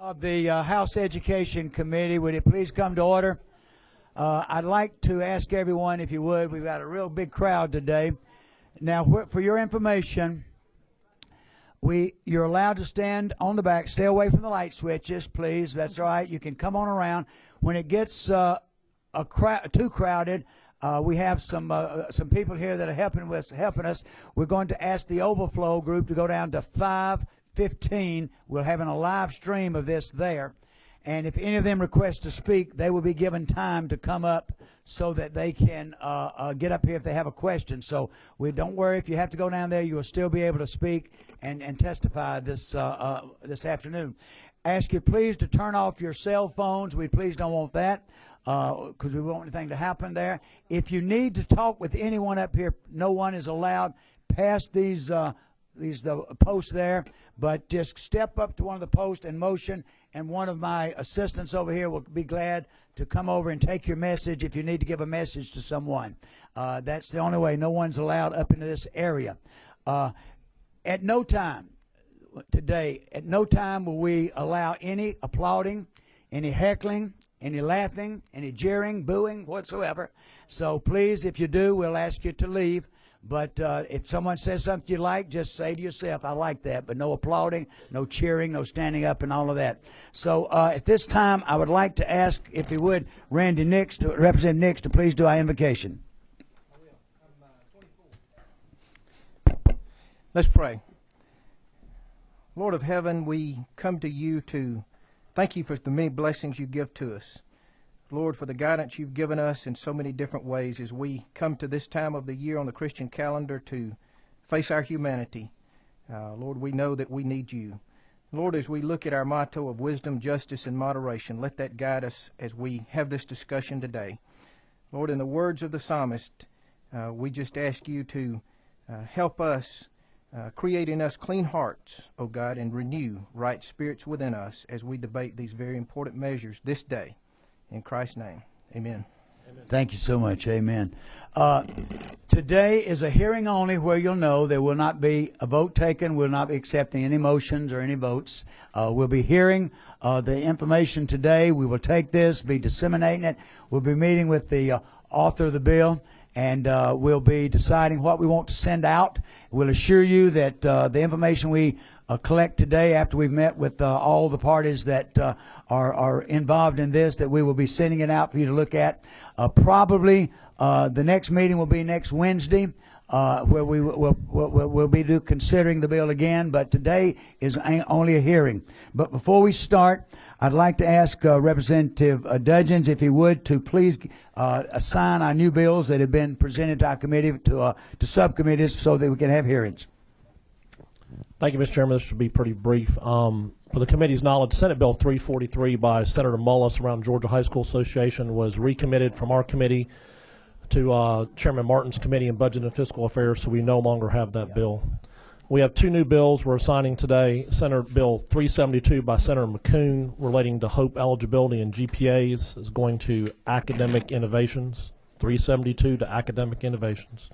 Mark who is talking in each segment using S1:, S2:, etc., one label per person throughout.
S1: Of the House Education Committee, would it please come to order? I'd like to ask everyone, if you would, we've got a real big crowd today. Now, for your information, you're allowed to stand on the back. Stay away from the light switches, please. That's all right. You can come on around. When it gets too crowded, we have some people here that are helping us. We're going to ask the overflow group to go down to 5:15. We're having a live stream of this there. And if any of them request to speak, they will be given time to come up so that they can get up here if they have a question. So don't worry, if you have to go down there, you will still be able to speak and testify this afternoon. Ask you please to turn off your cell phones. We please don't want that because we don't want anything to happen there. If you need to talk with anyone up here, no one is allowed past these posts there, but just step up to one of the posts and motion, and one of my assistants over here will be glad to come over and take your message if you need to give a message to someone. That's the only way. No one's allowed up into this area. At no time will we allow any applauding, any heckling, any laughing, any jeering, booing, whatsoever. So please, if you do, we'll ask you to leave. But if someone says something you like, just say to yourself, I like that. But no applauding, no cheering, no standing up, and all of that. So at this time, I would like to ask, if you would, Representative Nix, to please do our invocation.
S2: Let's pray. Lord of heaven, we come to you to thank you for the many blessings you give to us. Lord, for the guidance you've given us in so many different ways as we come to this time of the year on the Christian calendar to face our humanity. Lord, we know that we need you. Lord, as we look at our motto of wisdom, justice, and moderation, let that guide us as we have this discussion today. Lord, in the words of the psalmist, we just ask you to help us, create in us clean hearts, O God, and renew right spirits within us as we debate these very important measures this day. In Christ's name, amen.
S1: Thank you so much. Amen. Today is a hearing only where you'll know there will not be a vote taken. We'll not be accepting any motions or any votes. We'll be hearing the information today. We will take this, be disseminating it. We'll be meeting with the author of the bill, and we'll be deciding what we want to send out. We'll assure you that the information we collect today, after we've met with all the parties that are involved in this, that we will be sending it out for you to look at. Probably the next meeting will be next Wednesday, where we'll be considering the bill again. But today is only a hearing. But before we start, I'd like to ask Representative Dudgeons, if he would, to please assign our new bills that have been presented to our committee to subcommittees so that we can have hearings.
S3: Thank you, Mr. Chairman. This should be pretty brief. For the committee's knowledge, Senate Bill 343 by Senator Mullis around Georgia High School Association was recommitted from our committee to Chairman Martin's committee in Budget and Fiscal Affairs, so we no longer have that bill. We have two new bills we're assigning today. Senate Bill 372 by Senator McCoon relating to Hope eligibility and GPAs is going to academic innovations. 372 to academic innovations.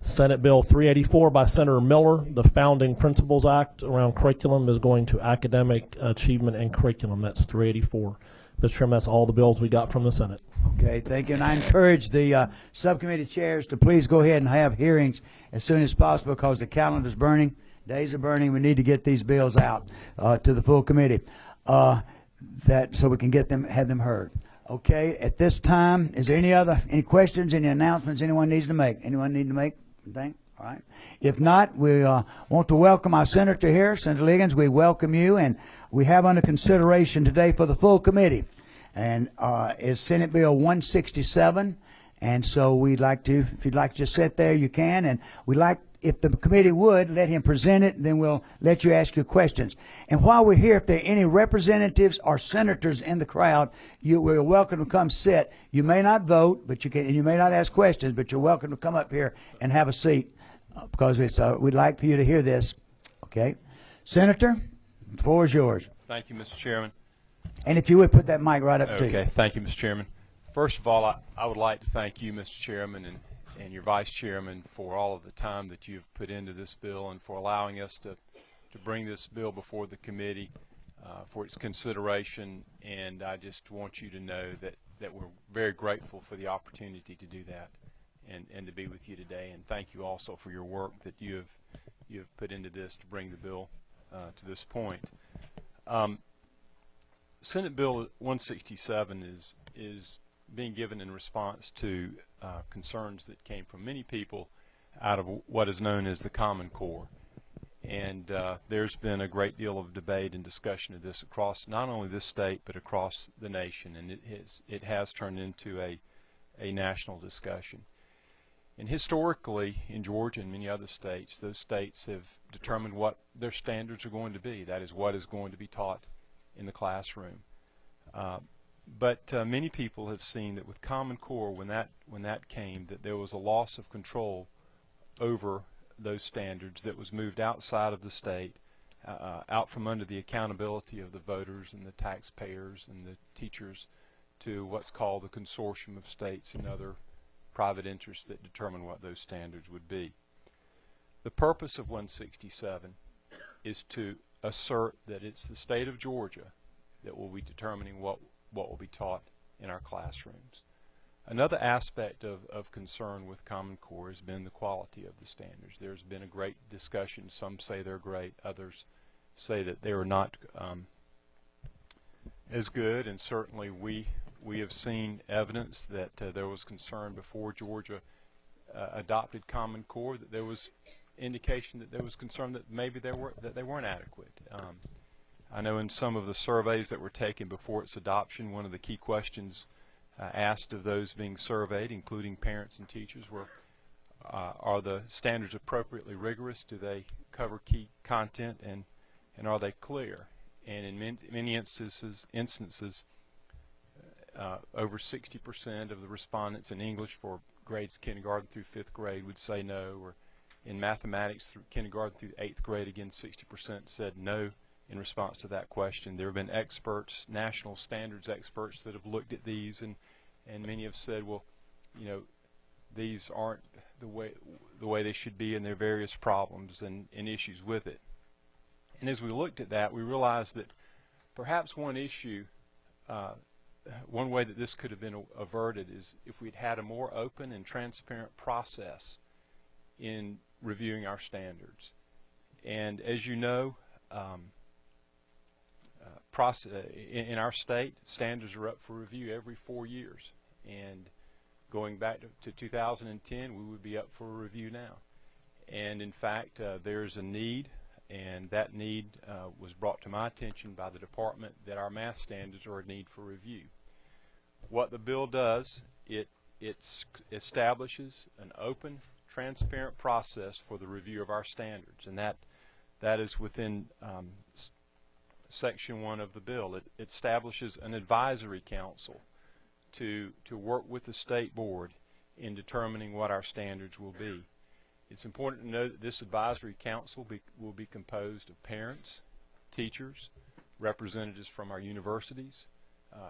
S3: Senate Bill 384 by Senator Miller, the Founding Principles Act around curriculum, is going to academic achievement and curriculum. That's 384. Mr. Chairman, that's all the bills we got from the Senate.
S1: Okay, thank you. And I encourage the subcommittee chairs to please go ahead and have hearings as soon as possible because the calendar's burning, days are burning. We need to get these bills out to the full committee so we can have them heard. Okay, at this time, is there any questions, any announcements anyone needs to make? Anyone need to make anything? All right. If not, we want to welcome our senator here, Senator Liggins. We welcome you, and we have under consideration today for the full committee, and is Senate Bill 167. And so we'd like to, if you'd like to just sit there, you can, and we'd like, if the committee would, let him present it, then we'll let you ask your questions. And while we're here, if there are any representatives or senators in the crowd, we're welcome to come sit. You may not vote, but you may not ask questions, but you're welcome to come up here and have a seat because we'd like for you to hear this. Okay. Senator, the floor is yours.
S4: Thank you, Mr. Chairman.
S1: And if you would put that mic right up to you.
S4: Okay. Thank you, Mr. Chairman. First of all, I would like to thank you, Mr. Chairman, and your Vice Chairman for all of the time that you've put into this bill and for allowing us to bring this bill before the committee. for its consideration, and I just want you to know that we're very grateful for the opportunity to do that and to be with you today. And thank you also for your work that you have put into this to bring the bill to this point. Senate Bill 167 is being given in response to concerns that came from many people out of what is known as the Common Core. And there's been a great deal of debate and discussion of this across not only this state but across the nation, and it has turned into a national discussion. And historically, in Georgia and many other states, those states have determined what their standards are going to be. That is, what is going to be taught in the classroom. But many people have seen that with Common Core, when that came, that there was a loss of control over those standards that was moved outside of the state, out from under the accountability of the voters and the taxpayers and the teachers, to what's called the consortium of states and other private interests that determine what those standards would be. The purpose of 167 is to assert that it's the state of Georgia that will be determining what will be taught in our classrooms. Another aspect of concern with Common Core has been the quality of the standards. There's been a great discussion. Some say they're great, others say that they are not as good, and certainly we have seen evidence that there was concern before Georgia adopted Common Core, that there was indication that there was concern that maybe they weren't adequate. I know in some of the surveys that were taken before its adoption, one of the key questions asked of those being surveyed, including parents and teachers, were are the standards appropriately rigorous? Do they cover key content, and are they clear? And in many instances, over 60% of the respondents in English for grades kindergarten through 5th grade would say no, or in mathematics through kindergarten through 8th grade, again 60% said no in response to that question. There have been experts, national standards experts, that have looked at these, and many have said, well, you know, these aren't the way they should be, and there are various problems and issues with it. And as we looked at that, we realized that perhaps one issue, one way that this could have been averted is if we'd had a more open and transparent process in reviewing our standards. And as you know, in our state, standards are up for review every 4 years. And going back to 2010, we would be up for a review now. And in fact, there's a need, and that need was brought to my attention by the department, that our math standards are a need for review. What the bill does, it establishes an open, transparent process for the review of our standards, and that is within Section 1 of the bill. It establishes an advisory council to work with the state board in determining what our standards will be. It's important to know that this advisory council will be composed of parents, teachers, representatives from our universities,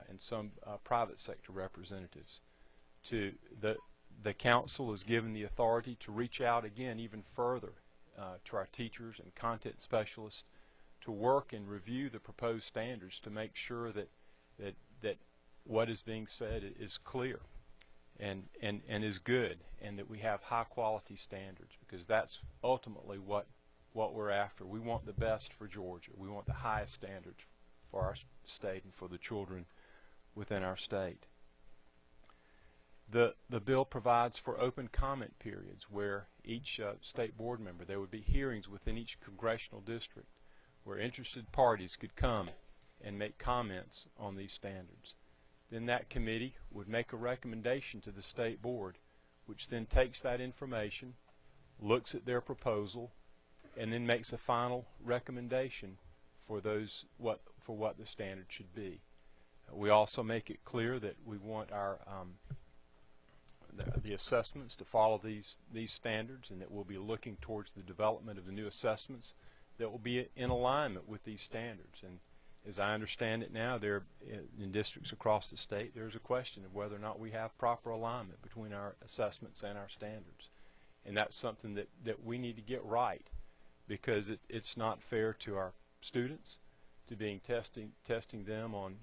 S4: and some private sector representatives. The council is given the authority to reach out again even further to our teachers and content specialists to work and review the proposed standards to make sure that what is being said is clear and is good, and that we have high quality standards, because that's ultimately what we're after. We want the best for Georgia. We want the highest standards for our state and for the children within our state. The bill provides for open comment periods where each state board member, there would be hearings within each congressional district where interested parties could come and make comments on these standards. Then that committee would make a recommendation to the state board, which then takes that information, looks at their proposal, and then makes a final recommendation for what the standard should be. We also make it clear that we want our the assessments to follow these standards, and that we'll be looking towards the development of the new assessments that will be in alignment with these standards. And as I understand it now, there in districts across the state, there's a question of whether or not we have proper alignment between our assessments and our standards. And that's something that we need to get right, because it's not fair to our students, being testing them on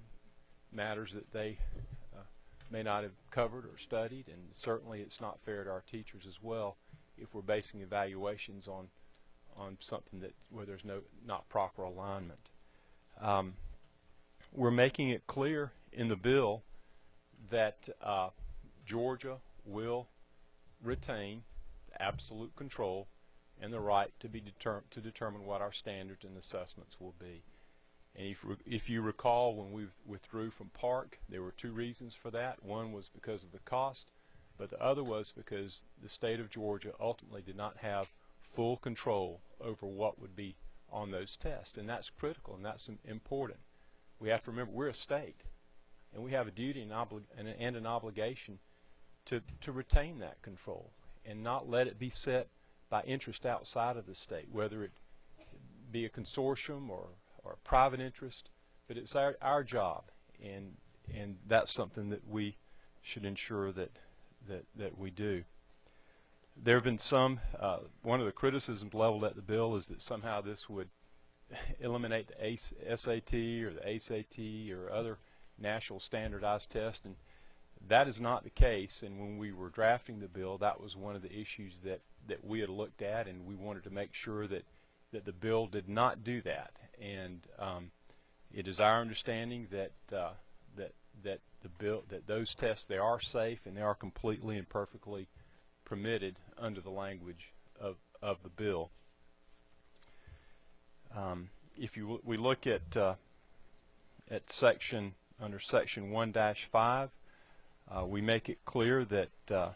S4: matters that they may not have covered or studied, and certainly it's not fair to our teachers as well if we're basing evaluations on something where there's not proper alignment. We're making it clear in the bill that Georgia will retain absolute control and the right to determine what our standards and assessments will be. And if you recall, when we withdrew from Park, there were two reasons for that. One was because of the cost, but the other was because the state of Georgia ultimately did not have full control over what would be on those tests. And that's critical, and that's important. We have to remember we're a state, and we have a duty and an obligation to retain that control and not let it be set by interest outside of the state, whether it be a consortium or a private interest. But it's our job, and that's something that we should ensure that we do. There have been some, one of the criticisms leveled at the bill is that somehow this would eliminate the SAT or the ACT or other national standardized tests, and that is not the case. And when we were drafting the bill, that was one of the issues that we had looked at, and we wanted to make sure that the bill did not do that. And it is our understanding that those tests, they are safe and they are completely and perfectly permitted under the language of the bill. If we look at section 1-5, we make it clear that the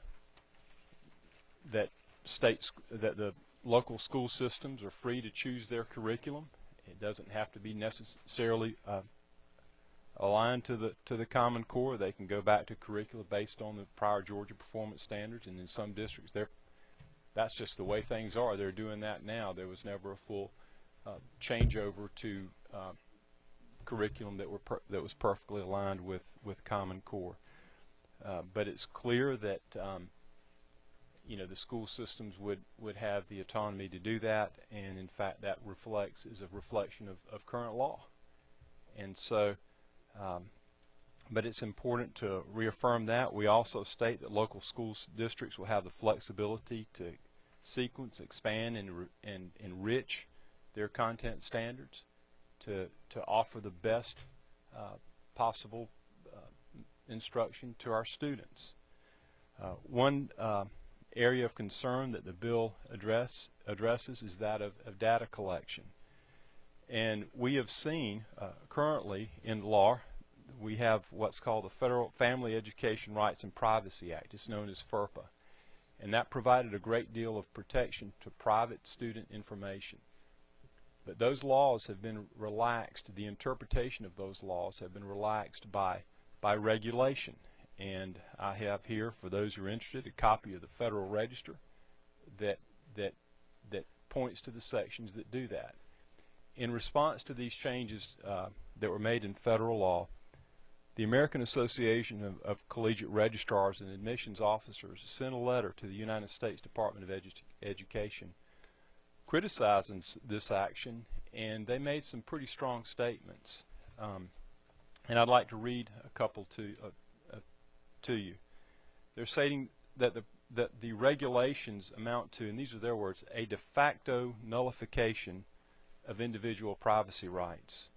S4: local school systems are free to choose their curriculum. It doesn't have to be necessarily aligned to the Common Core. They can go back to curricula based on the prior Georgia performance standards, and in some districts that's just the way things are. They're doing that now. There was never a full changeover to curriculum that was perfectly aligned with Common Core. But it's clear that the school systems would have the autonomy to do that, and in fact that is a reflection of current law. And so but it's important to reaffirm that. We also state that local school districts will have the flexibility to sequence, expand, and enrich their content standards to offer the best possible instruction to our students. One area of concern that the bill addresses is that of data collection. And we have seen currently in law, we have what's called the Federal Family Education Rights and Privacy Act. It's known as FERPA. And that provided a great deal of protection to private student information. But those laws have been relaxed. The interpretation of those laws have been relaxed by regulation. And I have here, for those who are interested, a copy of the Federal Register that points to the sections that do that. In response to these changes that were made in federal law, the American Association of Collegiate Registrars and Admissions Officers sent a letter to the United States Department of Education criticizing this action, and they made some pretty strong statements. And I'd like to read a couple to you. They're stating that the regulations amount to, and these are their words, a de facto nullification of individual privacy rights.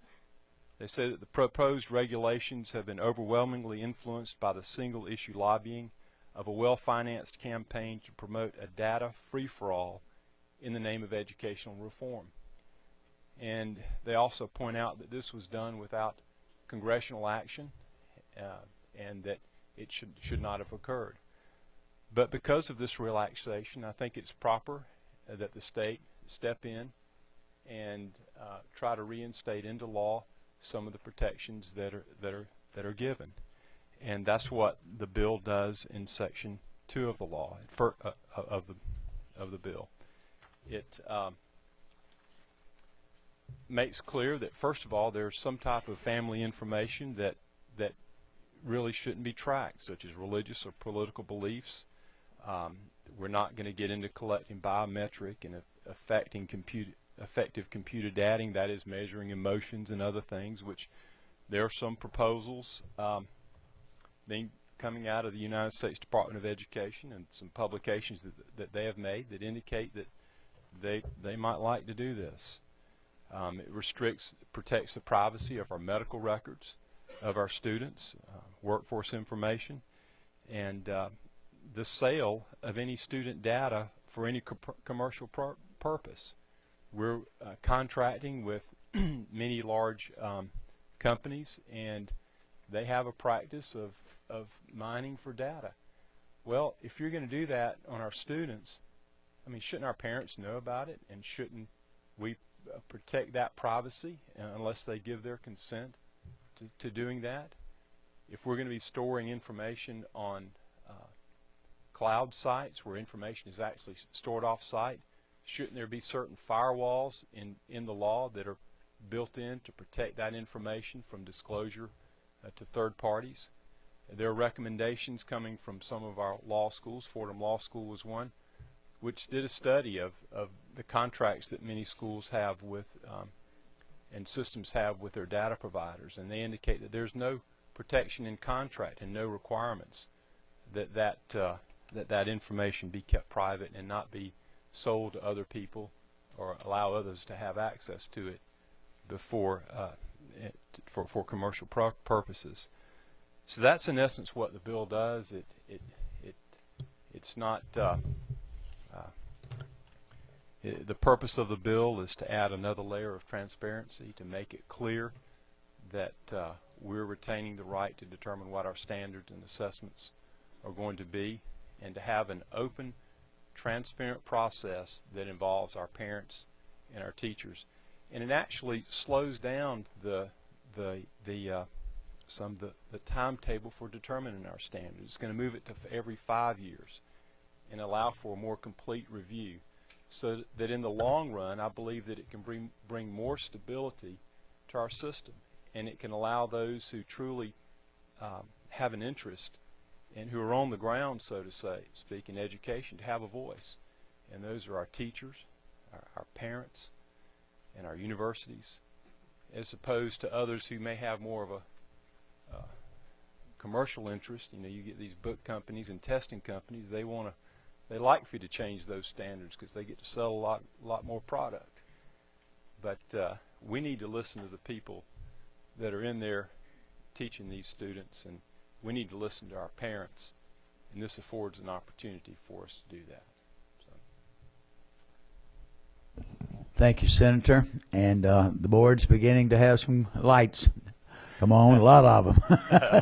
S4: They say that the proposed regulations have been overwhelmingly influenced by the single-issue lobbying of a well-financed campaign to promote a data free-for-all in the name of educational reform. And they also point out that this was done without congressional action and that it should not have occurred. But because of this relaxation, I think it's proper that the state step in and try to reinstate into law some of the protections that are given, and that's what the bill does in Section 2 of the law of the bill. It makes clear that first of all there's some type of family information that really shouldn't be tracked, such as religious or political beliefs. We're not going to get into collecting biometric and affecting effective computed dating, that is measuring emotions and other things, which there are some proposals coming out of the United States Department of Education and some publications that they have made that indicate that they might like to do this. It protects the privacy of our medical records, of our students, workforce information, and the sale of any student data for any commercial purpose. We're contracting with many large companies, and they have a practice of mining for data. Well, if you're going to do that on our students, I mean, shouldn't our parents know about it, and shouldn't we protect that privacy unless they give their consent to doing that? If we're going to be storing information on cloud sites where information is actually stored off-site, shouldn't there be certain firewalls in the law that are built in to protect that information from disclosure to third parties? There are recommendations coming from some of our law schools. Fordham Law School was one, which did a study of the contracts that many schools have with and systems have with their data providers, and they indicate that there's no protection in contract and no requirements that information be kept private and not be sold to other people or allow others to have access to it before for commercial purposes. So that's in essence what the bill does. It's not the purpose of the bill is to add another layer of transparency, to make it clear that we're retaining the right to determine what our standards and assessments are going to be, and to have an open, transparent process that involves our parents and our teachers. And it actually slows down the timetable for determining our standards. It's going to move it to every 5 years and allow for a more complete review, so that in the long run, I believe that it can bring more stability to our system, and it can allow those who truly have an interest and who are on the ground, so to speak, in education, to have a voice. And those are our teachers, our parents, and our universities, as opposed to others who may have more of a commercial interest. You know, you get these book companies and testing companies. They like for you to change those standards because they get to sell a lot more product. But we need to listen to the people that are in there teaching these students, and we need to listen to our parents, and this affords an opportunity for us to do that. So.
S1: Thank you, Senator. And the board's beginning to have some lights. Come on, a lot of them.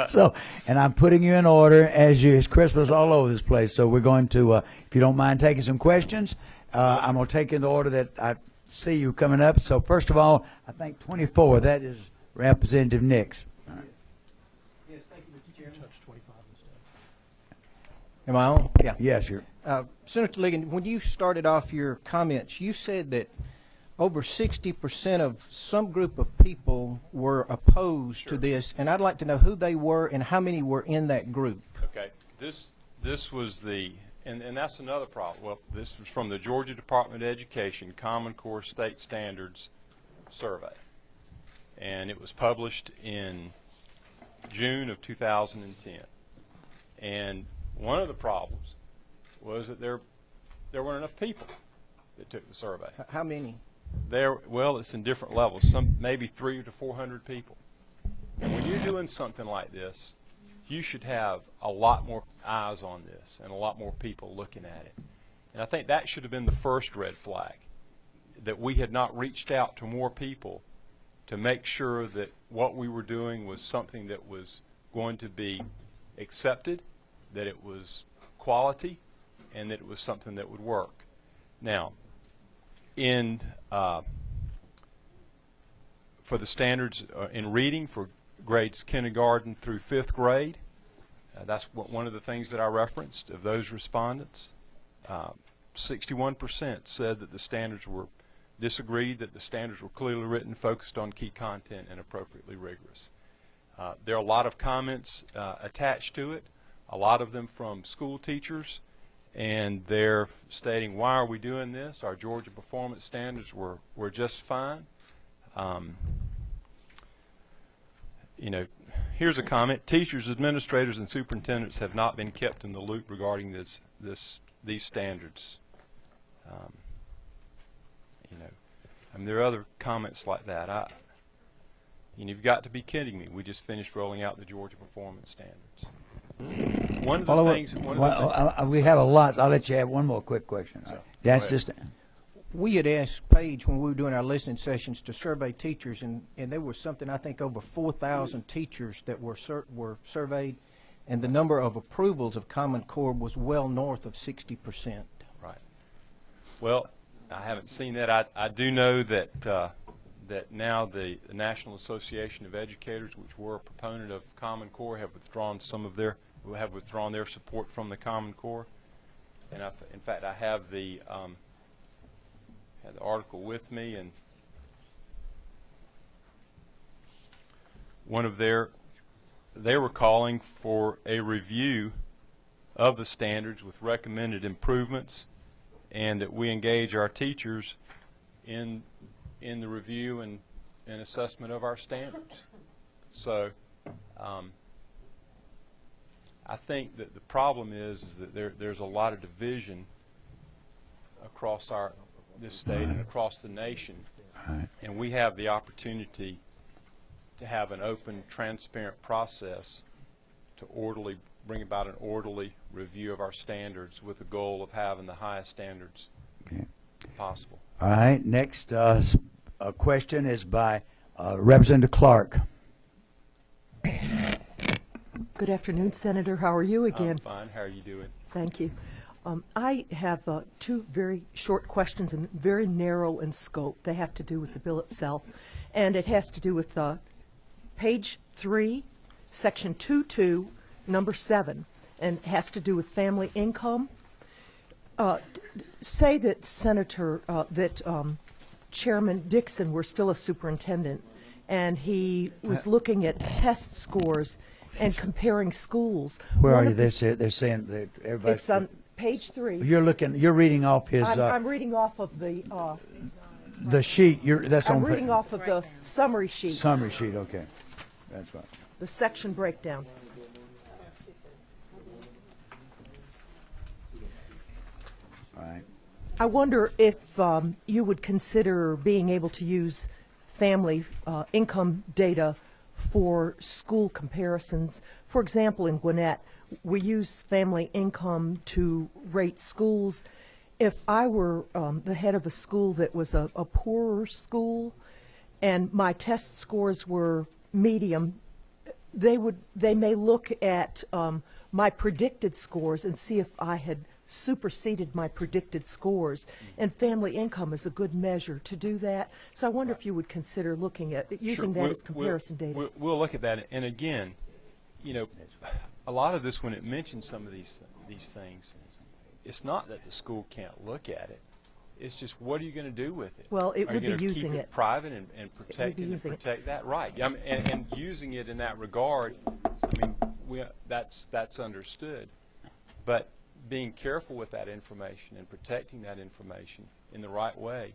S1: So, and I'm putting you in order as it's Christmas all over this place. So we're going to, if you don't mind taking some questions, I'm going to take in the order that I see you coming up. So first of all, I think 24, that is Representative Nix. Right.
S2: Yes, thank you, Mr. Chairman. Am I on? Yeah.
S1: Yes, you're.
S2: Senator Ligon, when you started off your comments, you said that over 60% of some group of people were opposed to this, and I'd like to know who they were and how many were in that group.
S4: Okay, this was and that's another problem. Well, this was from the Georgia Department of Education Common Core State Standards Survey, and it was published in June of 2010. And one of the problems was that there weren't enough people that took the survey.
S2: How many?
S4: Well, it's in different levels. Some maybe 300 to 400 people. And when you're doing something like this, you should have a lot more eyes on this and a lot more people looking at it. And I think that should have been the first red flag, that we had not reached out to more people to make sure that what we were doing was something that was going to be accepted, that it was quality, and that it was something that would work. Now, for the standards in reading for grades kindergarten through 5th grade, that's one of the things that I referenced of those respondents. 61% said that the standards disagreed that the standards were clearly written, focused on key content, and appropriately rigorous. There are a lot of comments attached to it, a lot of them from school teachers and they're stating, why are we doing this? Our Georgia performance standards were just fine. You know, here's a comment: teachers, administrators, and superintendents have not been kept in the loop regarding these standards. You know, I mean, there are other comments like that. You've got to be kidding me. We just finished rolling out the Georgia performance standards. One of the things.
S1: We have a lot. I'll let you have one more quick question. That's just.
S2: We had asked Paige when we were doing our listening sessions to survey teachers, and there was something, I think, over 4,000 teachers that were surveyed, and the number of approvals of Common Core was well north of 60%.
S4: Right. Well, I haven't seen that. I do know that that now the National Association of Educators, which were a proponent of Common Core, have withdrawn their support from the Common Core. And in fact, I have the article with me, and they were calling for a review of the standards with recommended improvements, and that we engage our teachers in the review and assessment of our standards. So I think that the problem is that there's a lot of division across this state and across the nation, and we have the opportunity to have an open, transparent process to bring about an orderly review of our standards with the goal of having the highest standards possible.
S1: All right. Next question is by Representative Clark.
S5: Good afternoon, Senator. How are you again?
S4: I'm fine. How are you doing?
S5: Thank you. I have two very short questions and very narrow in scope. They have to do with the bill itself, and it has to do with page 3, section 2.2, number 7, and has to do with family income. Say that Chairman Dixon were still a superintendent, and he was looking at test scores and comparing schools.
S1: Where are you? They're saying that everybody.
S5: It's on page 3.
S1: You're reading off his.
S5: I'm reading off of
S1: the sheet.
S5: I'm reading off of the summary sheet.
S1: Summary sheet. Okay, that's right.
S5: The section breakdown.
S1: All right.
S5: I wonder if you would consider being able to use family income data for school comparisons. For example, in Gwinnett, we use family income to rate schools. If I were the head of a school that was a poorer school and my test scores were medium, they may look at my predicted scores and see if I had superseded my predicted scores, and family income is a good measure to do that. So I wonder if you would consider looking at using that as comparison data.
S4: We'll look at that, and again, you know, a lot of this, when it mentions some of these things, it's not that the school can't look at it. It's just, what are you going to do with it?
S5: Well, it would be using
S4: it. Are you going to keep it private and protect that? Right. And using it in that regard, I mean, that's understood. But being careful with that information and protecting that information in the right way,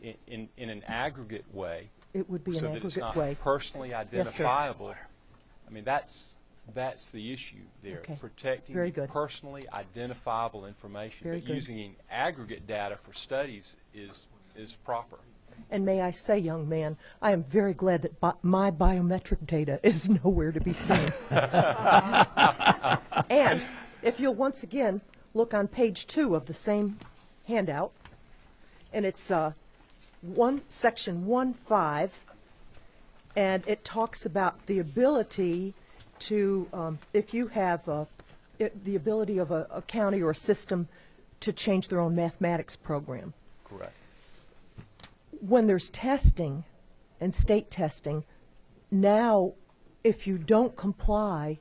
S4: in an aggregate way,
S5: it would be
S4: so
S5: an
S4: that it's
S5: aggregate
S4: not
S5: way.
S4: personally identifiable.
S5: Yes,
S4: I mean, that's the issue there.
S5: Okay.
S4: Protecting
S5: Very good.
S4: personally identifiable information.
S5: Very
S4: but
S5: good.
S4: using aggregate data for studies is proper.
S5: And may I say, young man, I am very glad that my biometric data is nowhere to be seen. And if you'll once again look on page 2 of the same handout, and it's section 1.5, and it talks about the ability to, if you have the ability of a county or a system to change their own mathematics program.
S4: Correct.
S5: When there's testing and state testing, now if you don't comply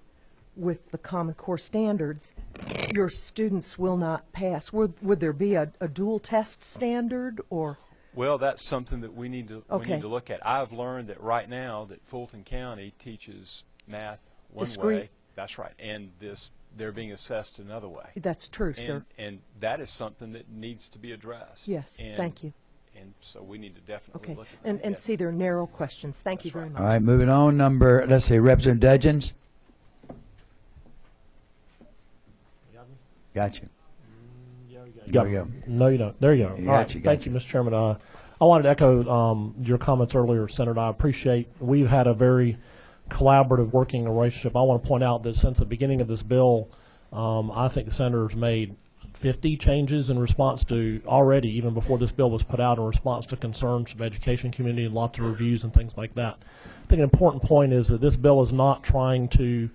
S5: with the Common Core standards, your students will not pass. Would there be a dual test standard, or?
S4: Well, that's something that we need to look at. I've learned that right now that Fulton County teaches math one
S5: Discrete.
S4: way. That's right. And this they're being assessed another way.
S5: That's true, sir.
S4: And that is something that needs to be addressed.
S5: Yes, thank you.
S4: And so we need to definitely
S5: Okay,
S4: look at that.
S5: and
S4: Yes.
S5: see, they're narrow questions. Thank you very much.
S1: All right, moving on. Let's see, Representative Dudgeons. Got you. There you go.
S3: No, you don't. There you go.
S1: Yeah,
S3: All right. Thank you, Mr. Chairman. I wanted to echo your comments earlier, Senator. I appreciate we've had a very collaborative working relationship. I want to point out that since the beginning of this bill, I think the Senator's made 50 changes in response to already, even before this bill was put out, in response to concerns from the education community and lots of reviews and things like that. I think an important point is that this bill is not trying to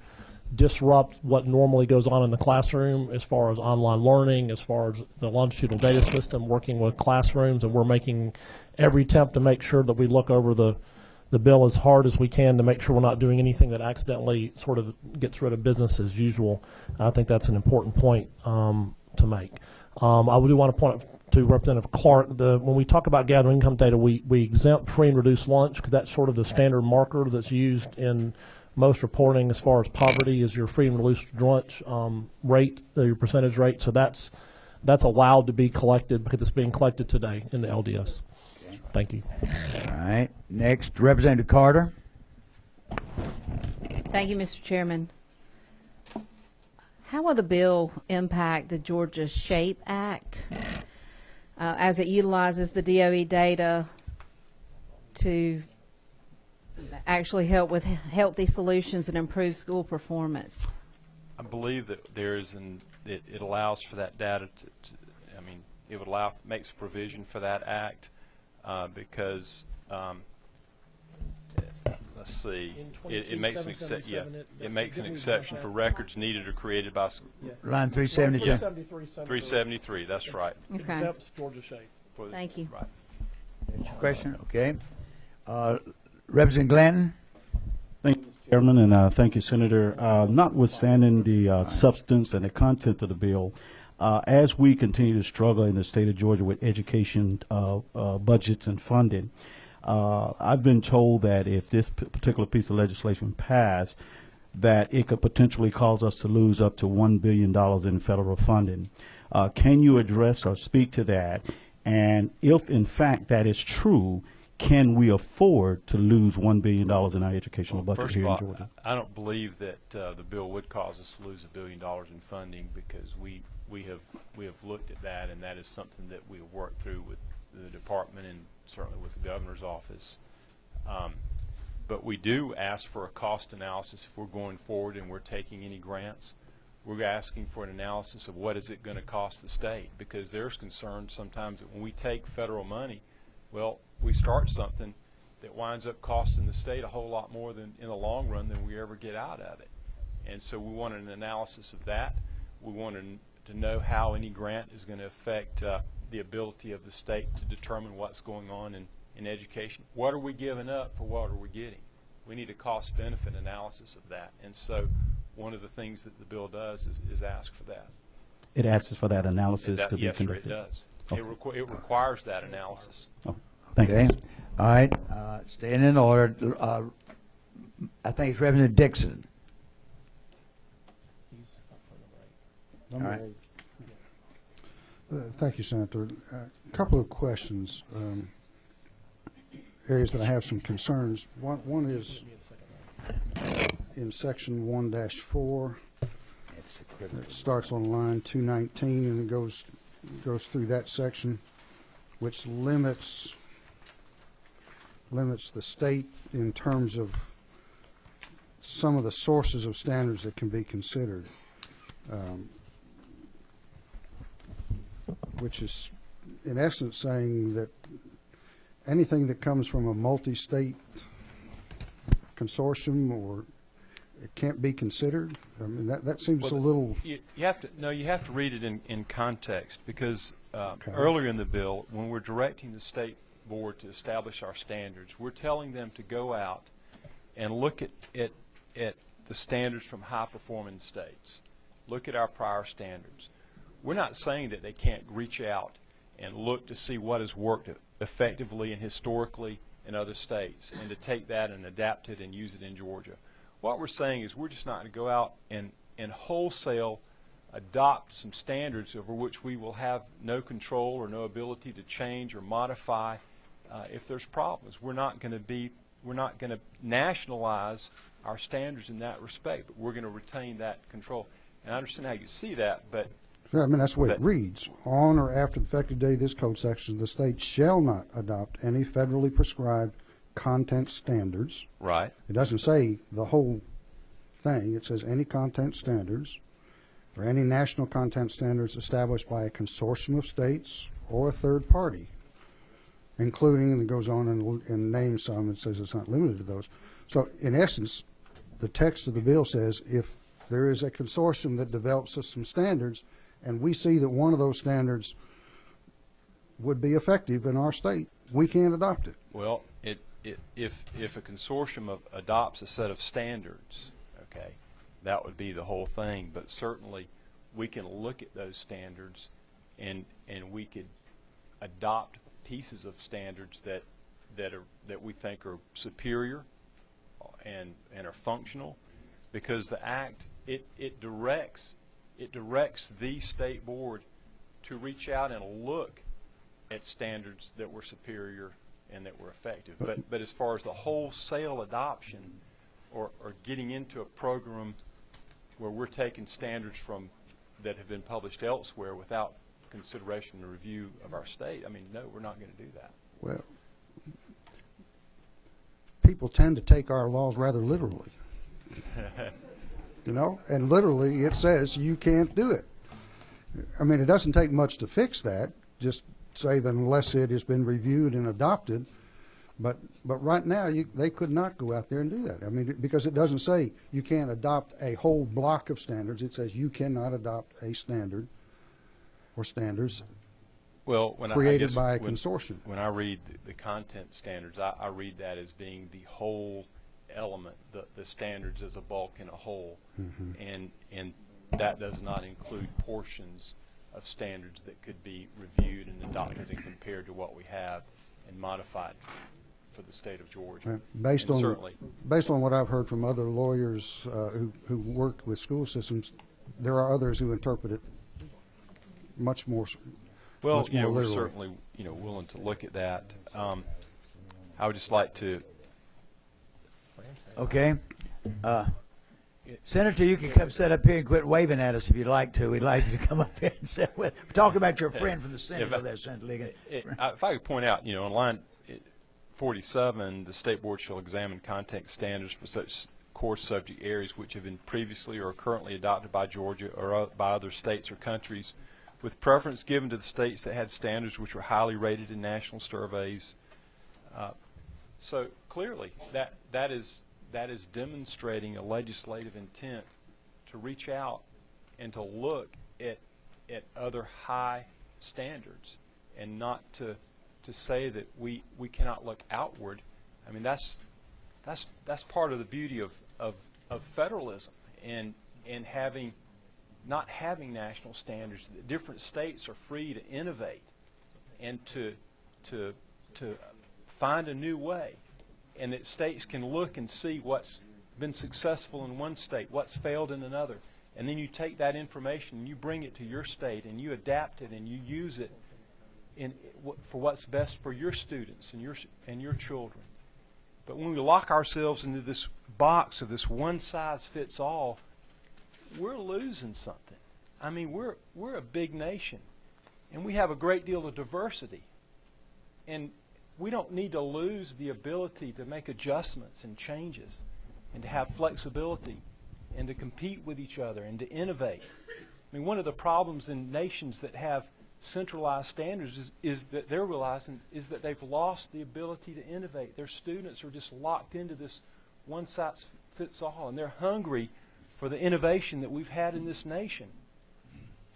S3: disrupt what normally goes on in the classroom as far as online learning, as far as the longitudinal data system, working with classrooms, and we're making every attempt to make sure that we look over the bill as hard as we can to make sure we're not doing anything that accidentally sort of gets rid of business as usual. I think that's an important point to make. I do want to point out to Representative Clark, when we talk about gathering income data, we exempt free and reduced lunch because that's sort of the standard marker that's used in most reporting as far as poverty is your free and reduced lunch rate, your percentage rate. So that's allowed to be collected because it's being collected today in the LDS. Okay. Thank you.
S1: All right. Next, Representative Carter.
S6: Thank you, Mr. Chairman. How will the bill impact the Georgia SHAPE Act as it utilizes the DOE data to actually help with healthy solutions and improve school performance?
S4: I believe that it allows for that data I mean, it would makes a provision for that act because let's see, it makes an exception for records needed or created by
S1: Line 372.
S4: 373. That's right.
S6: Okay.
S3: Exempts Georgia SHAPE.
S6: Thank you.
S4: Right.
S1: Question? Okay. Representative Glanton.
S7: Thank you, Mr. Chairman, and thank you, Senator. Notwithstanding the substance and the content of the bill, as we continue to struggle in the state of Georgia with education budgets and funding, I've been told that if this particular piece of legislation passed, that it could potentially cause us to lose up to $1 billion in federal funding. Can you address or speak to that? And if, in fact, that is true, can we afford to lose $1 billion in our educational budget here in Georgia?
S4: I don't believe that the bill would cause us to lose $1 billion in funding because we have looked at that, and that is something that we have worked through with the department and certainly with the governor's office. But we do ask for a cost analysis if we're going forward and we're taking any grants. We're asking for an analysis of what is it going to cost the state, because there's concern sometimes that when we take federal money, well, we start something that winds up costing the state a whole lot more than in the long run than we ever get out of it. And so we want an analysis of that. We want to know how any grant is going to affect the ability of the state to determine what's going on in education. What are we giving up for what are we getting? We need a cost-benefit analysis of that. And so one of the things that the bill does is ask for that.
S7: It asks for that analysis to be
S4: yes,
S7: conducted.
S4: Sir, it does.
S7: Okay.
S4: It requires that analysis.
S7: Oh, thank you.
S1: All right. Staying in order. I think it's Representative Dixon.
S8: All
S1: right.
S8: Thank you, Senator. A couple of questions, areas that I have some concerns. One is in section 1-4. It starts on line 219 and it goes through that section, which limits the state in terms of some of the sources of standards that can be considered, which is in essence saying that anything that comes from a multi-state consortium or it can't be considered. I mean, that seems a little.
S4: You have to read it in context, because
S8: Okay.
S4: earlier in the bill, when we're directing the state board to establish our standards, we're telling them to go out and look at the standards from high-performing states. Look at our prior standards. We're not saying that they can't reach out and look to see what has worked effectively and historically in other states and to take that and adapt it and use it in Georgia. What we're saying is we're just not going to go out and and wholesale adopt some standards over which we will have no control or no ability to change or modify if there's problems. We're not going to nationalize our standards in that respect, but we're going to retain that control. And I understand how you see that, but
S8: Yeah, I mean, that's the way it reads. On or after the effective date of this code section, the state shall not adopt any federally prescribed content standards.
S4: right.
S8: It doesn't say the whole thing. It says any content standards or any national content standards established by a consortium of states or a third party, including, and it goes on and names some. It says it's not limited to those. So, in essence, the text of the bill says if there is a consortium that develops some standards, and we see that one of those standards would be effective in our state, we can't adopt it.
S4: Well, if a consortium adopts a set of standards, okay, that would be the whole thing. But certainly, we can look at those standards, and we could adopt pieces of standards that we think are superior and are functional, because the Act it directs the state board to reach out and look at standards that were superior and that were effective. But as far as the wholesale adoption or getting into a program where we're taking standards from that have been published elsewhere without consideration and review of our state, I mean, no, we're not going to do that.
S8: Well, people tend to take our laws rather literally. You know, and literally it says you can't do it. I mean, it doesn't take much to fix that. Just say that unless it has been reviewed and adopted. But right now, they could not go out there and do that. I mean, because it doesn't say you can't adopt a whole block of standards. It says you cannot adopt a standard or standards created by a consortium.
S4: When I read the content standards, I read that as being the whole element, the standards as a bulk and a whole, and that does not include portions of standards that could be reviewed and adopted and compared to what we have and modified for the state of Georgia.
S8: Based on what I've heard from other lawyers who work with school systems, there are others who interpret it much more.
S4: Well,
S8: much more
S4: we're
S8: literally.
S4: certainly willing to look at that. I would just like to.
S1: Okay. Senator, you can come sit up here and quit waving at us if you'd like to. We'd like you to come up here and sit with. We're talking about your friend from the Senate over there, Senator Ligon.
S4: If I could point out, on line 47, the state board shall examine content standards for such core subject areas which have been previously or are currently adopted by Georgia or by other states or countries, with preference given to the states that had standards which were highly rated in national surveys. So clearly, that is demonstrating a legislative intent to reach out and to look at other high standards, and not to say that we cannot look outward. I mean, that's part of the beauty of federalism and not having national standards. Different states are free to innovate and to find a new way, and that states can look and see what's been successful in one state, what's failed in another, and then you take that information and you bring it to your state and you adapt it and you use it for what's best for your students and your children. But when we lock ourselves into this box of this one-size-fits-all, we're losing something. I mean, we're a big nation, and we have a great deal of diversity, and we don't need to lose the ability to make adjustments and changes and to have flexibility and to compete with each other and to innovate. I mean, one of the problems in nations that have centralized standards is that they're realizing is that they've lost the ability to innovate. Their students are just locked into this one-size-fits-all, and they're hungry for the innovation that we've had in this nation.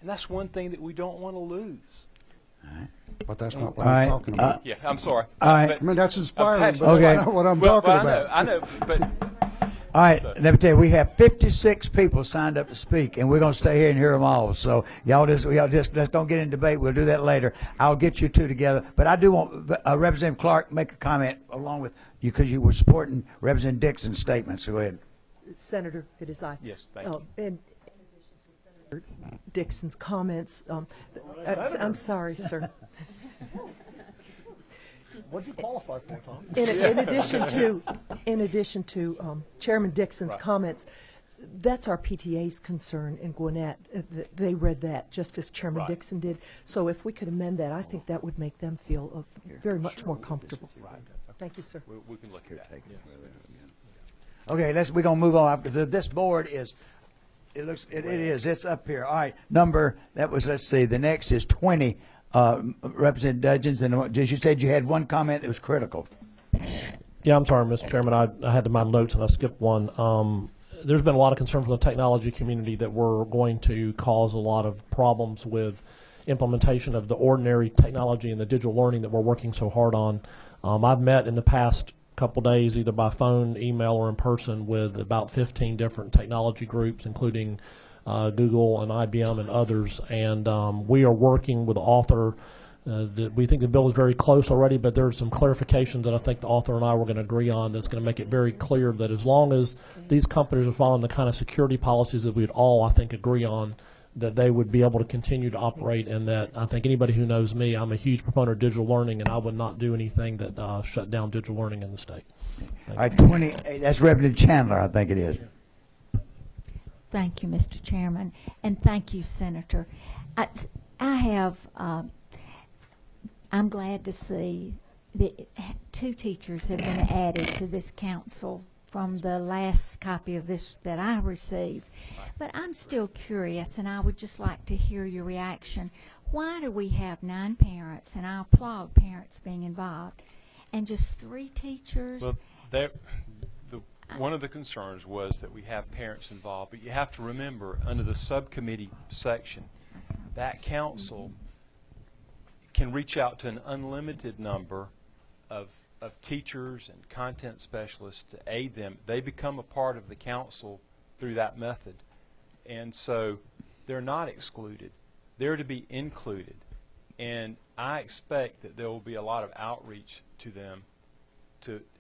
S4: And that's one thing that we don't want to lose.
S1: All right.
S8: But that's not what I'm talking about.
S4: Yeah, I'm sorry.
S1: All right.
S8: I mean, that's inspiring, but
S1: Okay.
S8: that's not what I'm talking about.
S4: I know, but
S1: All right, let me tell you, we have 56 people signed up to speak, and we're going to stay here and hear them all. So y'all just don't get in debate. We'll do that later. I'll get you two together. But I do want Representative Clark make a comment along with you, because you were supporting Representative Dixon's statement. So go ahead.
S5: Senator, it is I.
S4: Yes, thank you.
S5: And Dixon's comments. I'm sorry, sir.
S3: What did you qualify for, Tom?
S5: In addition to Chairman Dixon's comments, that's our PTA's concern in Gwinnett. They read that just as Chairman Dixon did. So if we could amend that, I think that would make them feel very much more comfortable. Thank you, sir.
S4: We can look at that.
S1: Okay, we're gonna move on. This board is, it's up here. All right, let's see, the next is 20. Representative Dudgeons, and you said you had one comment that was critical.
S3: Yeah, I'm sorry, Mr. Chairman. I had my notes and I skipped one. There's been a lot of concern from the technology community that we're going to cause a lot of problems with implementation of the ordinary technology and the digital learning that we're working so hard on. I've met in the past couple days, either by phone, email, or in person, with about 15 different technology groups, including Google and IBM and others, and we are working with the author. We think the bill is very close already, but there are some clarifications that I think the author and I were going to agree on that's going to make it very clear that as long as these companies are following the kind of security policies that we'd all, I think, agree on, that they would be able to continue to operate, and that I think anybody who knows me, I'm a huge proponent of digital learning, and I would not do anything that shut down digital learning in the state.
S1: All right, 28, that's Reverend Chandler, I think it is.
S9: Thank you, Mr. Chairman, and thank you, Senator. I'm glad to see that 2 teachers have been added to this council from the last copy of this that I received. But I'm still curious, and I would just like to hear your reaction. Why do we have 9 parents, and I applaud parents being involved, and just 3 teachers?
S4: Well, one of the concerns was that we have parents involved, but you have to remember, under the subcommittee section, that council can reach out to an unlimited number of teachers and content specialists to aid them. They become a part of the council through that method. And so they're not excluded. They're to be included. And I expect that there will be a lot of outreach to them.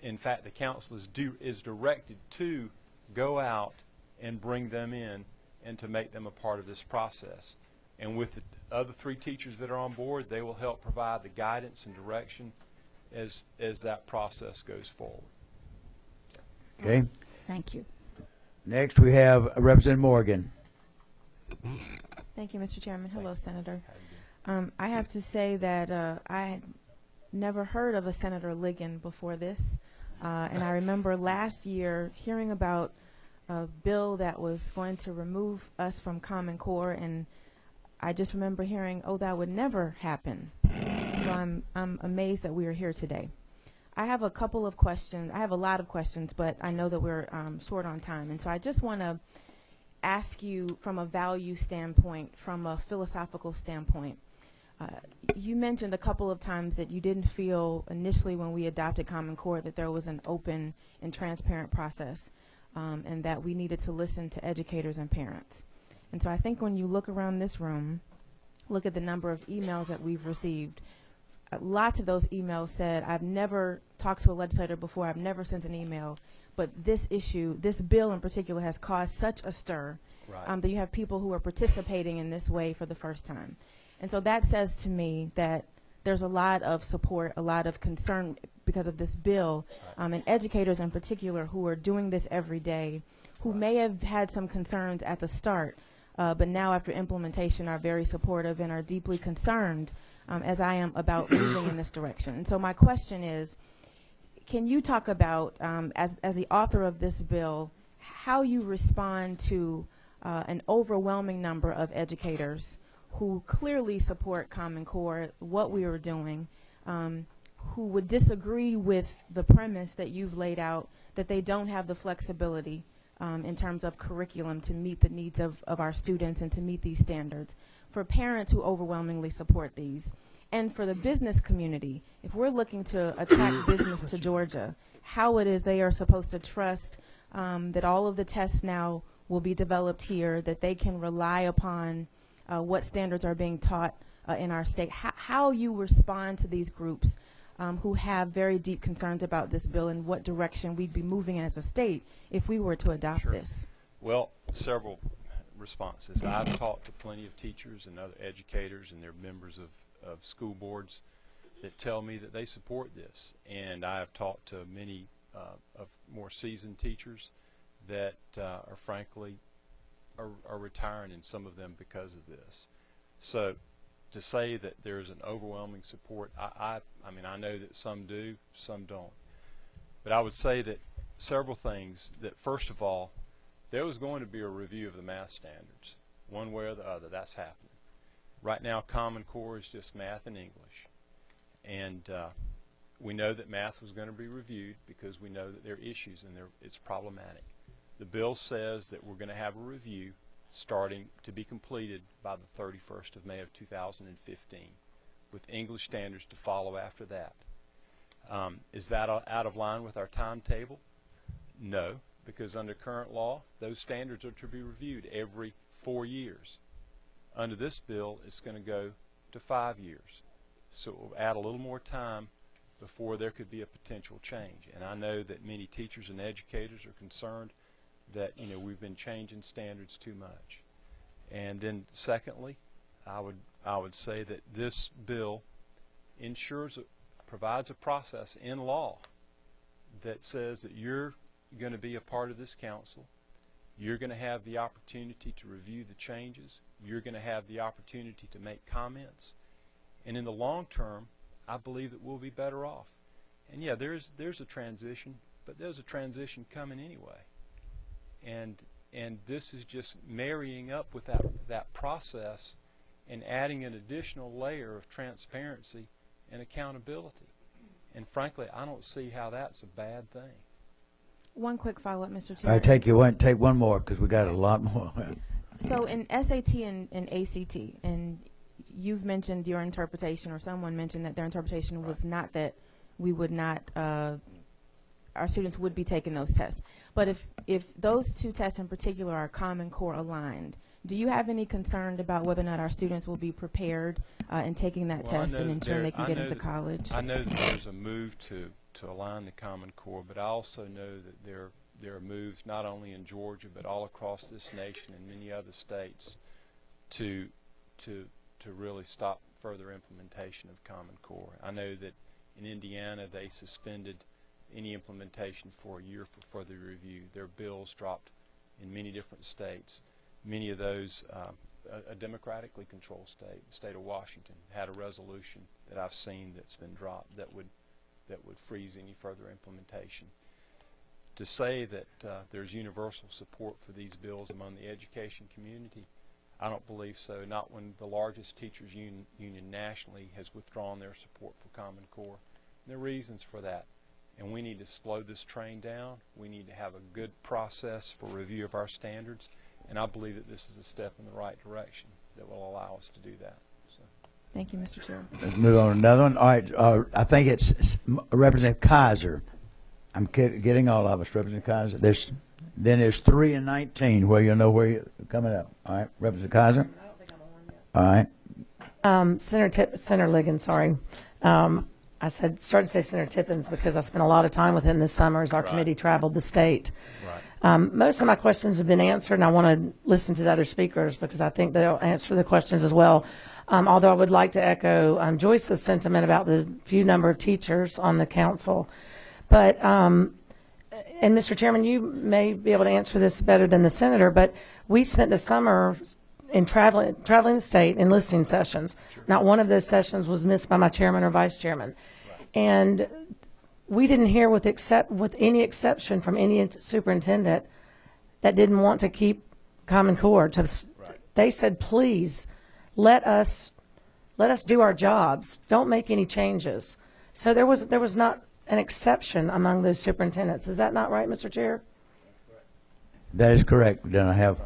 S4: In fact, the council is directed to go out and bring them in and to make them a part of this process. And with the other 3 teachers that are on board, they will help provide the guidance and direction as that process goes forward.
S1: Okay.
S9: Thank you.
S1: Next we have Representative Morgan.
S10: Thank you, Mr. Chairman. Hello, Senator. I have to say that I had never heard of a Senator Ligon before this, and I remember last year hearing about a bill that was going to remove us from Common Core, and I just remember hearing, oh, that would never happen. So I'm amazed that we are here today. I have a couple of questions. I have a lot of questions, but I know that we're short on time, and so I just want to ask you from a value standpoint, from a philosophical standpoint. You mentioned a couple of times that you didn't feel initially when we adopted Common Core that there was an open and transparent process, and that we needed to listen to educators and parents. And so I think when you look around this room, look at the number of emails that we've received, lots of those emails said, I've never talked to a legislator before, I've never sent an email, but this issue, this bill in particular, has caused such a stir that you have people who are participating in this way for the first time. And so that says to me that there's a lot of support, a lot of concern because of this bill, and educators in particular who are doing this every day, who may have had some concerns at the start, but now after implementation are very supportive and are deeply concerned, as I am, about moving in this direction. And so my question is, can you talk about, as the author of this bill, how you respond to an overwhelming number of educators who clearly support Common Core, what we are doing, who would disagree with the premise that you've laid out, that they don't have the flexibility in terms of curriculum to meet the needs of our students and to meet these standards, for parents who overwhelmingly support these, and for the business community, if we're looking to attract business to Georgia, how it is they are supposed to trust that all of the tests now will be developed here, that they can rely upon what standards are being taught in our state, how you respond to these groups who have very deep concerns about this bill and what direction we'd be moving in as a state if we were to adopt this.
S4: Well, several responses. I've talked to plenty of teachers and other educators, and they're members of school boards that tell me that they support this. And I have talked to many of more seasoned teachers that are frankly are retiring, and some of them because of this. So to say that there's an overwhelming support, I mean, I know that some do, some don't. But I would say that several things. That first of all, there was going to be a review of the math standards, one way or the other. That's happening. Right now, Common Core is just math and English. And we know that math was going to be reviewed because we know that there are issues and it's problematic. The bill says that we're going to have a review starting to be completed by the 31st of May of 2015, with English standards to follow after that. Is that out of line with our timetable? No, because under current law, those standards are to be reviewed every 4 years. Under this bill, it's going to go to 5 years. So it will add a little more time before there could be a potential change. And I know that many teachers and educators are concerned that, you know, we've been changing standards too much. And then secondly, I would say that this bill provides a process in law that says that you're going to be a part of this council. You're going to have the opportunity to review the changes. You're going to have the opportunity to make comments. And in the long term, I believe that we'll be better off. And yeah, there's a transition, but there's a transition coming anyway. And this is just marrying up with that process and adding an additional layer of transparency and accountability. And frankly, I don't see how that's a bad thing.
S10: One quick follow-up, Mr. Chair.
S1: All right, take one more because we got a lot more.
S10: So in SAT and ACT, and you've mentioned your interpretation, or someone mentioned that their interpretation was not that we would not, our students would be taking those tests. But if those two tests in particular are Common Core aligned, do you have any concern about whether or not our students will be prepared in taking that test and ensuring they can get into college?
S4: I know that there's a move to align the Common Core, but I also know that there are moves not only in Georgia but all across this nation and many other states to really stop further implementation of Common Core. I know that in Indiana they suspended any implementation for a year for further review. Their bills dropped in many different states. Many of those, a democratically controlled state, the state of Washington, had a resolution that I've seen that's been dropped that would freeze any further implementation. To say that there's universal support for these bills among the education community, I don't believe so, not when the largest teachers union nationally has withdrawn their support for Common Core. And there are reasons for that. And we need to slow this train down. We need to have a good process for review of our standards. And I believe that this is a step in the right direction that will allow us to do that. So.
S10: Thank you, Mr. Chair.
S1: Let's move on to another one. All right, I think it's Representative Kaiser. I'm getting all of us, Representative Kaiser. Then there's 3 and 19 where you'll know where you're coming up. All right, Representative Kaiser.
S11: I don't think I'm on yet.
S1: All right.
S11: Senator Ligon, sorry. I started to say Senator Tippins because I spent a lot of time with him this summer as our committee traveled the state.
S4: Right.
S11: Most of my questions have been answered, and I want to listen to the other speakers because I think they'll answer the questions as well. Although I would like to echo Joyce's sentiment about the few number of teachers on the council. But, and Mr. Chairman, you may be able to answer this better than the senator, but we spent the summer in traveling the state in listening sessions. Sure. Not one of those sessions was missed by my chairman or vice chairman. Right. And we didn't hear with any exception from any superintendent that didn't want to keep Common Core. Right. They said, please let us do our jobs. Don't make any changes. So there was not an exception among those superintendents. Is that not right, Mr. Chair?
S1: That is correct. Then I have.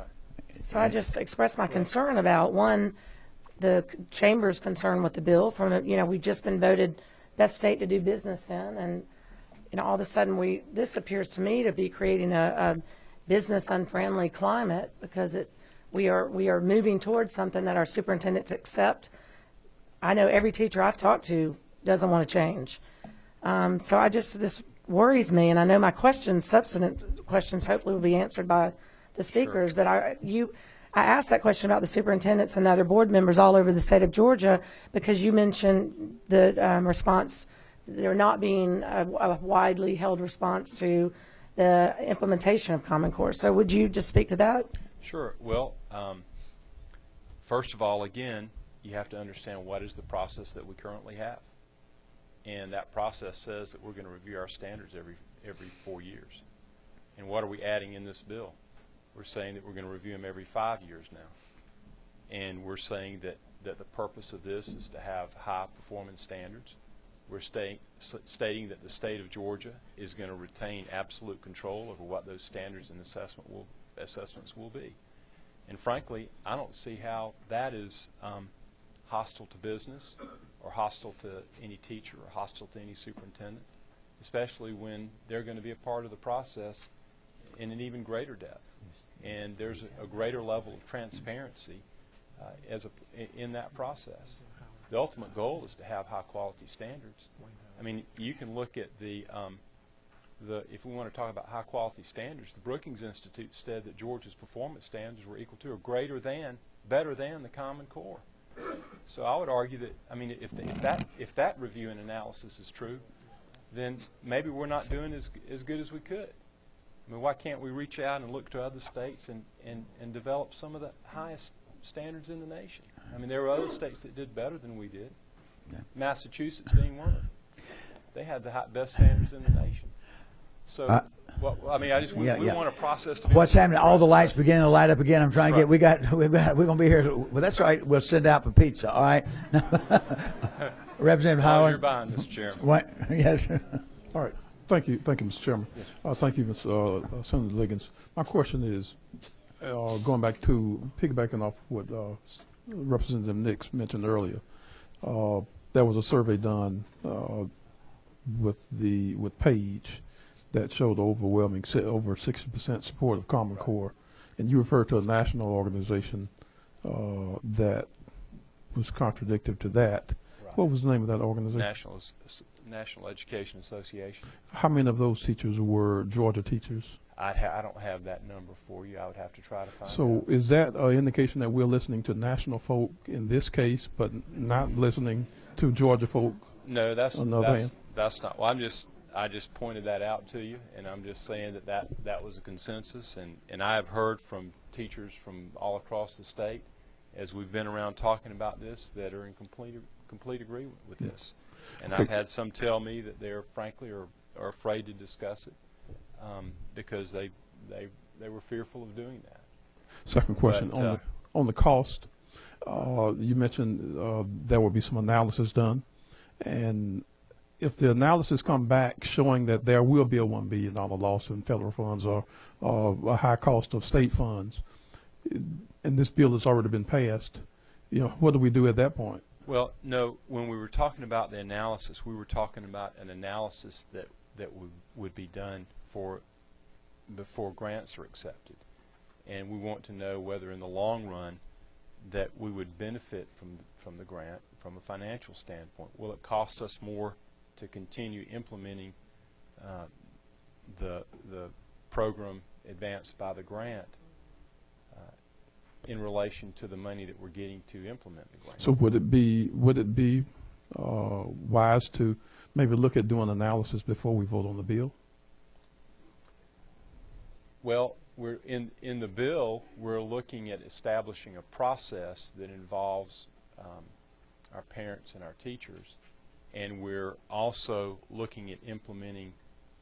S11: So I just expressed my concern about, one, the chamber's concern with the bill. We've just been voted best state to do business in, and all of a sudden this appears to me to be creating a business unfriendly climate because we are moving towards something that our superintendents accept. I know every teacher I've talked to doesn't want to change. So this worries me, and I know my substantive questions hopefully will be answered by the speakers. Sure. But I asked that question about the superintendents and other board members all over the state of Georgia because you mentioned the response, there not being a widely held response to the implementation of Common Core. So would you just speak to that?
S4: Sure. Well, first of all, again, you have to understand what is the process that we currently have. And that process says that we're going to review our standards every 4 years. And what are we adding in this bill? We're saying that we're going to review them every 5 years now. And we're saying that the purpose of this is to have high performance standards. We're stating that the state of Georgia is going to retain absolute control over what those standards and assessments will be. And frankly, I don't see how that is hostile to business or hostile to any teacher or hostile to any superintendent, especially when they're going to be a part of the process in an even greater depth. And there's a greater level of transparency in that process. The ultimate goal is to have high quality standards. I mean, you can look at if we want to talk about high quality standards, the Brookings Institute said that Georgia's performance standards were equal to or better than the Common Core. So I would argue that, I mean, if that review and analysis is true, then maybe we're not doing as good as we could. I mean, why can't we reach out and look to other states and develop some of the highest standards in the nation? I mean, there were other states that did better than we did. Yeah. Massachusetts being one of them. They had the best standards in the nation. So, well, I mean, we want a process to be.
S1: What's happening? All the lights beginning to light up again. I'm trying to get. We're gonna be here. Well, that's all right. We'll send out for pizza. All right. Representative Howard.
S4: You're buying, Mr. Chairman.
S1: What? Yes.
S12: All right. Thank you, Mr. Chairman. Yes. Thank you, Senator Liggins. My question is, piggybacking off what Representative Nix mentioned earlier. There was a survey done with Page that showed overwhelming over 60% support of Common Core, and you referred to a national organization that was contradictory to that. Right. What was the name of that organization?
S4: National Education Association.
S12: How many of those teachers were Georgia teachers?
S4: I don't have that number for you. I would have to try to find
S12: So
S4: out.
S12: Is that an indication that we're listening to national folk in this case, but not listening to Georgia folk?
S4: No, that's not. Well, I just pointed that out to you, and I'm just saying that was a consensus, and I have heard from teachers from all across the state, as we've been around talking about this, that are in complete agreement with this. And I've had some tell me that they're frankly are afraid to discuss it because they were fearful of doing that.
S12: Second question, on the cost, you mentioned there will be some analysis done, and if the analysis come back showing that there will be a $1 billion loss in federal funds or a high cost of state funds, and this bill has already been passed, what do we do at that point?
S4: Well, no, when we were talking about the analysis, we were talking about an analysis that would be done before grants are accepted. And we want to know whether in the long run that we would benefit from the grant from a financial standpoint. Will it cost us more to continue implementing the program advanced by the grant in relation to the money that we're getting to implement the grant?
S12: So would it be wise to maybe look at doing analysis before we vote on the bill?
S4: Well, we're in the bill, we're looking at establishing a process that involves our parents and our teachers, and we're also looking at implementing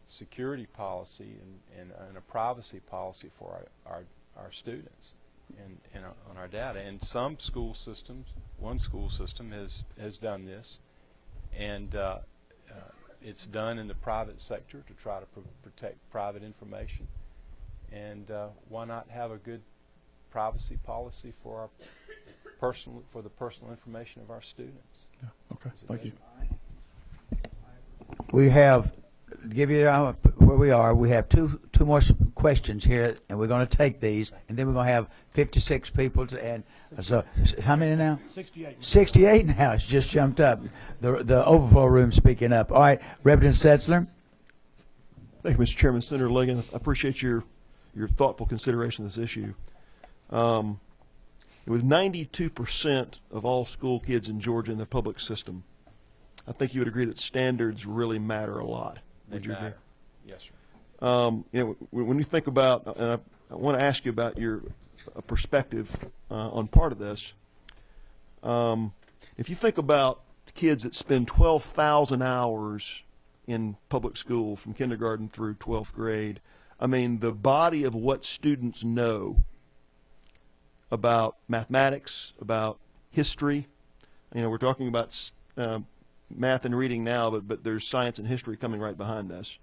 S4: security policy and a privacy policy for our students and on our data. And some school systems, one school system has done this, and it's done in the private sector to try to protect private information. And why not have a good privacy policy for the personal information of our students?
S12: Yeah. Okay. Thank you.
S1: We have, to give you where we are, we have two more questions here, and we're going to take these, and then we're going to have 56 people and so how many now?
S3: 68.
S1: 68 now. It's just jumped up. The overflow room speaking up. All right, Representative Setzler.
S13: Thank you, Mr. Chairman. Senator Liggins, I appreciate your thoughtful consideration of this issue. With 92% of all school kids in Georgia in the public system, I think you would agree that standards really matter a lot. Would you agree?
S4: Yes, sir.
S13: When you think about, and I want to ask you about your perspective on part of this. If you think about kids that spend 12,000 hours in public school from kindergarten through 12th grade, I mean, the body of what students know about mathematics, about history. We're talking about math and reading now, but there's science and history coming right behind this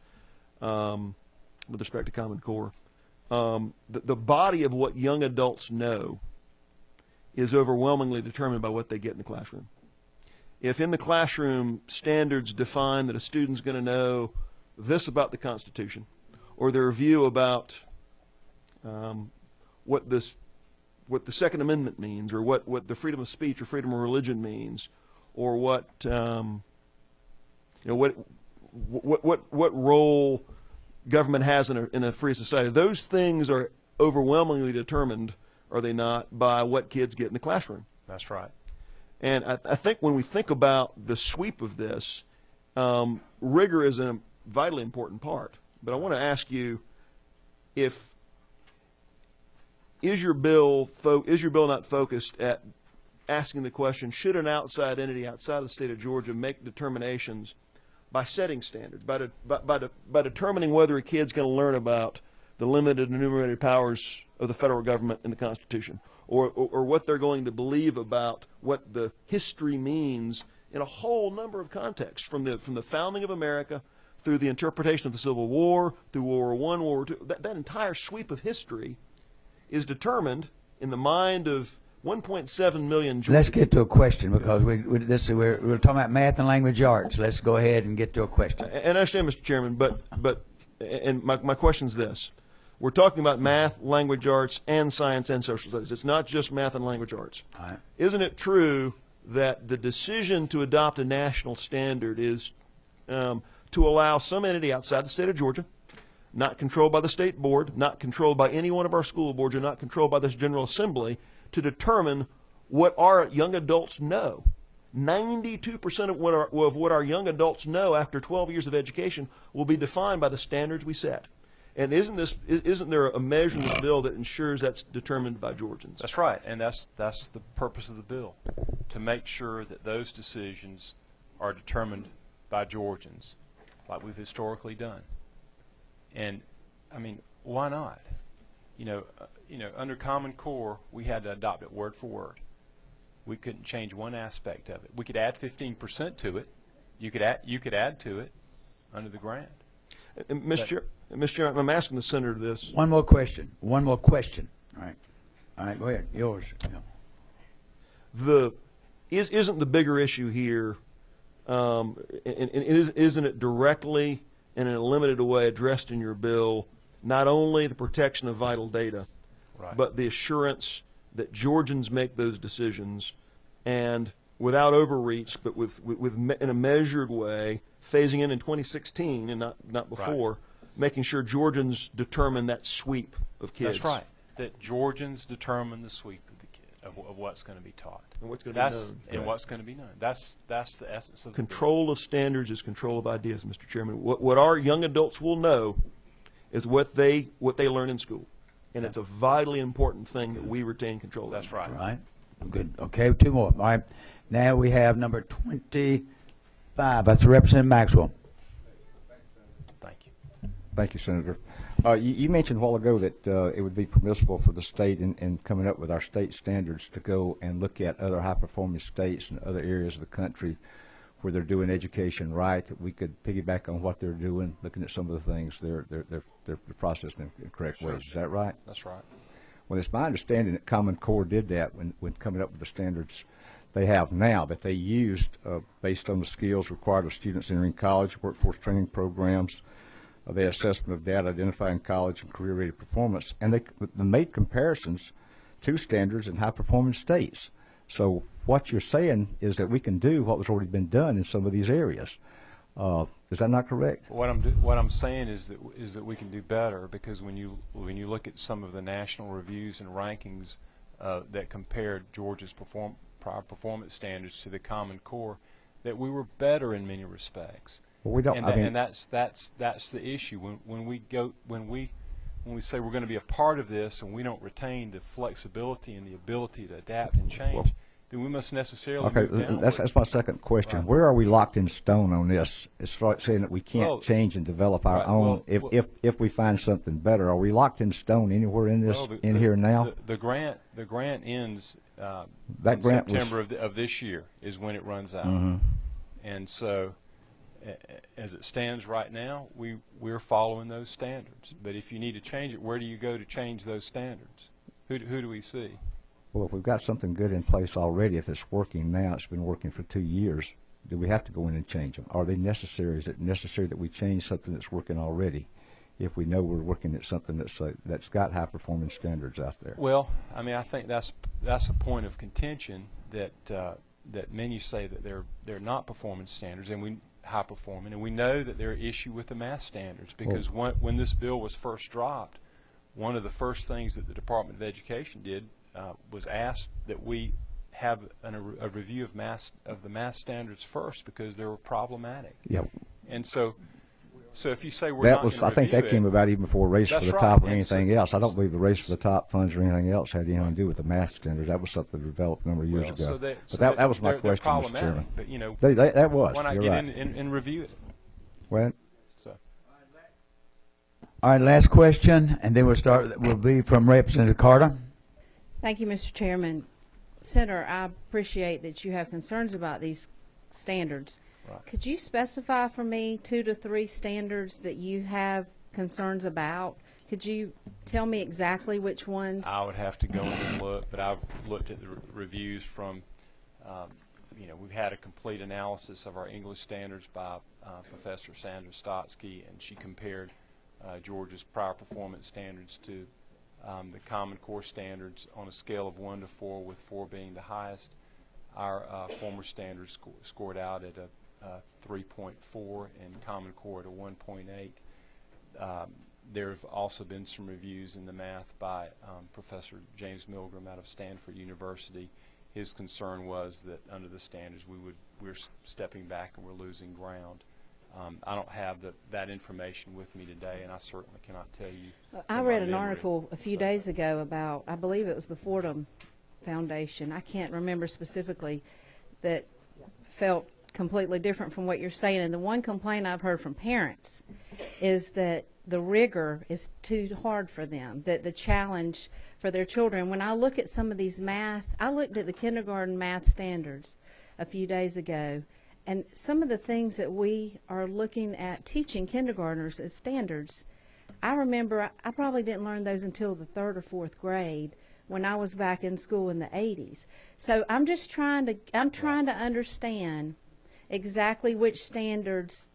S13: with respect to Common Core. The body of what young adults know is overwhelmingly determined by what they get in the classroom. If in the classroom standards define that a student's going to know this about the Constitution, or their view about what the Second Amendment means, or what the freedom of speech or freedom of religion means, or what role government has in a free society. Those things are overwhelmingly determined, are they not, by what kids get in the classroom.
S4: That's right.
S13: And I think when we think about the sweep of this, rigor is a vitally important part. But I want to ask you, is your bill not focused at asking the question, should an outside entity outside of the state of Georgia make determinations by setting standards, by determining whether a kid's going to learn about the limited and enumerated powers of the federal government in the Constitution, or what they're going to believe about what the history means in a whole number of contexts, from the founding of America through the interpretation of the Civil War, through World War I, World War II. That entire sweep of history is determined in the mind of 1.7 million Georgians.
S1: Let's get to a question, because we're talking about math and language arts. Let's go ahead and get to a question.
S13: And I understand, Mr. Chairman, but my question's this. We're talking about math, language arts, and science and social studies. It's not just math and language arts.
S1: All right.
S13: Isn't it true that the decision to adopt a national standard is to allow some entity outside the state of Georgia, not controlled by the state board, not controlled by any one of our school boards, or not controlled by this General Assembly, to determine what our young adults know? 92% of what our young adults know after 12 years of education will be defined by the standards we set. And isn't there a measure in the bill that ensures that's determined by Georgians?
S4: That's right, and that's the purpose of the bill, to make sure that those decisions are determined by Georgians, like we've historically done. And I mean, why not? Under Common Core, we had to adopt it word for word. We couldn't change one aspect of it. We could add 15% to it. You could add to it under the grant.
S13: Mr. Chair, I'm asking the senator this.
S1: One more question. All right, go ahead. Yours.
S13: Yeah. Isn't the bigger issue here, isn't it directly and in a limited way addressed in your bill, not only the protection of vital data, right, but the assurance that Georgians make those decisions, and without overreach, but in a measured way, phasing in 2016 and not before, right, making sure Georgians determine that sweep of kids.
S4: That's right. That Georgians determine the sweep of the kid, of what's going to be taught.
S13: And what's going to be known.
S4: And what's going to be known. That's the essence of
S13: control of standards is control of ideas, Mr. Chairman. What our young adults will know is what they learn in school. And it's a vitally important thing that we retain control of.
S4: That's right.
S1: Right. Good. Okay, two more. All right. Now we have number 25. That's Representative Maxwell.
S4: Thank you.
S14: Thank you, Senator. You mentioned a while ago that it would be permissible for the state in coming up with our state standards to go and look at other high-performing states and other areas of the country where they're doing education right. We could piggyback on what they're doing, looking at some of the things they're processing in correct ways. Is that right?
S4: That's right.
S14: Well, it's my understanding that Common Core did that when coming up with the standards they have now, that they used based on the skills required of students entering college, workforce training programs, their assessment of data identifying college and career-ready performance, and they made comparisons to standards in high-performing states. So what you're saying is that we can do what was already been done in some of these areas. Is that not correct?
S4: What I'm saying is that we can do better, because when you look at some of the national reviews and rankings that compared Georgia's prior performance standards to the Common Core, that we were better in many respects.
S14: Well, we don't.
S4: And that's the issue when we say we're going to be a part of this and we don't retain the flexibility and the ability to adapt and change, then we must necessarily move downward.
S14: That's my second question. Right. Where are we locked in stone on this? It's saying that we can't change and develop our own. If we find something better, are we locked in stone anywhere in this here now?
S4: The grant ends
S14: that
S4: in
S14: grant
S4: September of this year is when it runs out, and so as it stands right now, we're following those standards. But if you need to change it, where do you go to change those standards? Who do we see?
S14: Well, if we've got something good in place already, if it's working now, it's been working for 2 years, do we have to go in and change them? Are they necessary? Is it necessary that we change something that's working already if we know we're working at something that's got high-performance standards out there?
S4: Well, I mean, I think that's a point of contention that many say that they're not performance standards, and high performing, and we know that there are issues with the math standards because when this bill was first dropped, one of the first things that the Department of Education did was ask that we have a review of the math standards first because they were problematic.
S14: Yeah.
S4: And so if you say we're not going to review it,
S14: I think that came about even before Race for the Top or anything else. I don't believe the Race for the Top funds or anything else had anything to do with the math standards. That was something developed a number of years ago. That was my question, Mr. Chairman.
S4: But, you know,
S14: that was.
S4: Why not
S14: You're
S4: get
S14: right.
S4: in and review it?
S14: Well.
S1: All right, last question, and then we'll be from Representative Carter.
S6: Thank you, Mr. Chairman. Senator, I appreciate that you have concerns about these standards. Right. Could you specify for me 2 to 3 standards that you have concerns about? Could you tell me exactly which ones?
S4: I would have to go and look, but I've looked at the reviews from, we've had a complete analysis of our English standards by Professor Sandra Stotsky, and she compared Georgia's prior performance standards to the Common Core standards on a scale of 1 to 4, with 4 being the highest. Our former standards scored out at a 3.4 and Common Core at a 1.8. There have also been some reviews in the math by Professor James Milgram out of Stanford University. His concern was that under the standards we're stepping back and we're losing ground. I don't have that information with me today, and I certainly cannot tell you.
S6: I read an article a few days ago about, I believe it was the Fordham Foundation, I can't remember specifically, that felt completely different from what you're saying. And the one complaint I've heard from parents is that the rigor is too hard for them, that the challenge for their children. When I look at some of these math, I looked at the kindergarten math standards a few days ago, and some of the things that we are looking at teaching kindergartners as standards, I remember I probably didn't learn those until the 3rd or 4th grade when I was back in school in the 80s. So I'm trying to understand exactly which standards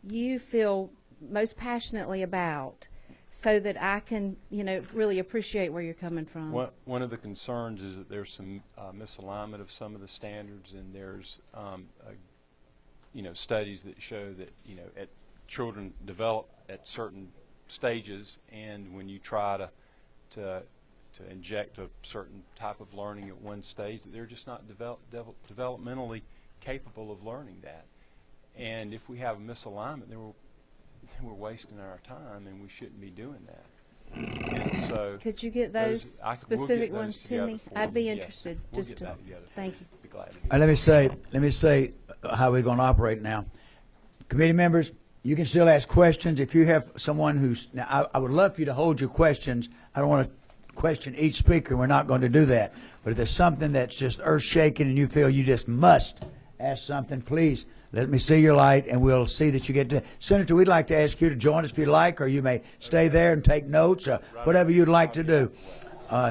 S6: you feel most passionately about, so that I can, really appreciate where you're coming from.
S4: One of the concerns is that there's some misalignment of some of the standards, and there's studies that show that children develop at certain stages, and when you try to inject a certain type of learning at one stage, that they're just not developmentally capable of learning that. And if we have a misalignment, then we're wasting our time, and we shouldn't be doing that. And so
S6: could you get those specific ones to me? I'd be interested.
S4: Yes,
S6: just to thank you.
S4: Be glad to
S1: Let me say how we're going to operate now. Committee members, you can still ask questions. If you have someone who's now, I would love for you to hold your questions. I don't want to question each speaker. We're not going to do that. But if there's something that's just earth-shaking and you feel you just must ask something, please let me see your light, and we'll see that you get to. Senator, we'd like to ask you to join us if you like, or you may stay there and take notes, or whatever you'd like to do.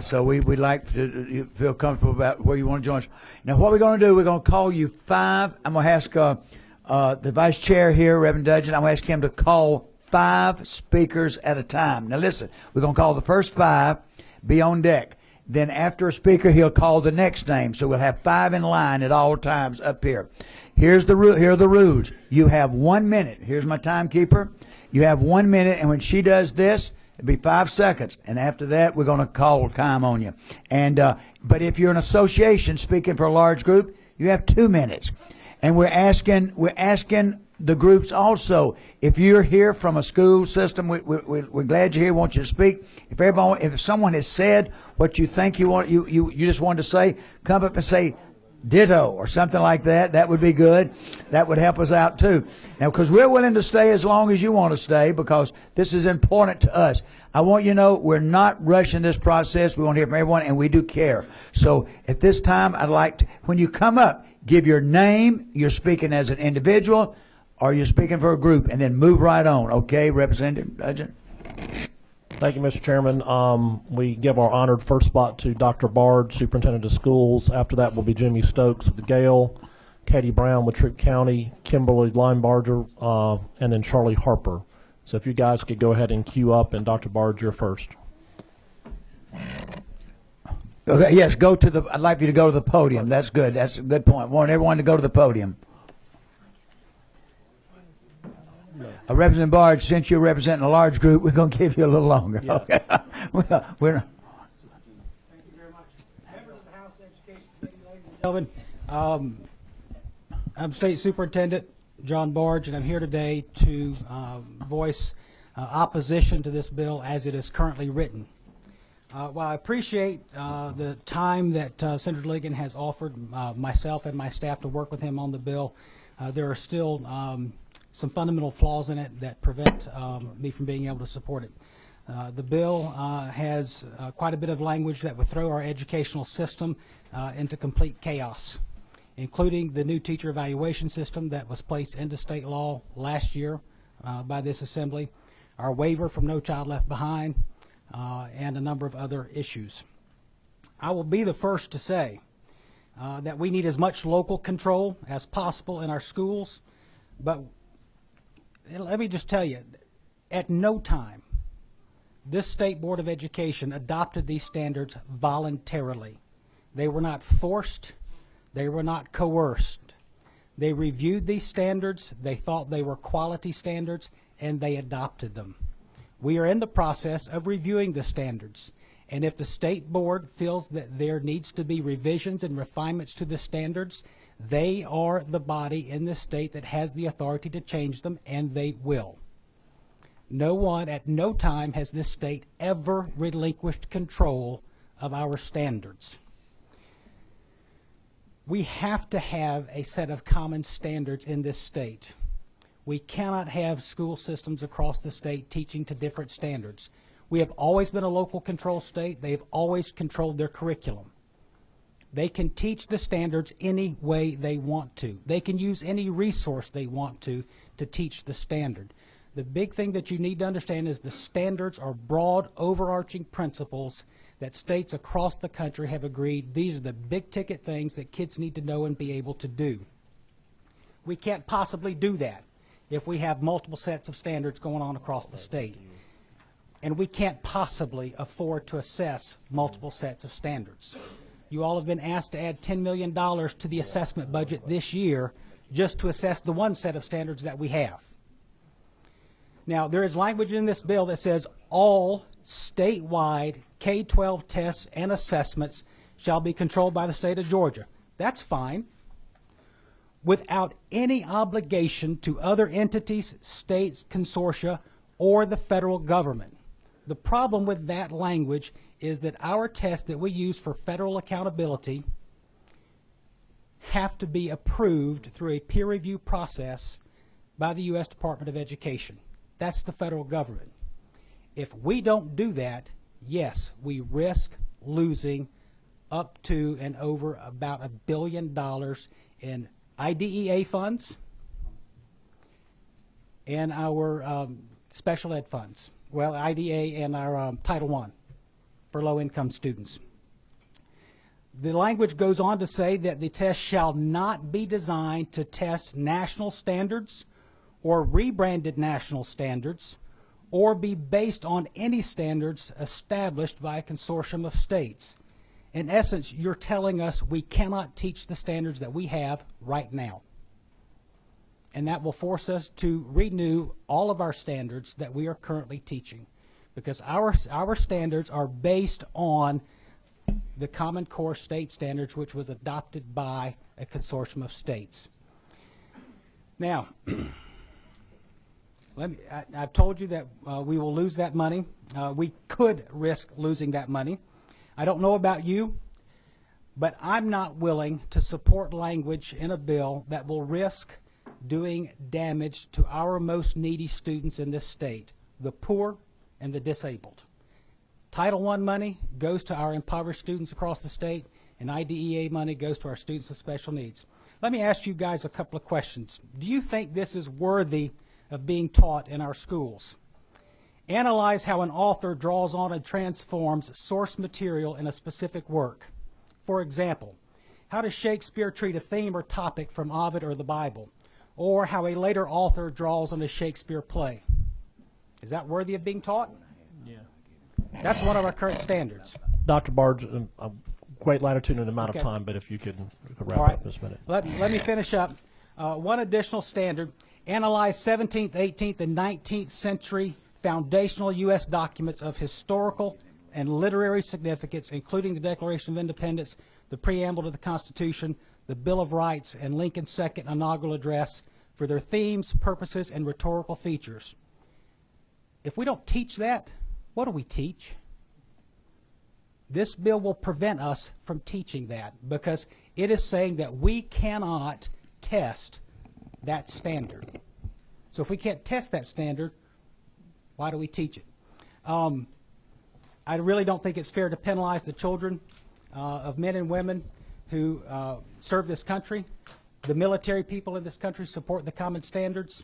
S1: So we'd like to feel comfortable about where you want to join us. Now, what we're going to do, we're going to call you 5. I'm going to ask the vice chair here, Reverend Dudgeon, I'm going to ask him to call 5 speakers at a time. Now, listen, we're going to call the first 5, be on deck. Then after a speaker, he'll call the next name. So we'll have 5 in line at all times up here. Here are the rules. You have 1 minute. Here's my timekeeper. You have 1 minute, and when she does this, It'll be 5 seconds, and after that, we're going to call time on you. And but if you're an association speaking for a large group, you have 2 minutes. And we're asking the groups also, if you're here from a school system, we're glad you're here. We want you to speak. If someone has said what you think you just wanted to say, come up and say ditto or something like that. That would be good. That would help us out too. Now, because we're willing to stay as long as you want to stay, because this is important to us. I want you to know we're not rushing this process. We want to hear from everyone, and we do care. So at this time, I'd like to, when you come up, give your name. You're speaking as an individual, or you're speaking for a group, and then move right on. Okay, Representative Hudson?
S3: Thank you, Mr. Chairman. We give our honored first spot to Dr. Bard, Superintendent of Schools. After that will be Jimmy Stokes with the Gale, Katie Brown with Troup County, Kimberly Linebarger, and then Charlie Harper. So if you guys could go ahead and queue up, and Dr. Bard, you're first.
S1: Okay, yes, I'd like you to go to the podium. That's good. That's a good point. I want everyone to go to the podium. Representative Bard, since you're representing a large group, we're going to give you a little longer. Yeah. Okay. Thank you very
S15: much. Members of the House Education Committee, ladies and gentlemen, I'm State Superintendent John Barge, and I'm here today to voice opposition to this bill as it is currently written. While I appreciate the time that Senator Ligon has offered myself and my staff to work with him on the bill, there are still some fundamental flaws in it that prevent me from being able to support it. The bill has quite a bit of language that would throw our educational system into complete chaos, including the new teacher evaluation system that was placed into state law last year by this assembly, our waiver from No Child Left Behind, and a number of other issues. I will be the first to say that we need as much local control as possible in our schools, but let me just tell you, at no time this State Board of Education adopted these standards voluntarily. They were not forced. They were not coerced. They reviewed these standards. They thought they were quality standards, and they adopted them. We are in the process of reviewing the standards, and if the State Board feels that there needs to be revisions and refinements to the standards, they are the body in the state that has the authority to change them, and they will. No one, at no time has this state ever relinquished control of our standards. We have to have a set of common standards in this state. We cannot have school systems across the state teaching to different standards. We have always been a local control state. They've always controlled their curriculum. They can teach the standards any way they want to. They can use any resource they want to teach the standard. The big thing that you need to understand is the standards are broad, overarching principles that states across the country have agreed these are the big ticket things that kids need to know and be able to do. We can't possibly do that if we have multiple sets of standards going on across the state. And we can't possibly afford to assess multiple sets of standards. You all have been asked to add $10 million to the assessment budget this year just to assess the one set of standards that we have. Now, there is language in this bill that says all statewide K-12 tests and assessments shall be controlled by the state of Georgia. That's fine, without any obligation to other entities, states, consortia, or the federal government. The problem with that language is that our tests that we use for federal accountability have to be approved through a peer review process by the U.S. Department of Education. That's the federal government. If we don't do that, yes, we risk losing up to and over about $1 billion in IDEA funds and our special ed funds. Well, IDEA and our Title I for low-income students. The language goes on to say that the test shall not be designed to test national standards or rebranded national standards or be based on any standards established by a consortium of states. In essence, you're telling us we cannot teach the standards that we have right now. And that will force us to renew all of our standards that we are currently teaching. because our standards are based on the Common Core state standards, which was adopted by a consortium of states. Now, I've told you that we will lose that money. We could risk losing that money. I don't know about you, but I'm not willing to support language in a bill that will risk doing damage to our most needy students in this state, the poor and the disabled. Title I money goes to our impoverished students across the state, and IDEA money goes to our students with special needs. Let me ask you guys a couple of questions. Do you think this is worthy of being taught in our schools? Analyze how an author draws on and transforms source material in a specific work. For example, how does Shakespeare treat a theme or topic from Ovid or the Bible? Or how a later author draws on a Shakespeare play. Is that worthy of being taught?
S3: Yeah.
S15: That's one of our current standards.
S3: Dr. Barge, great latitude and amount
S15: Okay.
S3: of time, but if you could wrap
S15: All right.
S3: up this minute.
S15: Let me finish up. One additional standard, analyze 17th, 18th, and 19th century foundational U.S. documents of historical and literary significance, including the Declaration of Independence, the preamble to the Constitution, the Bill of Rights, and Lincoln's second inaugural address for their themes, purposes, and rhetorical features. If we don't teach that, what do we teach? This bill will prevent us from teaching that because it is saying that we cannot test that standard. So if we can't test that standard, why do we teach it? I really don't think it's fair to penalize the children of men and women who serve this country. The military people in this country support the common standards.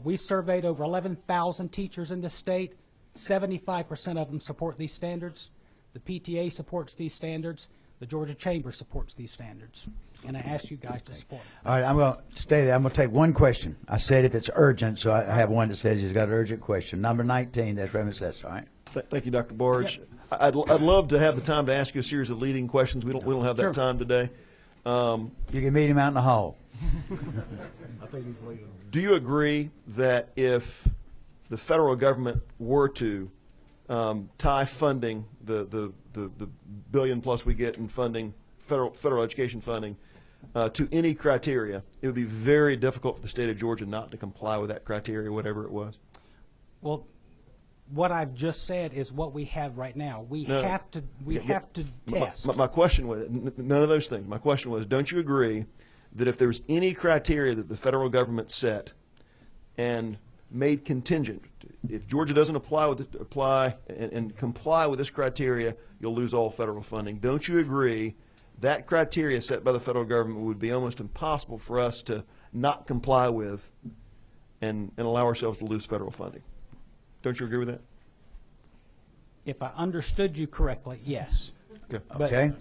S15: We surveyed over 11,000 teachers in this state. 75% of them support these standards. The PTA supports these standards. The Georgia Chamber supports these standards. And I ask you guys to support them.
S1: All right, I'm going to stay there. I'm going to take one question. I said if it's urgent, so I have one that says he's got an urgent question. Number 19, that's Reverend Sess, all right?
S13: Thank you, Dr. Barge.
S1: Yep.
S13: I'd love to have the time to ask you a series of leading questions. We don't have that
S15: Sure.
S13: time today.
S1: You can meet him out in the hall.
S3: I think he's leaving.
S13: Do you agree that if the federal government were to tie funding, the billion plus we get in funding, federal education funding, to any criteria, it would be very difficult for the state of Georgia not to comply with that criteria, whatever it was?
S15: Well, what I've just said is what we have right now. We have to test.
S13: My question was, none of those things. My question was, don't you agree that if there's any criteria that the federal government set and made contingent, if Georgia doesn't apply and comply with this criteria, you'll lose all federal funding? Don't you agree that criteria set by the federal government would be almost impossible for us to not comply with and allow ourselves to lose federal funding? Don't you agree with that?
S15: If I understood you correctly, yes.
S13: Okay.
S1: Okay.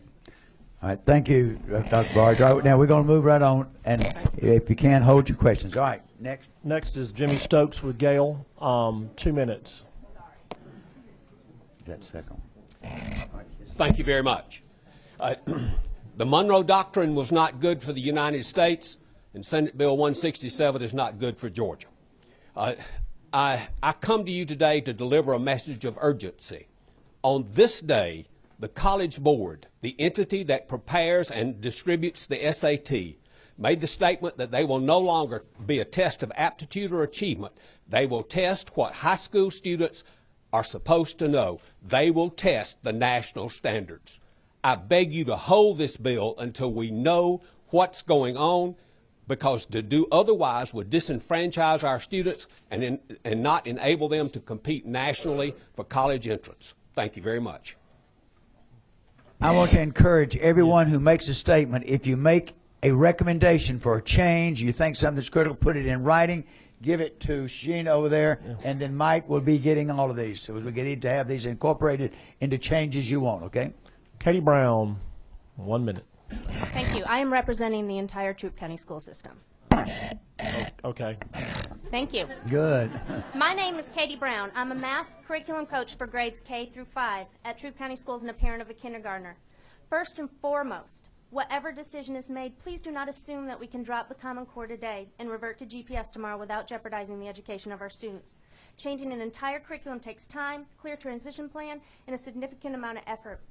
S1: All right, thank you, Dr. Barge. All right, now we're going to move right on, and if you can, hold your questions. All right, next.
S3: Next is Jimmy Stokes with Gale. 2 minutes.
S1: That second.
S16: Thank you very much. The Monroe Doctrine was not good for the United States, and Senate Bill 167 is not good for Georgia. I come to you today to deliver a message of urgency. On this day, the College Board, the entity that prepares and distributes the SAT, made the statement that they will no longer be a test of aptitude or achievement. They will test what high school students are supposed to know. They will test the national standards. I beg you to hold this bill until we know what's going on, because to do otherwise would disenfranchise our students and not enable them to compete nationally for college entrance. Thank you very much.
S1: I want to encourage everyone who makes a statement, if you make a recommendation for a change, you think something's critical, put it in writing, give it to Sheen over there, and then Mike will be getting all of these. So we need to have these incorporated into changes you want, okay?
S3: Katie Brown, 1 minute.
S17: Thank you. I am representing the entire Troup County school system.
S3: Okay.
S17: Thank you.
S1: Good.
S17: My name is Katie Brown. I'm a math curriculum coach for grades K through 5 at Troup County Schools and a parent of a kindergartner. First and foremost, Whatever decision is made, please do not assume that we can drop the Common Core today and revert to GPS tomorrow without jeopardizing the education of our students. Changing an entire curriculum takes time, clear transition plan, and a significant amount of effort.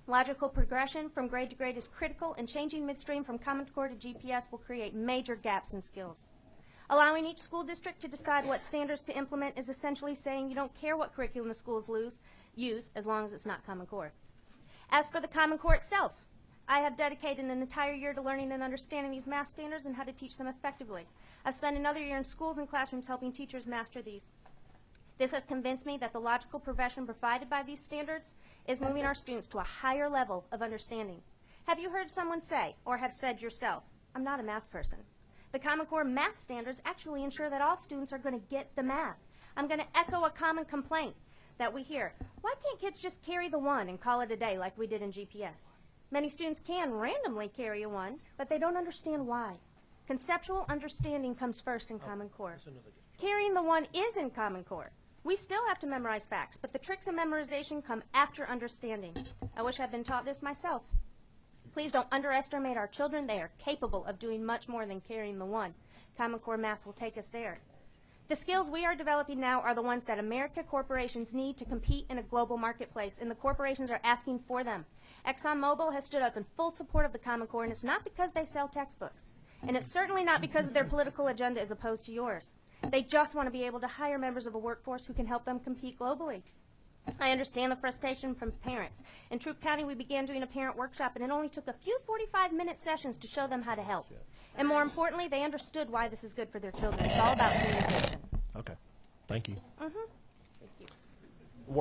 S17: Logical progression from grade to grade is critical, and changing midstream from Common Core to GPS will create major gaps in skills. Allowing each school district to decide what standards to implement is essentially saying you don't care what curriculum the schools use as long as it's not Common Core. As for the Common Core itself, I have dedicated an entire year to learning and understanding these math standards and how to teach them effectively. I've spent another year in schools and classrooms helping teachers master these. This has convinced me that the logical progression provided by these standards is moving our students to a higher level of understanding. Have you heard someone say, or have said yourself, I'm not a math person? The Common Core math standards actually ensure that all students are going to get the math. I'm going to echo a common complaint that we hear. Why can't kids just carry the 1 and call it a day like we did in GPS? Many students can randomly carry a 1, but they don't understand why. Conceptual understanding comes first in Common Core. Carrying the 1 is in Common Core. We still have to memorize facts, but the tricks of memorization come after understanding. I wish I'd been taught this myself. Please don't underestimate our children. They are capable of doing much more than carrying the 1. Common Core math will take us there. The skills we are developing now are the ones that American corporations need to compete in a global marketplace, and the corporations are asking for them. ExxonMobil has stood up in full support of the Common Core, and it's not because they sell textbooks. And it's certainly not because their political agenda is opposed to yours. They just want to be able to hire members of a workforce who can help them compete globally. I understand the frustration from parents. In Troup County, we began doing a parent workshop, and it only took a few 45-minute sessions to show them how to help. And more importantly, they understood why this is good for their children. It's all about communication.
S3: Okay. Thank you.
S17: Mm-hmm.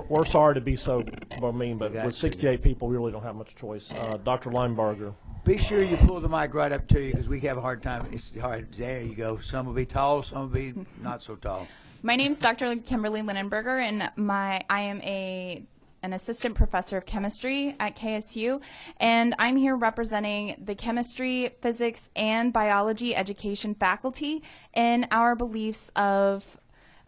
S3: We're sorry to be so mean, but with 68 people, we really don't have much choice. Dr. Linebarger.
S1: Be sure you pull the mic right up to you because we have a hard time. It's hard. There you go. Some will be tall, some will be not so tall.
S18: My name is Dr. Kimberly Linenberger, and I am an assistant professor of chemistry at KSU, and I'm here representing the chemistry, physics, and biology education faculty in our beliefs of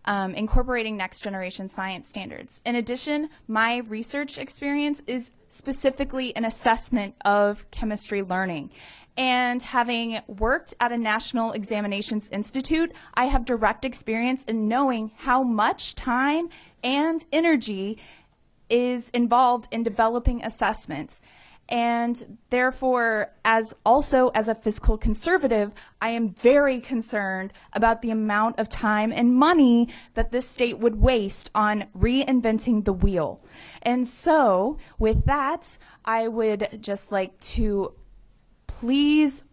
S18: incorporating next generation science standards. In addition, my research experience is specifically an assessment of chemistry learning. And having worked at a National Examinations Institute, I have direct experience in knowing how much time and energy is involved in developing assessments. And therefore, as a fiscal conservative, I am very concerned about the amount of time and money that this state would waste on reinventing the wheel. And so, with that, I would just like to please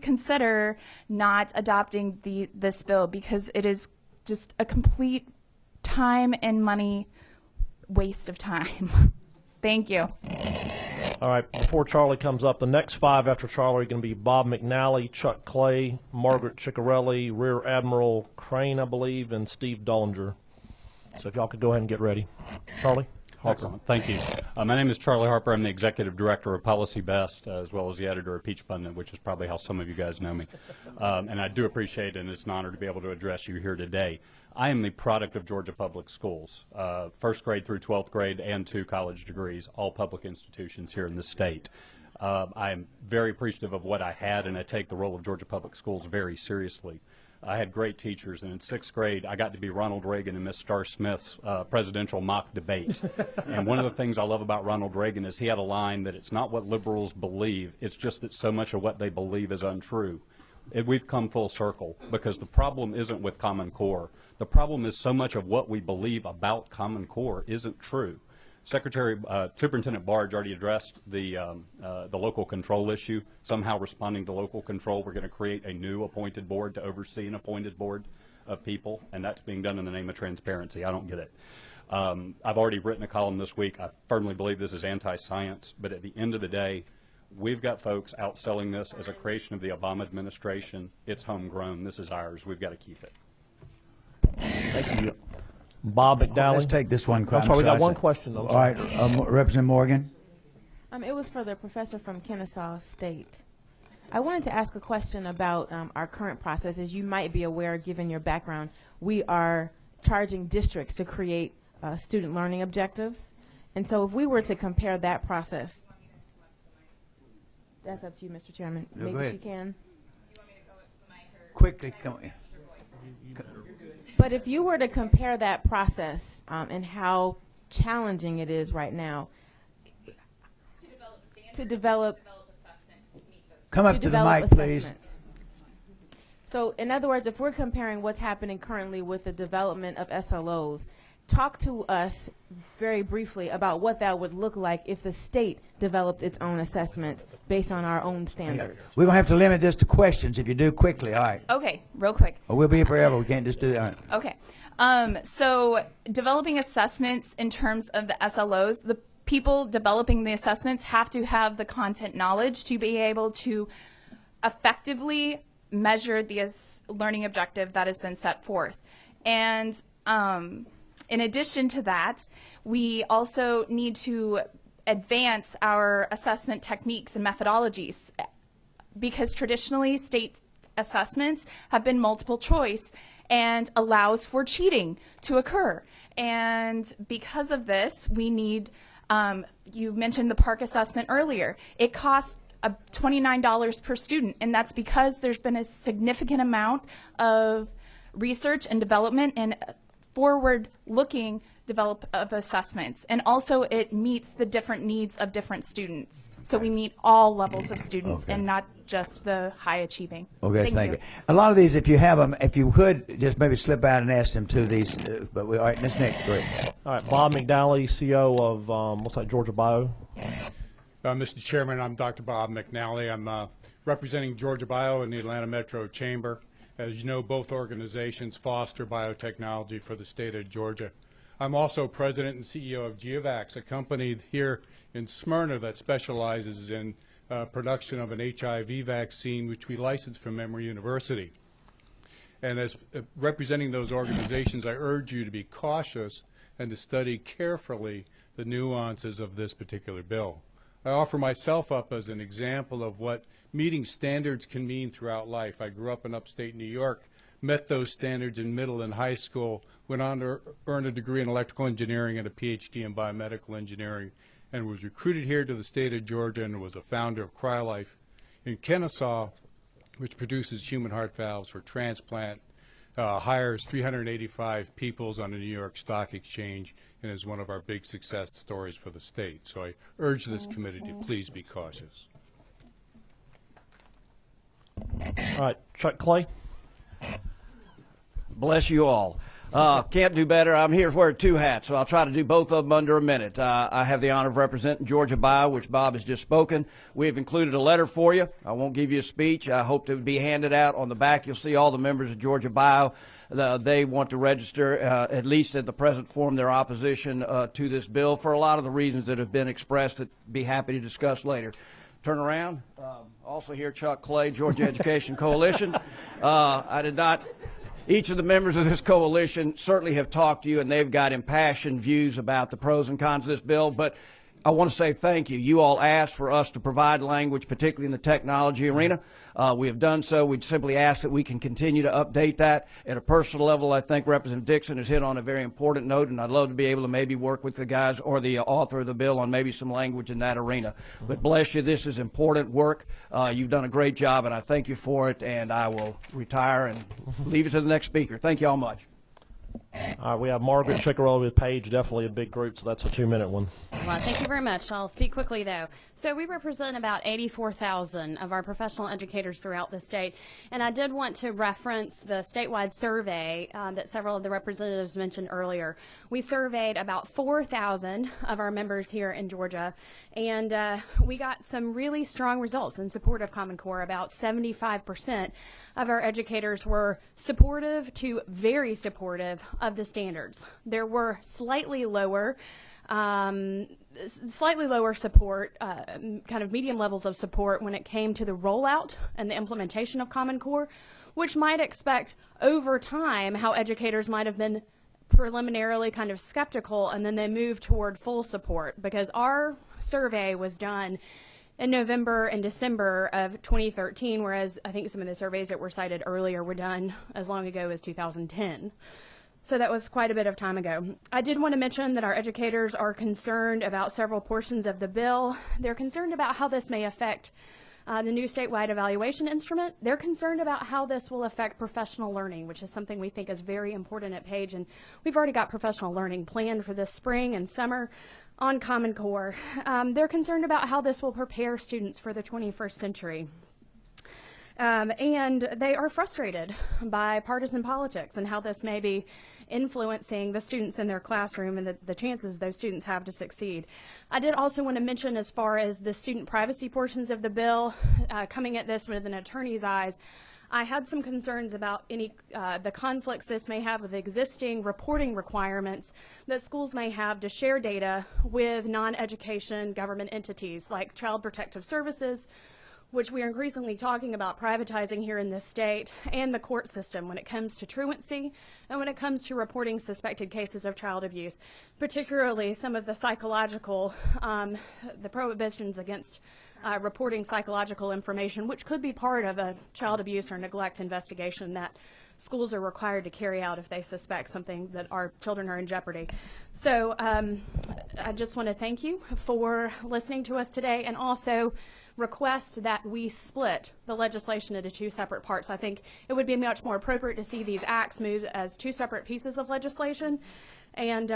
S18: consider not adopting this bill, because it is just a complete time and money waste of time. Thank you.
S3: All right, before Charlie comes up, the next 5 after Charlie are going to be Bob McNally, Chuck Clay, Margaret Ciccarelli, Rear Admiral Crane, I believe, and Steve Dollinger. So if y'all could go ahead and get ready. Charlie?
S19: Excellent. Thank you. My name is Charlie Harper. I'm the Executive Director of Policy Best, as well as the editor of Peach Pundit, which is probably how some of you guys know me. And I do appreciate it, and it's an honor to be able to address you here today. I am the product of Georgia Public Schools, first grade through 12th grade and 2 college degrees, all public institutions here in the state. I am very appreciative of what I had, and I take the role of Georgia Public Schools very seriously. I had great teachers, and in 6th grade, I got to be Ronald Reagan and Miss Starr Smith's presidential mock debate. And one of the things I love about Ronald Reagan is he had a line that it's not what liberals believe, it's just that so much of what they believe is untrue. We've come full circle, because the problem isn't with Common Core. The problem is so much of what we believe about Common Core isn't true. Superintendent Barge already addressed the local control issue. Somehow responding to local control, we're going to create a new appointed board to oversee an appointed board of people, and that's being done in the name of transparency. I don't get it. I've already written a column this week. I firmly believe this is anti-science, but at the end of the day, we've got folks out selling this as a creation of the Obama administration. It's homegrown. This is ours. We've got to keep it.
S1: Thank you.
S3: Bob McDowell.
S1: Let's take this one.
S3: I'm sorry, we got one question, though.
S1: All right, Representative Morgan.
S10: It was for the professor from Kennesaw State. I wanted to ask a question about our current process. As you might be aware, given your background, we are charging districts to create student learning objectives. And so if we were to compare that process, That's up to you, Mr. Chairman.
S1: No, go
S10: Maybe
S1: ahead.
S10: she can.
S1: Quickly, come on.
S10: But if you were to compare that process and how challenging it is right now to develop
S1: Come up to the mic, please.
S10: So, in other words, if we're comparing what's happening currently with the development of SLOs, talk to us very briefly about what that would look like if the state developed its own assessment based on our own standards.
S1: We're going to have to limit this to questions if you do quickly, all right?
S18: Okay, real quick.
S1: Or we'll be here forever. We can't just do that. All right.
S18: Okay. So developing assessments in terms of the SLOs, the people developing the assessments have to have the content knowledge to be able to effectively measure the learning objective that has been set forth. And in addition to that, we also need to advance our assessment techniques and methodologies, because traditionally state assessments have been multiple choice and allows for cheating to occur. And because of this, we need, you mentioned the park assessment earlier, it costs $29 per student, and that's because there's been a significant amount of research and development and forward-looking of assessments, and also it meets the different needs of different students. So we meet all levels of students and not just the high achieving.
S1: Okay, thank you. A lot of these, if you have them, if you could just maybe slip out and ask them to these. But all right, this next group.
S3: All right, Bob McNally, CEO of what's that, Georgia Bio.
S20: Mr. Chairman, I'm Dr. Bob McNally. I'm representing Georgia Bio in the Atlanta Metro Chamber. As you know, both organizations foster biotechnology for the state of Georgia. I'm also president and CEO of GeoVax, a company here in Smyrna that specializes in production of an HIV vaccine, which we license from Emory University. And as representing those organizations, I urge you to be cautious and to study carefully the nuances of this particular bill. I offer myself up as an example of what meeting standards can mean throughout life. I grew up in upstate New York, met those standards in middle and high school, went on to earn a degree in electrical engineering and a PhD in biomedical engineering, and was recruited here to the state of Georgia and was a founder of CryoLife in Kennesaw, which produces human heart valves for transplant, hires 385 peoples on the New York Stock Exchange, and is one of our big success stories for the state. So I urge this committee to please be cautious.
S3: All right, Chuck Clay.
S21: Bless you all. Can't do better. I'm here wearing two hats, so I'll try to do both of them under a minute. I have the honor of representing Georgia Bio, which Bob has just spoken. We have included a letter for you. I won't give you a speech. I hope to be handed out. On the back, you'll see all the members of Georgia Bio. They want to register, at least at the present form, their opposition to this bill for a lot of the reasons that have been expressed that be happy to discuss later. Turn around. Also here, Chuck Clay, Georgia Education Coalition. Each of the members of this coalition certainly have talked to you, and they've got impassioned views about the pros and cons of this bill. But I want to say thank you. You all asked for us to provide language, particularly in the technology arena. We have done so. We simply ask that we can continue to update that. At a personal level, I think Representative Dixon has hit on a very important note, and I'd love to be able to maybe work with the guys or the author of the bill on maybe some language in that arena. But bless you, this is important work. You've done a great job, and I thank you for it, and I will retire and leave it to the next speaker. Thank you all much.
S3: All right, we have Margaret Chicarelli with Paige, definitely a big group, so that's a 2-minute one.
S22: Well, thank you very much. I'll speak quickly, though. So we represent about 84,000 of our professional educators throughout the state, and I did want to reference the statewide survey that several of the representatives mentioned earlier. We surveyed about 4,000 of our members here in Georgia, and we got some really strong results in support of Common Core. About 75% of our educators were supportive to very supportive of the standards. There were slightly lower support, kind of medium levels of support when it came to the rollout and the implementation of Common Core, which might expect over time how educators might have been preliminarily kind of skeptical, and then they moved toward full support, because our survey was done in November and December of 2013, whereas I think some of the surveys that were cited earlier were done as long ago as 2010. So that was quite a bit of time ago. I did want to mention that our educators are concerned about several portions of the bill. They're concerned about how this may affect the new statewide evaluation instrument. They're concerned about how this will affect professional learning, which is something we think is very important at Page, and we've already got professional learning planned for this spring and summer on Common Core. They're concerned about how this will prepare students for the 21st century. And they are frustrated by partisan politics and how this may be influencing the students in their classroom and the chances those students have to succeed. I did also want to mention, as far as the student privacy portions of the bill, coming at this with an attorney's eyes, I had some concerns about any the conflicts this may have with existing reporting requirements that schools may have to share data with non-education government entities like Child Protective Services, which we are increasingly talking about privatizing here in this state, and the court system when it comes to truancy and when it comes to reporting suspected cases of child abuse, particularly some of the psychological, the prohibitions against reporting psychological information, which could be part of a child abuse or neglect investigation that schools are required to carry out if they suspect something that our children are in jeopardy. So I just want to thank you for listening to us today, and also request that we split the legislation into two separate parts. I think it would be much more appropriate to see these acts moved as two separate pieces of legislation, and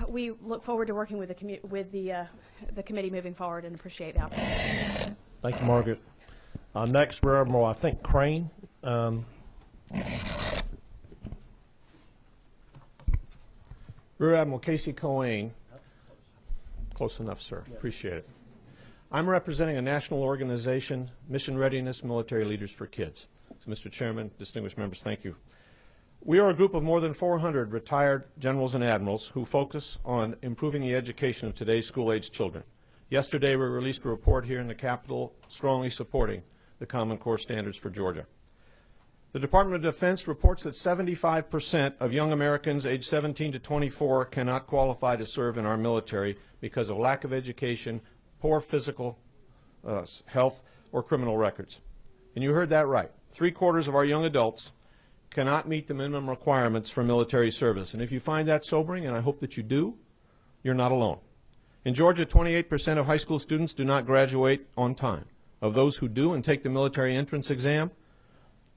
S22: we look forward to working with the committee moving forward, and appreciate the opportunity.
S3: Thank you, Margaret. Next, Rear Admiral, I think, Crane.
S2: Rear Admiral Casey Coain. Close enough, sir. Appreciate it. I'm representing a national organization, Mission Readiness Military Leaders for Kids. So, Mr. Chairman, distinguished members, thank you. We are a group of more than 400 retired generals and admirals who focus on improving the education of today's school-age children. Yesterday, we released a report here in the Capitol strongly supporting the Common Core standards for Georgia. The Department of Defense reports that 75% of young Americans aged 17 to 24 cannot qualify to serve in our military because of lack of education, poor physical health, or criminal records. And you heard that right. 3/4 of our young adults cannot meet the minimum requirements for military service. And if you find that sobering, and I hope that you do, you're not alone. In Georgia, 28% of high school students do not graduate on time. Of those who do and take the military entrance exam,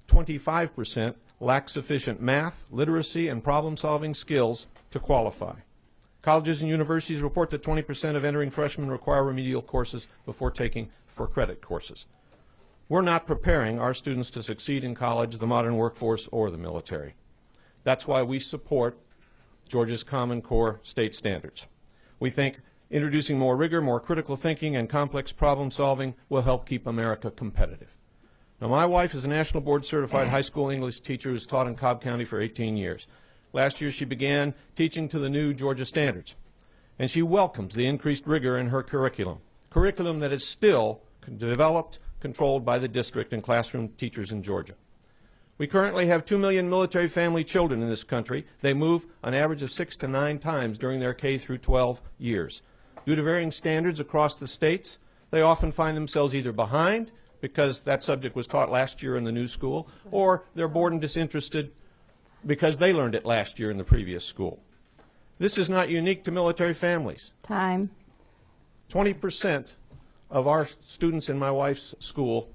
S2: 25% lack sufficient math, literacy, and problem-solving skills to qualify. Colleges and universities report that 20% of entering freshmen require remedial courses before taking for-credit courses. We're not preparing our students to succeed in college, the modern workforce, or the military. That's why we support Georgia's Common Core state standards. We think introducing more rigor, more critical thinking, and complex problem solving will help keep America competitive. Now, my wife is a national board certified high school English teacher who's taught in Cobb County for 18 years. Last year, she began teaching to the new Georgia standards, and she welcomes the increased rigor in her curriculum that is still developed, controlled by the district and classroom teachers in Georgia. We currently have 2 million military family children in this country. They move an average of 6 to 9 times during their K through 12 years. Due to varying standards across the states, they often find themselves either behind, because that subject was taught last year in the new school, or they're bored and disinterested because they learned it last year in the previous school. This is not unique to military families.
S7: Time.
S2: 20% of our students in my wife's school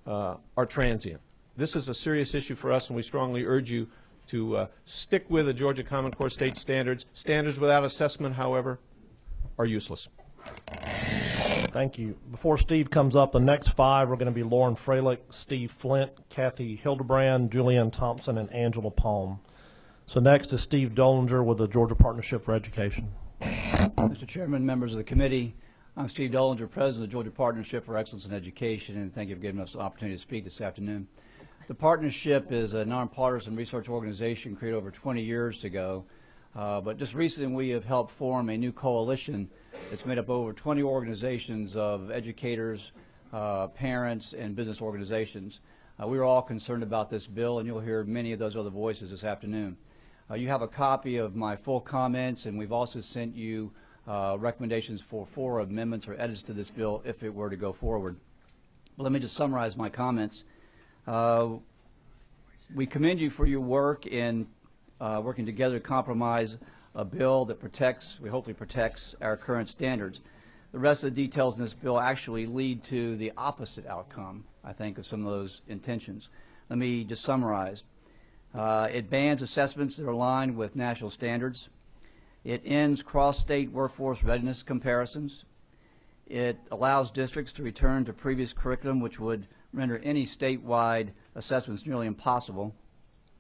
S2: are transient. This is a serious issue for us, and we strongly urge you to stick with the Georgia Common Core state standards. Standards without assessment, however, are useless.
S3: Thank you. Before Steve comes up, the next 5 are going to be Lauren Freilich, Steve Flint, Kathy Hildebrand, Julianne Thompson, and Angela Palm. So next is Steve Dollinger with the Georgia Partnership for Education.
S23: Mr. Chairman, members of the committee, I'm Steve Dollinger, President of the Georgia Partnership for Excellence in Education, and thank you for giving us the opportunity to speak this afternoon. The partnership is a nonpartisan research organization created over 20 years ago, but just recently we have helped form a new coalition that's made up of over 20 organizations of educators, parents, and business organizations. We are all concerned about this bill, and you'll hear many of those other voices this afternoon. You have a copy of my full comments, and we've also sent you recommendations for 4 amendments or edits to this bill if it were to go forward. But let me just summarize my comments. We commend you for your work in working together to compromise a bill that we hopefully protects our current standards. The rest of the details in this bill actually lead to the opposite outcome I think, of some of those intentions. Let me just summarize. It bans assessments that are aligned with national standards. It ends cross-state workforce readiness comparisons. It allows districts to return to previous curriculum, which would render any statewide assessments nearly impossible.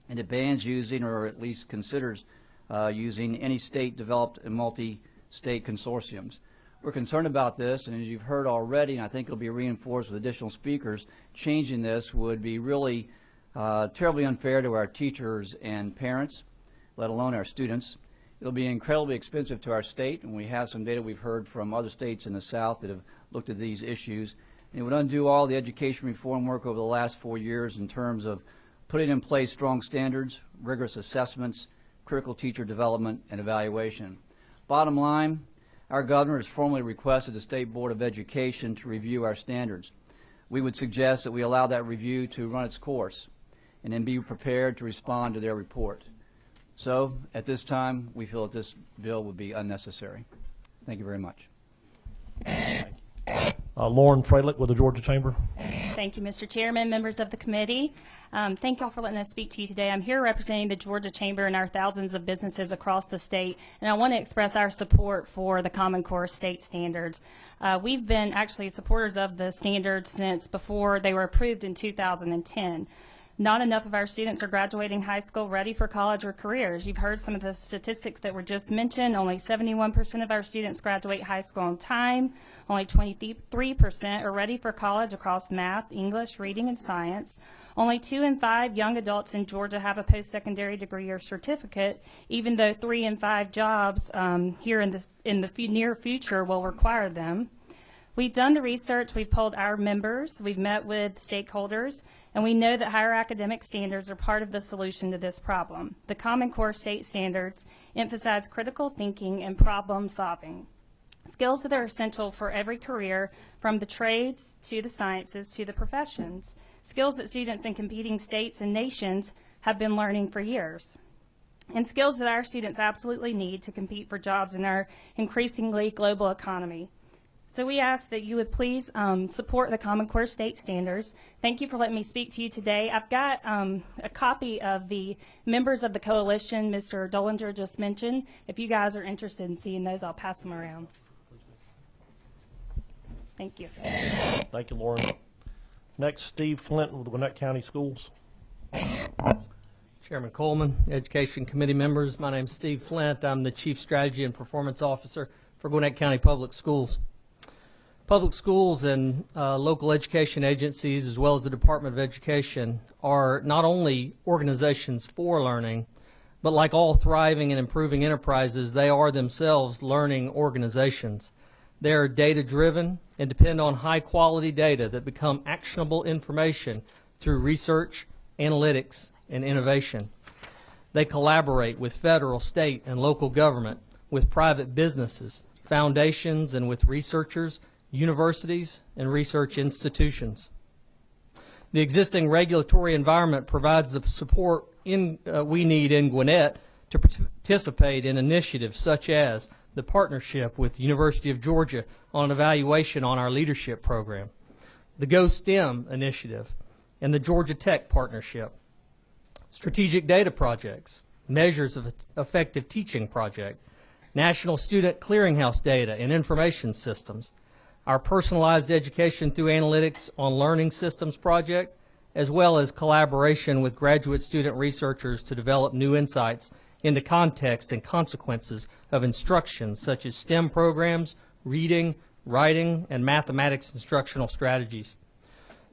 S23: And it bans using, or at least considers using, any state-developed and multi-state consortiums. We're concerned about this, and as you've heard already, and I think it'll be reinforced with additional speakers, changing this would be really terribly unfair to our teachers and parents, let alone our students. It'll be incredibly expensive to our state, and we have some data we've heard from other states in the South that have looked at these issues. And it would undo all the education reform work over the last 4 years in terms of putting in place strong standards, rigorous assessments, critical teacher development, and evaluation. Bottom line, our governor has formally requested the State Board of Education to review our standards. We would suggest that we allow that review to run its course and then be prepared to respond to their report. So, at this time, we feel that this bill would be unnecessary. Thank you very much.
S3: Lauren Freilich with the Georgia Chamber.
S22: Thank you, Mr. Chairman, members of the committee. Thank you all for letting us speak to you today. I'm here representing the Georgia Chamber and our thousands of businesses across the state, and I want to express our support for the Common Core state standards. We've been actually supporters of the standards since before they were approved in 2010. Not enough of our students are graduating high school ready for college or careers. You've heard some of the statistics that were just mentioned. Only 71% of our students graduate high school on time. Only 23% are ready for college across math, English, reading, and science. Only 2 in 5 young adults in Georgia have a post-secondary degree or certificate, even though 3 in 5 jobs here in the near future will require them. We've done the research, we've polled our members, we've met with stakeholders, and we know that higher academic standards are part of the solution to this problem. The Common Core state standards emphasize critical thinking and problem solving, skills that are essential for every career, from the trades to the sciences to the professions, skills that students in competing states and nations have been learning for years, and skills that our students absolutely need to compete for jobs in our increasingly global economy. So we ask that you would please support the Common Core state standards. Thank you for letting me speak to you today. I've got a copy of the members of the coalition Mr. Dollinger just mentioned. If you guys are interested in seeing those, I'll pass them around. Thank you.
S3: Thank you, Lauren. Next, Steve Flint with Gwinnett County Schools.
S5: Chairman Coleman, Education Committee members, my name is Steve Flint. I'm the Chief Strategy and Performance Officer for Gwinnett County Public Schools. Public schools and local education agencies, as well as the Department of Education, are not only organizations for learning, but like all thriving and improving enterprises, they are themselves learning organizations. They are data-driven and depend on high-quality data that become actionable information through research, analytics, and innovation. They collaborate with federal, state, and local government, with private businesses, foundations, and with researchers, universities, and research institutions. The existing regulatory environment provides the support we need in Gwinnett to participate in initiatives such as the partnership with the University of Georgia on an evaluation on our leadership program, the Go STEM initiative, and the Georgia Tech partnership, strategic data projects, measures of effective teaching project, national student clearinghouse data and information systems, our personalized education through analytics on learning systems project, as well as collaboration with graduate student researchers to develop new insights into context and consequences of instruction such as STEM programs, reading, writing, and mathematics instructional strategies.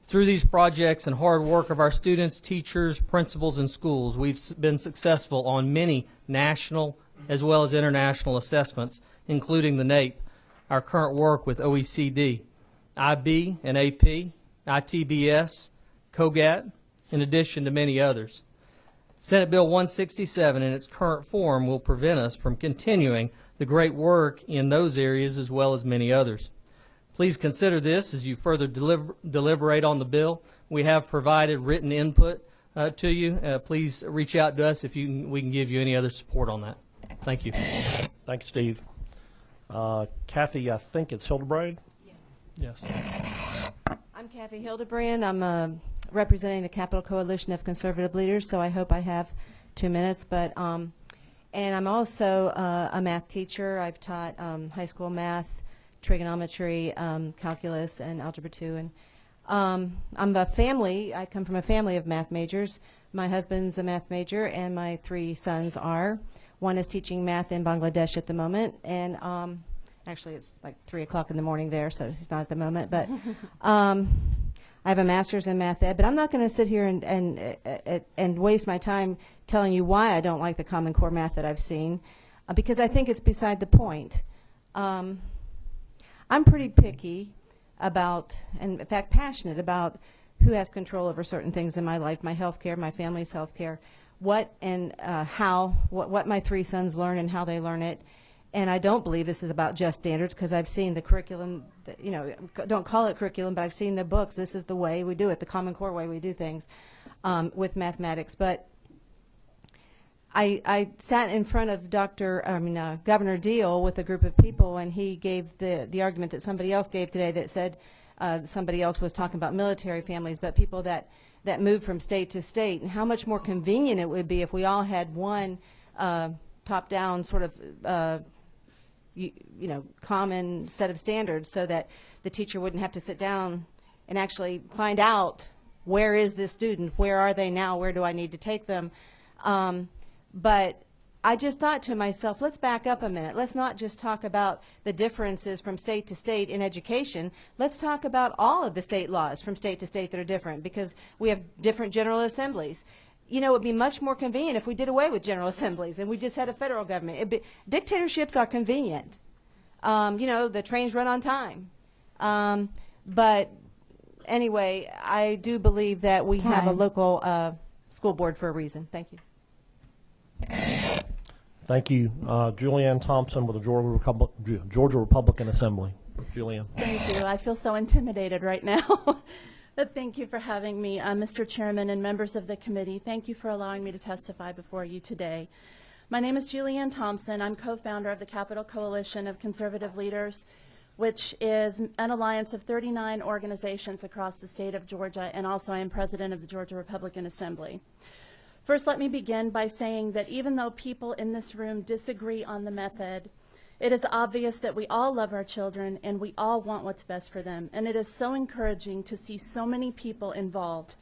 S5: Through these projects and hard work of our students, teachers, principals, and schools, we've been successful on many national as well as international assessments, including the NAEP, our current work with OECD, IB and AP, ITBS, COGAT, in addition to many others. Senate Bill 167 in its current form will prevent us from continuing the great work in those areas as well as many others. Please consider this as you further deliberate on the bill. We have provided written input to you. Please reach out to us if we can give you any other support on that. Thank you.
S3: Thank you, Steve. Kathy, I think it's Hildebrand? Yes.
S7: I'm Kathy Hildebrand. I'm representing the Capital Coalition of Conservative Leaders, so I hope I have 2 minutes. But and I'm also a math teacher. I've taught high school math, trigonometry, calculus, and algebra 2. And I come from a family of math majors. My husband's a math major, and my 3 sons are. One is teaching math in Bangladesh at the moment, and actually it's like 3 o'clock in the morning there, so he's not at the moment. But I have a master's in math ed, but I'm not going to sit here and waste my time telling you why I don't like the Common Core math that I've seen, because I think it's beside the point. I'm pretty picky about, and in fact passionate about, who has control over certain things in my life, my health care, my family's health care, what and how, what my 3 sons learn and how they learn it. And I don't believe this is about just standards, because I've seen the curriculum, you know, don't call it curriculum, but I've seen the books. This is the way we do it, the Common Core way we do things with mathematics. But I sat in front of Governor Deal with a group of people, and he gave the argument that somebody else gave today that said somebody else was talking about military families, but people that move from state to state, and how much more convenient it would be if we all had one top-down sort of common set of standards, so that the teacher wouldn't have to sit down and actually find out, where is this student, where are they now, where do I need to take them. But I just thought to myself, let's back up a minute. Let's not just talk about the differences from state to state in education. Let's talk about all of the state laws from state to state that are different, because we have different general assemblies. You know, it would be much more convenient if we did away with general assemblies and we just had a federal government. Dictatorships are convenient. You know, the trains run on time. But anyway, I do believe that we have a local school board for a reason. Thank you.
S3: Thank you. Julianne Thompson with the Georgia Republican Assembly. Julianne.
S8: Thank you. I feel so intimidated right now. But thank you for having me, Mr. Chairman and members of the committee. Thank you for allowing me to testify before you today. My name is Julianne Thompson. I'm co-founder of the Capital Coalition of Conservative Leaders, which is an alliance of 39 organizations across the state of Georgia, and also I am president of the Georgia Republican Assembly. First, let me begin by saying that even though people in this room disagree on the method, it is obvious that we all love our children and we all want what's best for them. And it is so encouraging to see so many people involved,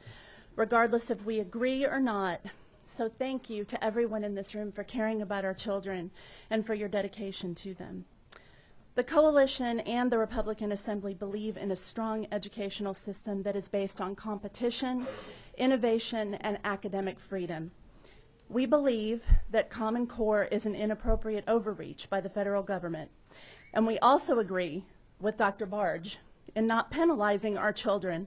S8: regardless if we agree or not. So thank you to everyone in this room for caring about our children and for your dedication to them. The Coalition and the Republican Assembly believe in a strong educational system that is based on competition, innovation, and academic freedom. We believe that Common Core is an inappropriate overreach by the federal government. And we also agree with Dr. Barge in not penalizing our children,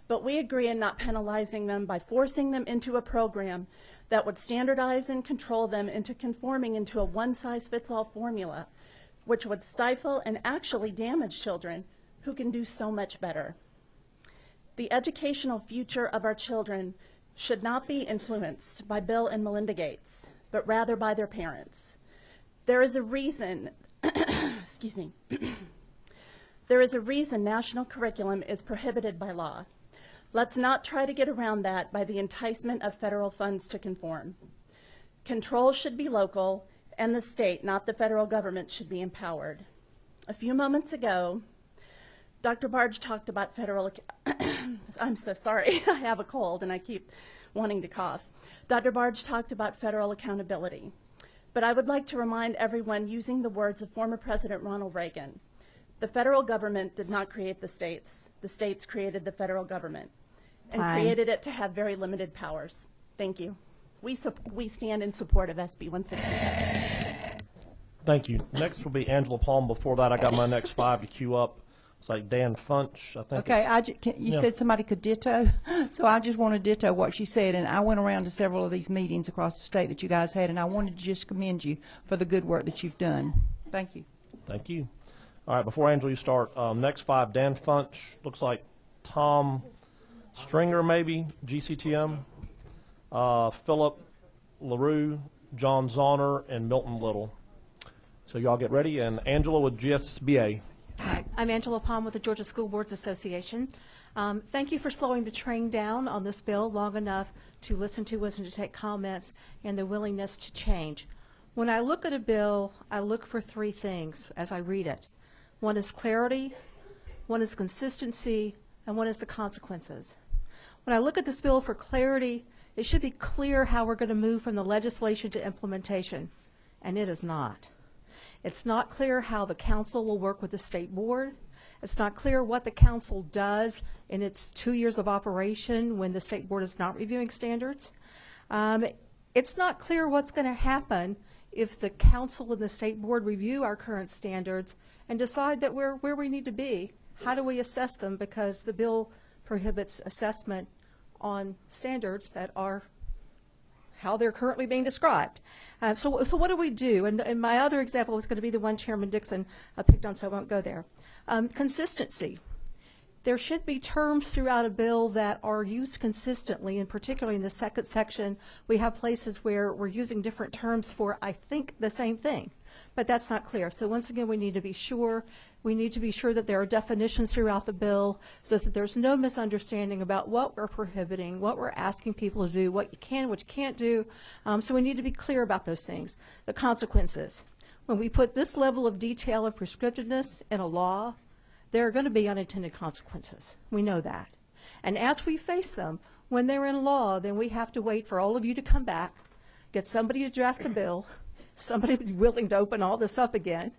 S8: but we agree in not penalizing them by forcing them into a program that would standardize and control them into conforming into a one-size-fits-all formula, which would stifle and actually damage children who can do so much better. The educational future of our children should not be influenced by Bill and Melinda Gates, but rather by their parents. There is a reason, excuse me, there is a reason national curriculum is prohibited by law. Let's not try to get around that by the enticement of federal funds to conform. Control should be local, and the state, not the federal government, should be empowered. A few moments ago, Dr. Barge talked about federal, I'm so sorry, I have a cold and I keep wanting to cough. Dr. Barge talked about federal accountability. But I would like to remind everyone, using the words of former President Ronald Reagan, the federal government did not create the states. The states created the federal government and created it to have very limited powers. Thank you. We stand in support of SB 167.
S3: Thank you. Next will be Angela Palm. Before that, I got my next 5 to queue up. It's like Dan Funch, I think.
S9: Okay, you said somebody could ditto, so I just want to ditto what she said. And I went around to several of these meetings across the state that you guys had, and I wanted to just commend you for the good work that you've done. Thank you.
S3: Thank you. All right, before Angela, you start, next 5, Dan Funch, looks like Tom Stringer, maybe, GCTM, Philip LaRue, John Zahner, and Milton Little. So y'all get ready, and Angela with GSBA.
S11: I'm Angela Palm with the Georgia School Boards Association. Thank you for slowing the train down on this bill long enough to listen to us and to take comments and the willingness to change. When I look at a bill, I look for three things as I read it. One is clarity, one is consistency, and one is the consequences. When I look at this bill for clarity, it should be clear how we're going to move from the legislation to implementation, and it is not. It's not clear how the council will work with the state board. It's not clear what the council does in its 2 years of operation when the state board is not reviewing standards. It's not clear what's going to happen if the council and the state board review our current standards and decide that we're where we need to be. How do we assess them? Because the bill prohibits assessment on standards that are how they're currently being described. So what do we do? And my other example was going to be the one Chairman Dixon picked on, so I won't go there. Consistency. There should be terms throughout a bill that are used consistently, and particularly in the second section, we have places where we're using different terms for, I think, the same thing. But that's not clear. So once again, we need to be sure. We need to be sure that there are definitions throughout the bill so that there's no misunderstanding about what we're prohibiting, what we're asking people to do, what you can, what you can't do. So we need to be clear about those things. The consequences. When we put this level of detail and prescriptiveness in a law, there are going to be unintended consequences. We know that. And as we face them, when they're in law, then we have to wait for all of you to come back, get somebody to draft the bill, somebody willing to open all this up again,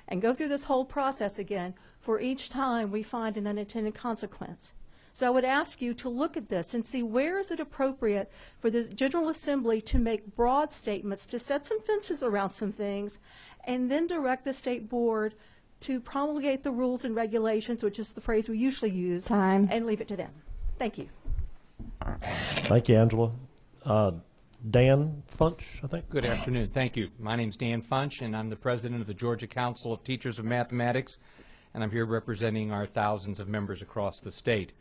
S11: and go through this whole process again for each time we find an unintended consequence. So I would ask you to look at this and see where is it appropriate for the General Assembly to make broad statements, to set some fences around some things, and then direct the state board to promulgate the rules and regulations, which is the phrase we usually use, and leave it to them. Thank you.
S3: Thank you, Angela. Dan Funch, I think.
S12: Good afternoon. Thank you. My name is Dan Funch, and I'm the president of the Georgia Council of Teachers of Mathematics, and I'm here representing our thousands of members across the state.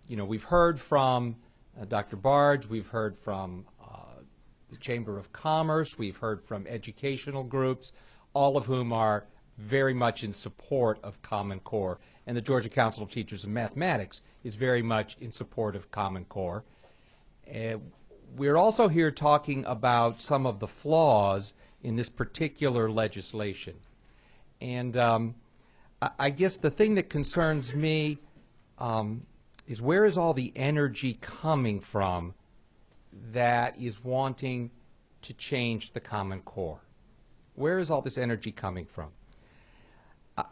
S12: We've heard from Dr. Barge, we've heard from the Chamber of Commerce, we've heard from educational groups, all of whom are very much in support of Common Core, and the Georgia Council of Teachers of Mathematics is very much in support of Common Core. We're also here talking about some of the flaws in this particular legislation. And I guess the thing that concerns me is where is all the energy coming from that is wanting to change the Common Core? Where is all this energy coming from?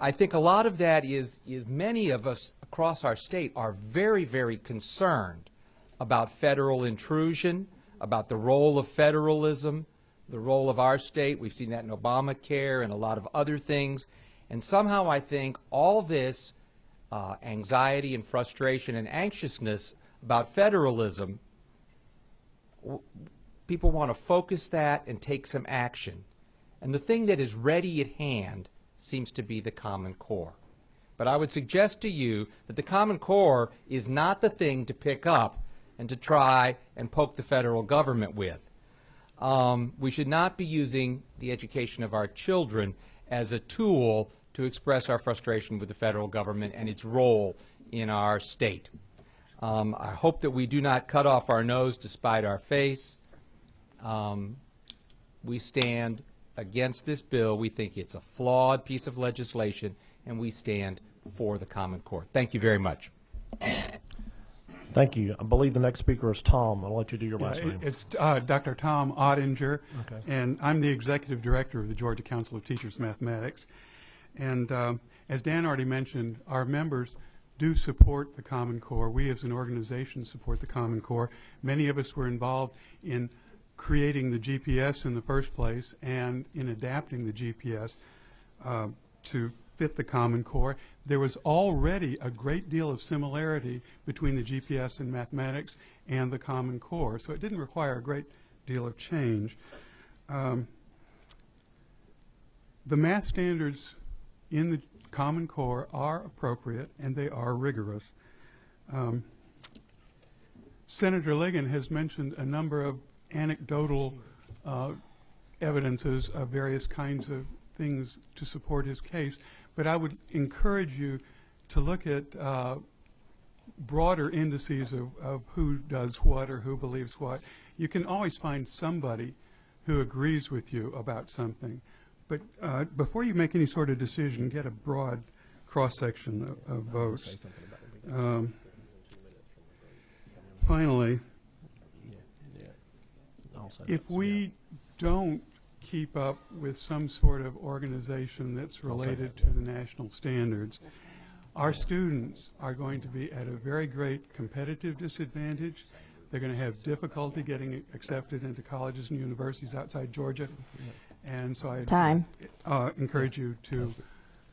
S12: I think a lot of that is many of us across our state are very, very concerned about federal intrusion, about the role of federalism, the role of our state. We've seen that in Obamacare and a lot of other things. And somehow I think all this anxiety and frustration and anxiousness about federalism, people want to focus that and take some action. And the thing that is ready at hand seems to be the Common Core. But I would suggest to you that the Common Core is not the thing to pick up and to try and poke the federal government with. We should not be using the education of our children as a tool to express our frustration with the federal government and its role in our state. I hope that we do not cut off our nose to spite our face. We stand against this bill. We think it's a flawed piece of legislation, and we stand for the Common Core. Thank you very much.
S3: Thank you. I believe the next speaker is Tom. I'll let you do your last name.
S14: It's Dr. Tom Ottinger,
S3: Okay.
S14: and I'm the executive director of the Georgia Council of Teachers Mathematics. And as Dan already mentioned, our members do support the Common Core. We as an organization support the Common Core. Many of us were involved in creating the GPS in the first place and in adapting the GPS to fit the Common Core. There was already a great deal of similarity between the GPS in mathematics and the Common Core, so it didn't require a great deal of change. The math standards in the Common Core are appropriate and they are rigorous. Senator Ligon has mentioned a number of anecdotal evidences of various kinds of things to support his case, but I would encourage you to look at broader indices of who does what or who believes what. You can always find somebody who agrees with you about something. But before you make any sort of decision, get a broad cross-section of votes. Finally, if we don't keep up with some sort of organization that's related to the national standards, our students are going to be at a very great competitive disadvantage. They're going to have difficulty getting accepted into colleges and universities outside Georgia. And so I encourage you to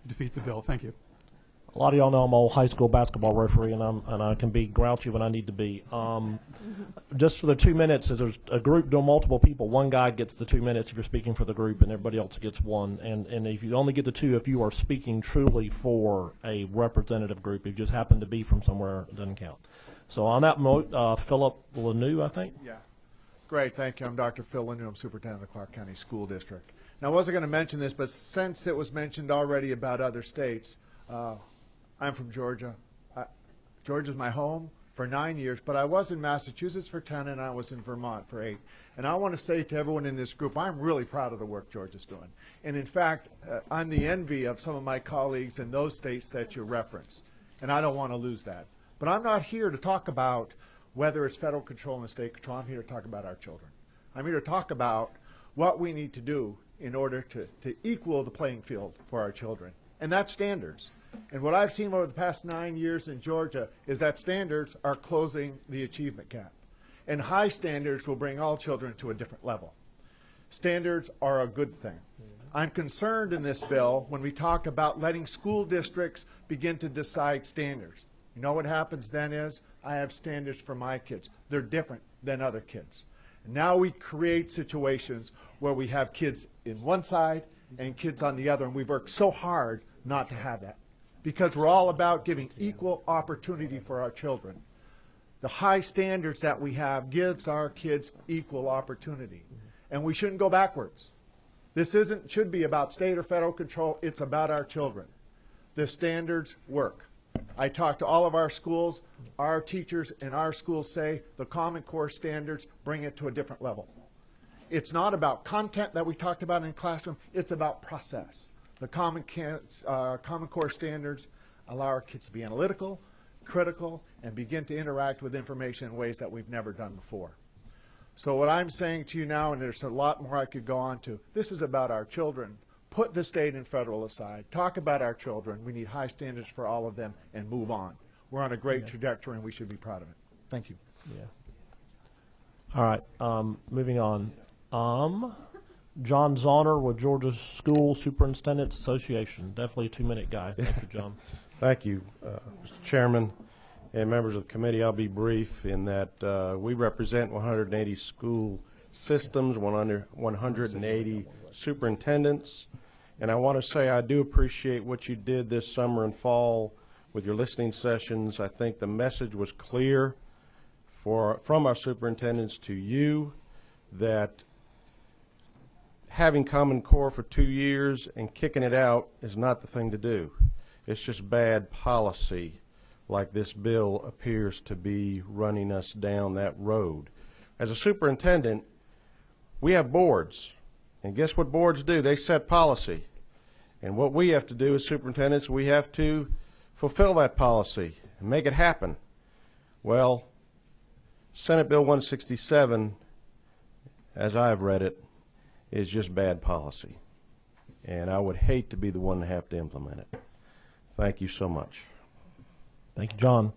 S14: defeat the bill. Thank you.
S3: A lot of y'all know I'm an old high school basketball referee, and I can be grouchy when I need to be. Just for the 2 minutes, if there's a group doing multiple people, one guy gets the 2 minutes if you're speaking for the group, and everybody else gets one. And if you only get the two, if you are speaking truly for a representative group, if you just happen to be from somewhere, it doesn't count. So on that note, Philip Lanou, I think.
S4: Yeah. Great, thank you. I'm Dr. Phil Lanou. I'm superintendent of the Clark County School District. Now, I wasn't going to mention this, but since it was mentioned already about other states, I'm from Georgia. Georgia's my home for 9 years, but I was in Massachusetts for 10, and I was in Vermont for 8. And I want to say to everyone in this group, I'm really proud of the work Georgia's doing. And in fact, I'm the envy of some of my colleagues in those states that you reference, and I don't want to lose that. But I'm not here to talk about whether it's federal control and state control. I'm here to talk about our children. I'm here to talk about what we need to do in order to equal the playing field for our children. And that's standards. And what I've seen over the past 9 years in Georgia is that standards are closing the achievement gap. And high standards will bring all children to a different level. Standards are a good thing. I'm concerned in this bill when we talk about letting school districts begin to decide standards. You know what happens then is, I have standards for my kids. They're different than other kids. And now we create situations where we have kids in one side and kids on the other, and we've worked so hard not to have that, because we're all about giving equal opportunity for our children. The high standards that we have gives our kids equal opportunity, and we shouldn't go backwards. This should be about state or federal control. It's about our children. The standards work. I talk to all of our schools. Our teachers in our schools say the Common Core standards bring it to a different level. It's not about content that we talked about in classroom. It's about process. The Common Core standards allow our kids to be analytical, critical, and begin to interact with information in ways that we've never done before. So what I'm saying to you now, and there's a lot more I could go on to, this is about our children. Put the state and federal aside. Talk about our children. We need high standards for all of them, and move on. We're on a great trajectory, and we should be proud of it. Thank you.
S3: Yeah. All right. Moving on. John Zahner with Georgia School Superintendents Association. Definitely a 2-minute guy. Thank you, John.
S6: Thank you, Mr. Chairman and members of the committee. I'll be brief in that we represent 180 school systems, 180 superintendents, and I want to say I do appreciate what you did this summer and fall with your listening sessions. I think the message was clear from our superintendents to you that having Common Core for 2 years and kicking it out is not the thing to do. It's just bad policy, like this bill appears to be running us down that road. As a superintendent, we have boards, and guess what boards do? They set policy. And what we have to do as superintendents, we have to fulfill that policy and make it happen. Well, Senate Bill 167, as I've read it, is just bad policy. And I would hate to be the one to have to implement it. Thank you so much.
S3: Thank you, John.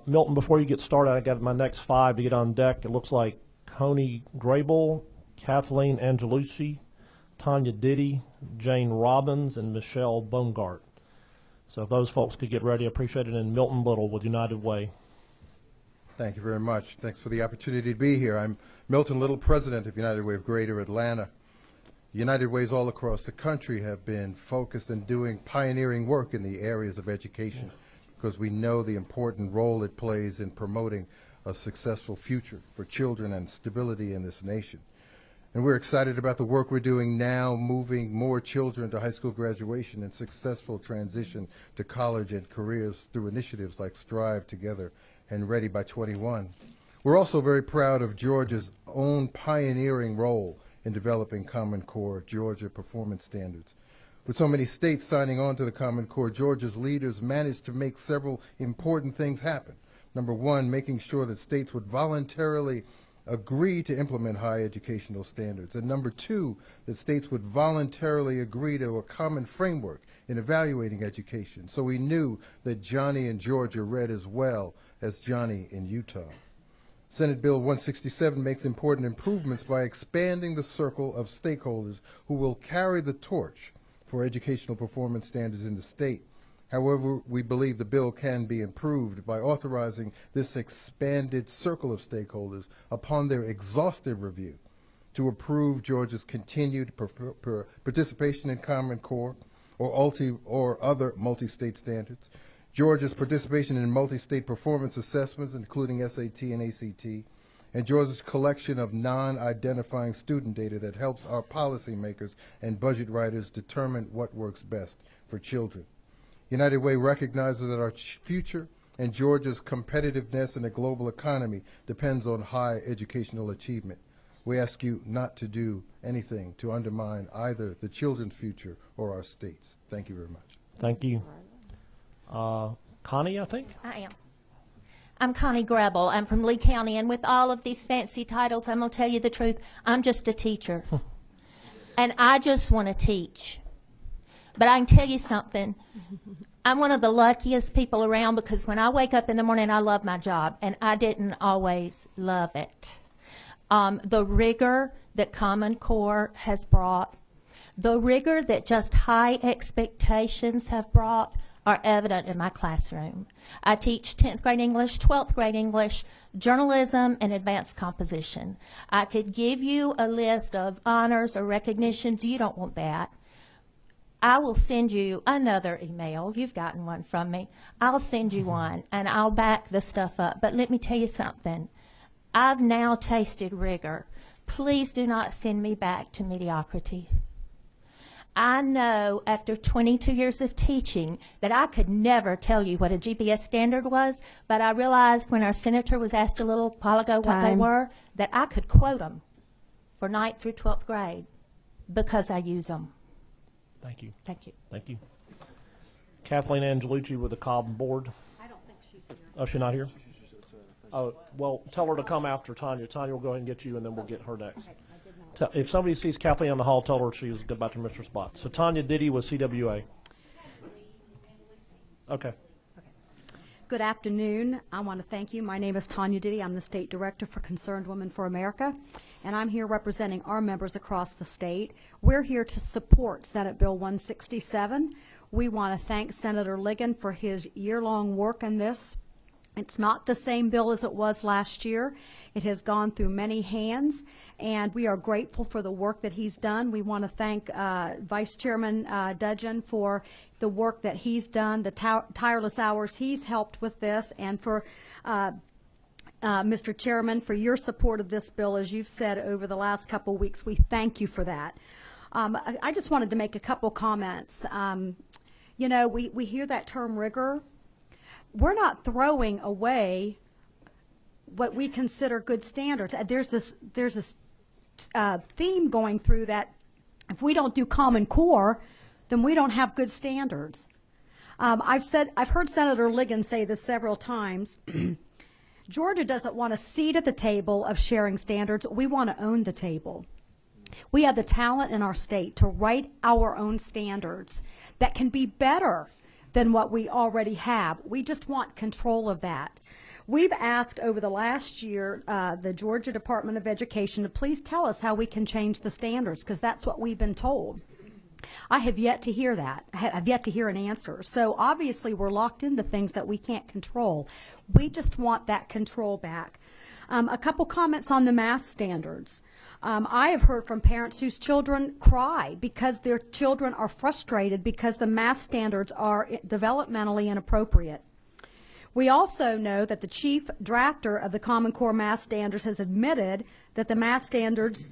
S3: Milton, before you get started, I got my next 5 to get on deck. It looks like Coney Grable, Kathleen Angelucci, Tanya Diddy, Jane Robbins, and Michelle Bongart. So if those folks could get ready, I appreciate it. And Milton Little with United Way.
S15: Thank you very much. Thanks for the opportunity to be here. I'm Milton Little, president of United Way of Greater Atlanta. United Ways all across the country have been focused on doing pioneering work in the areas of education because we know the important role it plays in promoting a successful future for children and stability in this nation. And we're excited about the work we're doing now, moving more children to high school graduation and successful transition to college and careers through initiatives like Strive Together and Ready by 21. We're also very proud of Georgia's own pioneering role in developing Common Core Georgia performance standards. With so many states signing on to the Common Core, Georgia's leaders managed to make several important things happen. Number one, making sure that states would voluntarily agree to implement high educational standards. And number two, that states would voluntarily agree to a common framework in evaluating education. So we knew that Johnny in Georgia read as well as Johnny in Utah. Senate Bill 167 makes important improvements by expanding the circle of stakeholders who will carry the torch for educational performance standards in the state. However, we believe the bill can be improved by authorizing this expanded circle of stakeholders upon their exhaustive review to approve Georgia's continued participation in Common Core or other multi-state standards, Georgia's participation in multi-state performance assessments, including SAT and ACT, and Georgia's collection of non-identifying student data that helps our policymakers and budget writers determine what works best for children. United Way recognizes that our future and Georgia's competitiveness in the global economy depends on high educational achievement. We ask you not to do anything to undermine either the children's future or our states. Thank you very much.
S3: Thank you. Connie, I think?
S13: I am. I'm Connie Grebel. I'm from Lee County, and with all of these fancy titles, I'm going to tell you the truth. I'm just a teacher. And I just want to teach. But I can tell you something. I'm one of the luckiest people around because when I wake up in the morning, I love my job, and I didn't always love it. The rigor that Common Core has brought, the rigor that just high expectations have brought are evident in my classroom. I teach 10th grade English, 12th grade English, journalism, and advanced composition. I could give you a list of honors or recognitions. You don't want that. I will send you another email. You've gotten one from me. I'll send you one, and I'll back the stuff up. But let me tell you something. I've now tasted rigor. Please do not send me back to mediocrity. I know after 22 years of teaching that I could never tell you what a GPS standard was, but I realized when our senator was asked a little while ago what they were, that I could quote them for 9th through 12th grade because I use them.
S3: Thank you.
S13: Thank you.
S3: Thank you. Kathleen Angelucci with the Cobb Board.
S11: I don't think she's here.
S3: Oh, she's not here? Oh, well, tell her to come after Tanya. Tanya will go ahead and get you, and then we'll get her next. If somebody sees Kathleen in the hall, tell her she's go back to Mr. Spot. So Tanya Diddy with CWA. Okay.
S16: Good afternoon. I want to thank you. My name is Tanya Diddy. I'm the State Director for Concerned Women for America, and I'm here representing our members across the state. We're here to support Senate Bill 167. We want to thank Senator Ligon for his year-long work on this. It's not the same bill as it was last year. It has gone through many hands, and we are grateful for the work that he's done. We want to thank Vice Chairman Dudgeon for the work that he's done, the tireless hours he's helped with this, and for Mr. Chairman, for your support of this bill, as you've said over the last couple weeks. We thank you for that. I just wanted to make a couple comments. You know, we hear that term rigor. We're not throwing away what we consider good standards. There's this theme going through that if we don't do Common Core, then we don't have good standards. I've heard Senator Ligon say this several times. Georgia doesn't want a seat at the table of sharing standards. We want to own the table. We have the talent in our state to write our own standards that can be better than what we already have. We just want control of that. We've asked over the last year the Georgia Department of Education to please tell us how we can change the standards, because that's what we've been told. I have yet to hear that. I've yet to hear an answer. So obviously we're locked into things that we can't control. We just want that control back. A couple comments on the math standards. I have heard from parents whose children cry because their children are frustrated because the math standards are developmentally inappropriate. We also know that the chief drafter of the Common Core math standards has admitted that the math standards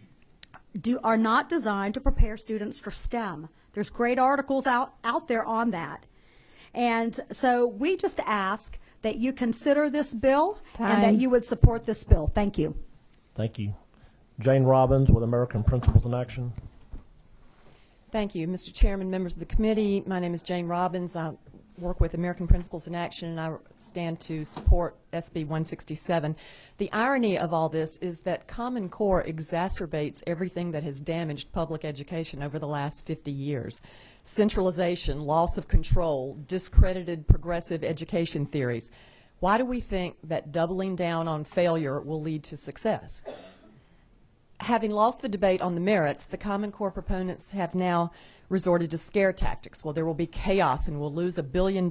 S16: are not designed to prepare students for STEM. There's great articles out there on that. And so we just ask that you consider this bill and that you would support this bill. Thank you.
S3: Thank you. Jane Robbins with American Principles in Action.
S10: Thank you, Mr. Chairman, members of the committee. My name is Jane Robbins. I work with American Principles in Action, and I stand to support SB 167. The irony of all this is that Common Core exacerbates everything that has damaged public education over the last 50 years. Centralization, loss of control, discredited progressive education theories. Why do we think that doubling down on failure will lead to success? Having lost the debate on the merits, the Common Core proponents have now resorted to scare tactics. Well, there will be chaos and we'll lose $1 billion.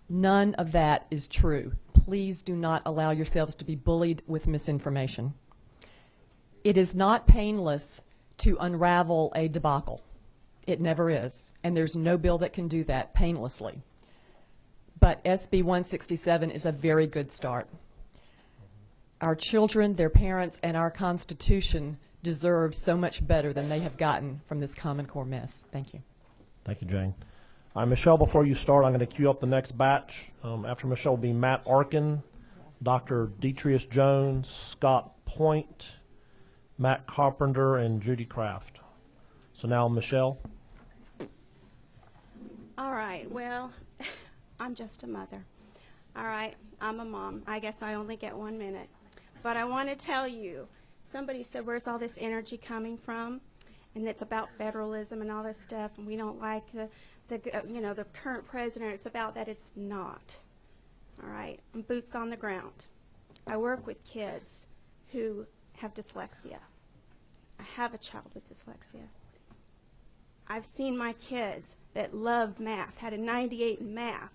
S10: None of that is true. Please do not allow yourselves to be bullied with misinformation. It is not painless to unravel a debacle. It never is. And there's no bill that can do that painlessly. But SB 167 is a very good start. Our children, their parents, and our Constitution deserve so much better than they have gotten from this Common Core mess. Thank you.
S3: Thank you, Jane. All right, Michelle, before you start, I'm going to queue up the next batch. After Michelle will be Matt Arkin, Dr. Detrius Jones, Scott Point, Matt Carpenter, and Judy Kraft. So now, Michelle.
S17: All right, well, I'm just a mother. All right, I'm a mom. I guess I only get 1 minute. But I want to tell you, somebody said, where's all this energy coming from? And it's about federalism and all this stuff, and we don't like the current president. It's about that. It's not. All right, I'm boots on the ground. I work with kids who have dyslexia. I have a child with dyslexia. I've seen my kids that loved math, had a 98 in math,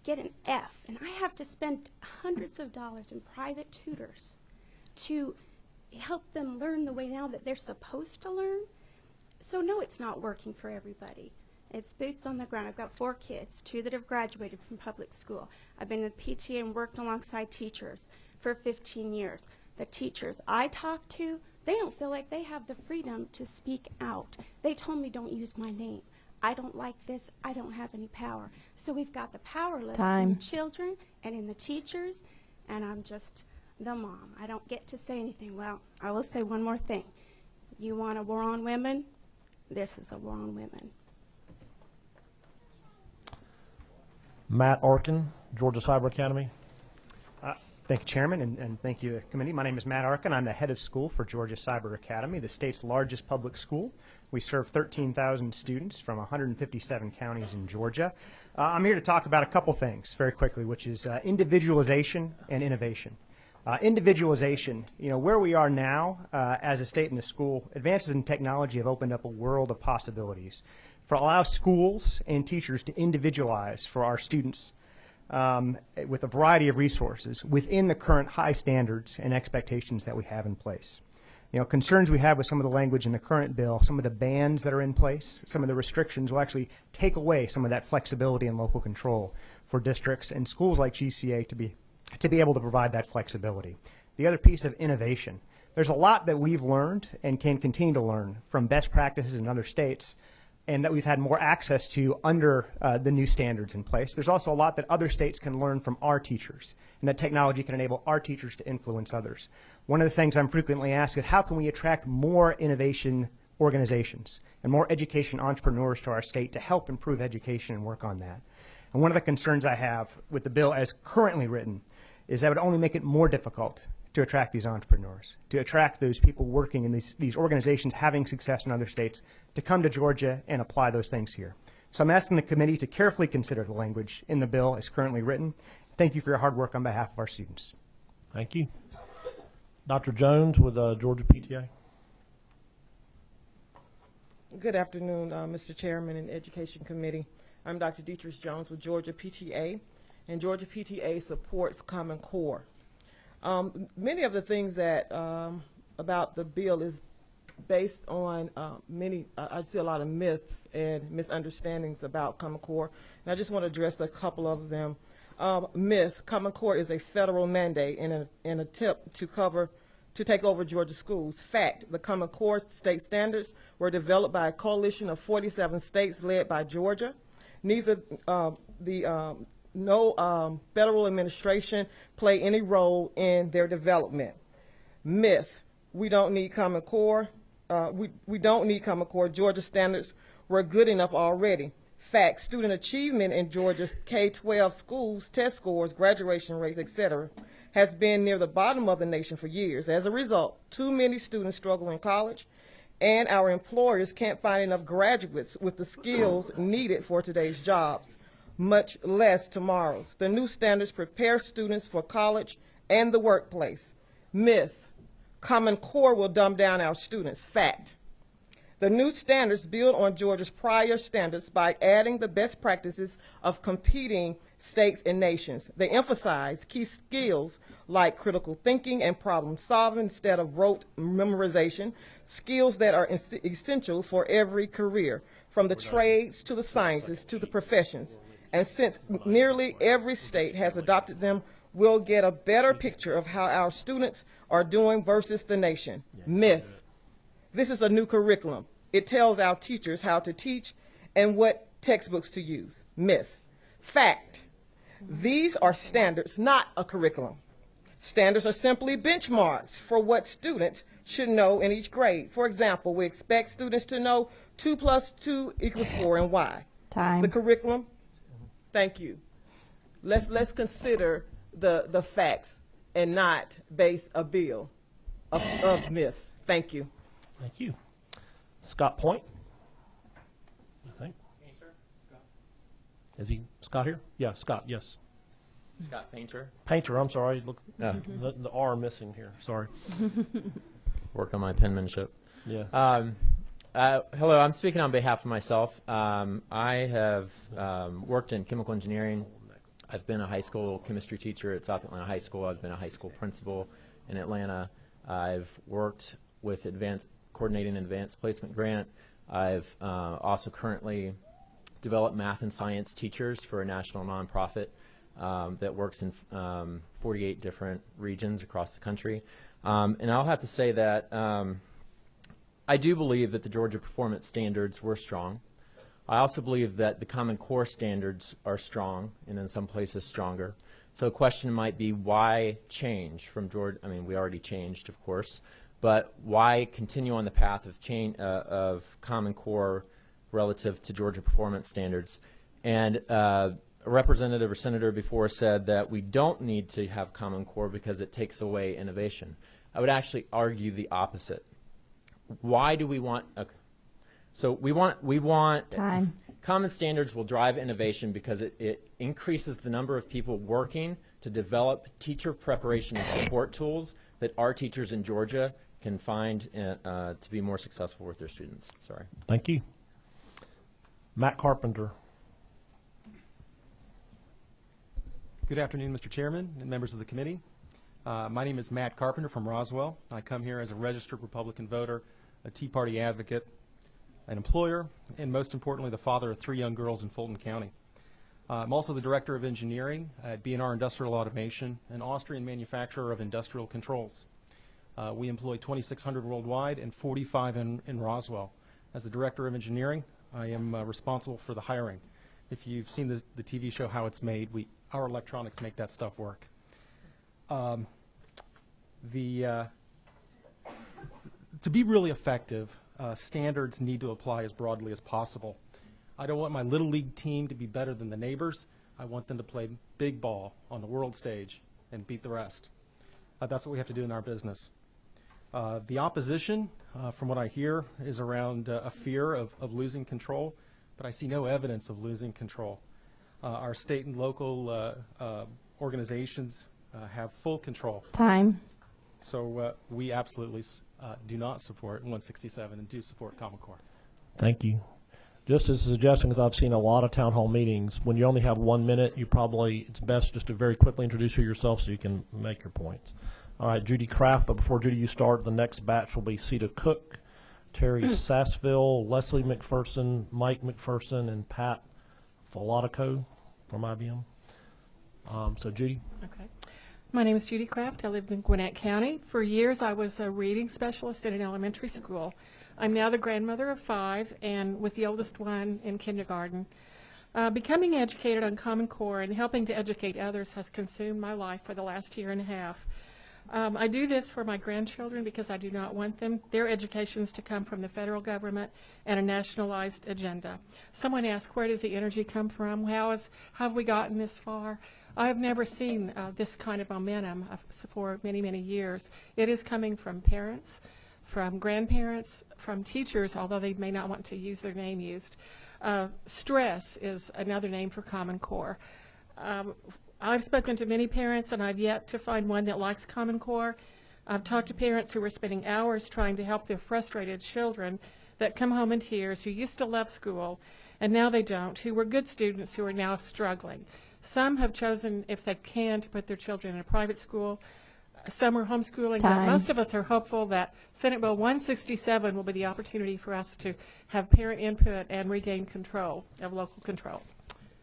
S17: get an F, and I have to spend hundreds of dollars in private tutors to help them learn the way now that they're supposed to learn. So no, it's not working for everybody. It's boots on the ground. I've got 4 kids, 2 that have graduated from public school. I've been in the PTA and worked alongside teachers for 15 years. The teachers I talk to, they don't feel like they have the freedom to speak out. They told me, don't use my name. I don't like this. I don't have any power. So we've got the powerless in the children and in the teachers, and I'm just the mom. I don't get to say anything. Well, I will say one more thing. You want a war on women? This is a war on women.
S3: Matt Arkin, Georgia Cyber Academy.
S19: Thank you, Chairman, and thank you, committee. My name is Matt Arkin. I'm the head of school for Georgia Cyber Academy, the state's largest public school. We serve 13,000 students from 157 counties in Georgia. I'm here to talk about a couple things very quickly, which is individualization and innovation. Individualization, where we are now as a state and a school, advances in technology have opened up a world of possibilities for allow schools and teachers to individualize for our students with a variety of resources within the current high standards and expectations that we have in place. Concerns we have with some of the language in the current bill, some of the bans that are in place, some of the restrictions will actually take away some of that flexibility and local control for districts and schools like GCA to be able to provide that flexibility. The other piece of innovation. There's a lot that we've learned and can continue to learn from best practices in other states and that we've had more access to under the new standards in place. There's also a lot that other states can learn from our teachers, and that technology can enable our teachers to influence others. One of the things I'm frequently asked is how can we attract more innovation organizations and more education entrepreneurs to our state to help improve education and work on that. And one of the concerns I have with the bill as currently written is that it would only make it more difficult to attract these entrepreneurs, to attract those people working in these organizations having success in other states to come to Georgia and apply those things here. So I'm asking the committee to carefully consider the language in the bill as currently written. Thank you for your hard work on behalf of our students.
S3: Thank you. Dr. Jones with Georgia PTA.
S24: Good afternoon, Mr. Chairman and Education Committee. I'm Dr. Detrius Jones with Georgia PTA, and Georgia PTA supports Common Core. Many of the things that about the bill is based on I see a lot of myths and misunderstandings about Common Core, and I just want to address a couple of them. Myth: Common Core is a federal mandate in an attempt to cover to take over Georgia schools. Fact, the Common Core state standards were developed by a coalition of 47 states led by Georgia. Neither no federal administration played any role in their development. Myth, we don't need Common Core. We don't need Common Core. Georgia standards were good enough already. Fact, student achievement in Georgia's K-12 schools, test scores, graduation rates, etc., has been near the bottom of the nation for years. As a result, too many students struggle in college, and our employers can't find enough graduates with the skills needed for today's jobs, much less tomorrow's. The new standards prepare students for college and the workplace. Myth, Common Core will dumb down our students. Fact, the new standards build on Georgia's prior standards by adding the best practices of competing states and nations. They emphasize key skills like critical thinking and problem solving instead of rote memorization, skills that are essential for every career, from the trades to the sciences to the professions. And since nearly every state has adopted them, we'll get a better picture of how our students are doing versus the nation. Myth, this is a new curriculum. It tells our teachers how to teach and what textbooks to use. Myth. Fact, these are standards, not a curriculum. Standards are simply benchmarks for what students should know in each grade. For example, we expect students to know 2 + 2 = 4 and why.
S9: Time.
S24: The curriculum, thank you. Let's consider the facts and not base a bill of myths. Thank you.
S3: Thank you. Scott Point, I think. Is he Scott here? Yeah, Scott, yes.
S1: Scott Painter.
S3: Painter, I'm sorry. Look,
S1: Oh.
S3: the R missing here. Sorry.
S1: Work on my penmanship.
S3: Yeah.
S1: Hello, I'm speaking on behalf of myself. I have worked in chemical engineering. I've been a high school chemistry teacher at South Atlanta High School. I've been a high school principal in Atlanta. I've worked with coordinating an advanced placement grant. I've also currently developed math and science teachers for a national nonprofit that works in 48 different regions across the country. And I'll have to say that I do believe that the Georgia performance standards were strong. I also believe that the Common Core standards are strong and in some places stronger. So a question might be, why change from Georgia? I mean, we already changed, of course, but why continue on the path of change of Common Core relative to Georgia performance standards? And a representative or senator before said that we don't need to have Common Core because it takes away innovation. I would actually argue the opposite. Why do we want so we want
S9: Time.
S1: Common standards will drive innovation because it increases the number of people working to develop teacher preparation and support tools that our teachers in Georgia can find to be more successful with their students. Sorry.
S3: Thank you. Matt Carpenter.
S18: Good afternoon, Mr. Chairman and members of the committee. My name is Matt Carpenter from Roswell. I come here as a registered Republican voter, a Tea Party advocate, an employer, and most importantly, the father of 3 young girls in Fulton County. I'm also the Director of Engineering at B&R Industrial Automation, an Austrian manufacturer of industrial controls. We employ 2,600 worldwide and 45 in Roswell. As the Director of Engineering, I am responsible for the hiring. If you've seen the TV show How It's Made, our electronics make that stuff work. To be really effective, standards need to apply as broadly as possible. I don't want my Little League team to be better than the neighbors. I want them to play big ball on the world stage and beat the rest. That's what we have to do in our business. The opposition, from what I hear, is around a fear of losing control, but I see no evidence of losing control. Our state and local organizations have full control.
S9: Time.
S18: So we absolutely do not support 167 and do support Common Core.
S3: Thank you. Just as a suggestion, because I've seen a lot of town hall meetings, when you only have 1 minute, it's best just to very quickly introduce yourself so you can make your points. All right, Judy Kraft, but before Judy, you start, the next batch will be Sita Cook, Terry Sassville, Leslie McPherson, Mike McPherson, and Pat Falatico from IBM. So Judy.
S20: Okay.
S2: My name is Judy Kraft. I live in Gwinnett County. For years, I was a reading specialist in an elementary school. I'm now the grandmother of 5 and with the oldest one in kindergarten. Becoming educated on Common Core and helping to educate others has consumed my life for the last year and a half. I do this for my grandchildren because I do not want their educations to come from the federal government and a nationalized agenda. Someone asked, where does the energy come from? How have we gotten this far? I have never seen this kind of momentum for many, many years. It is coming from parents, from grandparents, from teachers, although they may not want to use their name used. Stress is another name for Common Core. I've spoken to many parents, and I've yet to find one that likes Common Core. I've talked to parents who are spending hours trying to help their frustrated children that come home in tears, who used to love school, and now they don't, who were good students who are now struggling. Some have chosen, if they can, to put their children in a private school. Some are homeschooling, but most of us are hopeful that Senate Bill 167 will be the opportunity for us to have parent input and regain control of local control.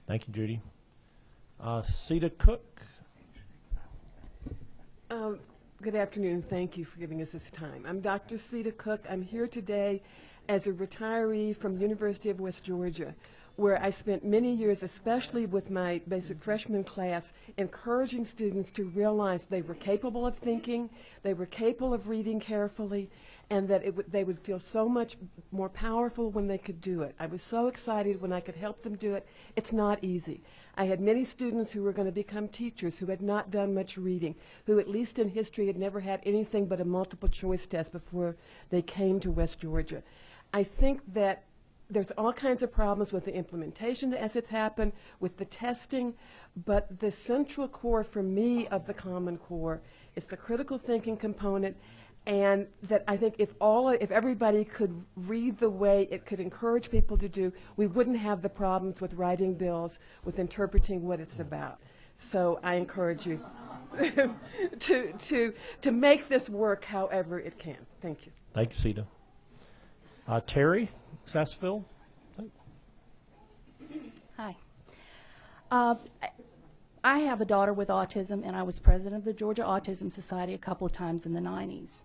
S3: Thank you, Judy. Sita Cook.
S20: Good afternoon. Thank you for giving us this time. I'm Dr. Sita Cook. I'm here today as a retiree from the University of West Georgia, where I spent many years, especially with my basic freshman class, encouraging students to realize they were capable of thinking, they were capable of reading carefully, and that they would feel so much more powerful when they could do it. I was so excited when I could help them do it. It's not easy. I had many students who were going to become teachers who had not done much reading, who at least in history had never had anything but a multiple choice test before they came to West Georgia. I think that there's all kinds of problems with the implementation as it's happened, with the testing, but the central core for me of the Common Core is the critical thinking component, and that I think if everybody could read the way it could encourage people to do, we wouldn't have the problems with writing bills, with interpreting what it's about. So I encourage you to make this work however it can. Thank you.
S3: Thank you, Sita. Terry Sassville.
S21: Hi. I have a daughter with autism, and I was president of the Georgia Autism Society a couple of times in the 90s.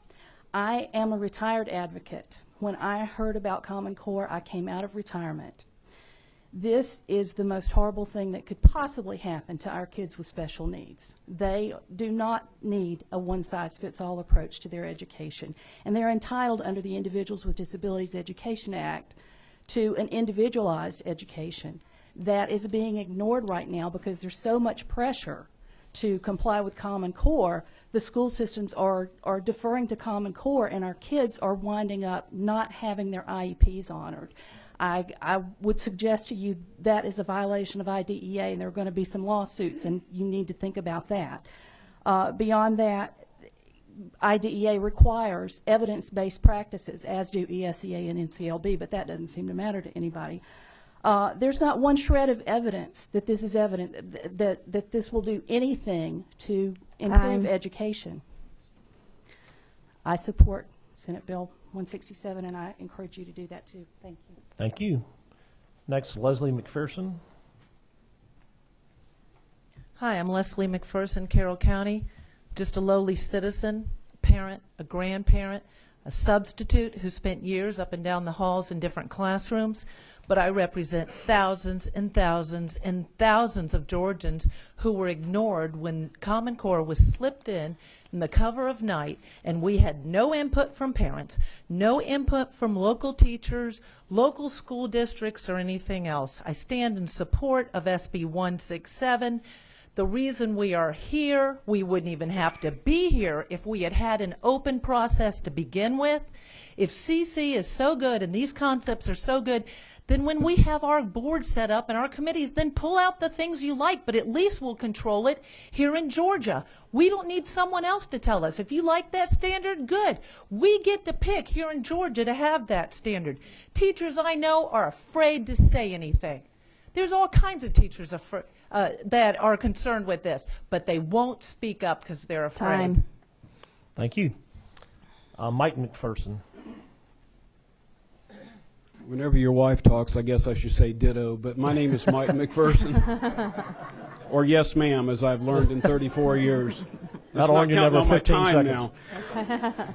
S21: I am a retired advocate. When I heard about Common Core, I came out of retirement. This is the most horrible thing that could possibly happen to our kids with special needs. They do not need a one-size-fits-all approach to their education, and they're entitled under the Individuals with Disabilities Education Act to an individualized education that is being ignored right now because there's so much pressure to comply with Common Core. The school systems are deferring to Common Core, and our kids are winding up not having their IEPs honored. I would suggest to you that is a violation of IDEA, and there are going to be some lawsuits, and you need to think about that. Beyond that, IDEA requires evidence-based practices, as do ESEA and NCLB, but that doesn't seem to matter to anybody. There's not one shred of evidence that this is evident, that this will do anything to improve education. I support Senate Bill 167, and I encourage you to do that too. Thank you.
S3: Thank you. Next, Leslie McPherson.
S23: Hi, I'm Leslie McPherson, Carroll County. Just a lowly citizen, a parent, a grandparent, a substitute who spent years up and down the halls in different classrooms. But I represent thousands and thousands and thousands of Georgians who were ignored when Common Core was slipped in the cover of night, and we had no input from parents, no input from local teachers, local school districts, or anything else. I stand in support of SB 167. The reason we are here, we wouldn't even have to be here if we had had an open process to begin with. If CC is so good and these concepts are so good, then when we have our board set up and our committees, then pull out the things you like, but at least we'll control it here in Georgia. We don't need someone else to tell us. If you like that standard, good. We get to pick here in Georgia to have that standard. Teachers I know are afraid to say anything. There's all kinds of teachers that are concerned with this, but they won't speak up because they're afraid.
S21: Time.
S3: Thank you. Mike McPherson.
S25: Whenever your wife talks, I guess I should say ditto, but my name is Mike McPherson, or yes ma'am, as I've learned in 34 years.
S3: That'll earn you another 15 seconds.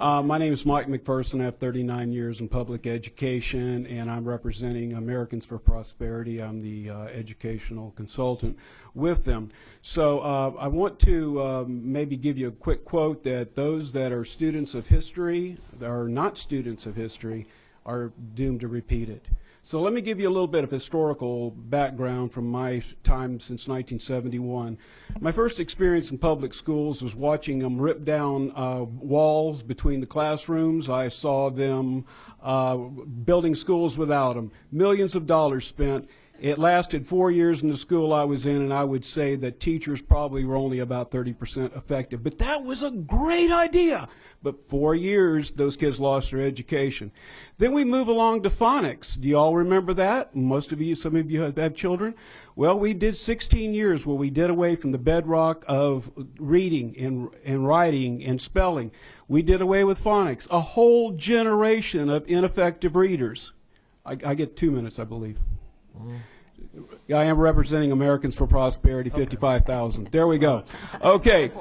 S25: My name is Mike McPherson. I have 39 years in public education, and I'm representing Americans for Prosperity. I'm the educational consultant with them. So I want to maybe give you a quick quote that those that are students of history, that are not students of history, are doomed to repeat it. So let me give you a little bit of historical background from my time since 1971. My first experience in public schools was watching them rip down walls between the classrooms. I saw them building schools without them. Millions of dollars spent. It lasted 4 years in the school I was in, and I would say that teachers probably were only about 30% effective. But that was a great idea. But 4 years, those kids lost their education. Then we move along to phonics. Do you all remember that? Most of you, some of you have children. Well, we did 16 years where we did away from the bedrock of reading and writing and spelling. We did away with phonics. A whole generation of ineffective readers. I get 2 minutes, I believe. I am representing Americans for Prosperity, 55,000. There we go. Okay.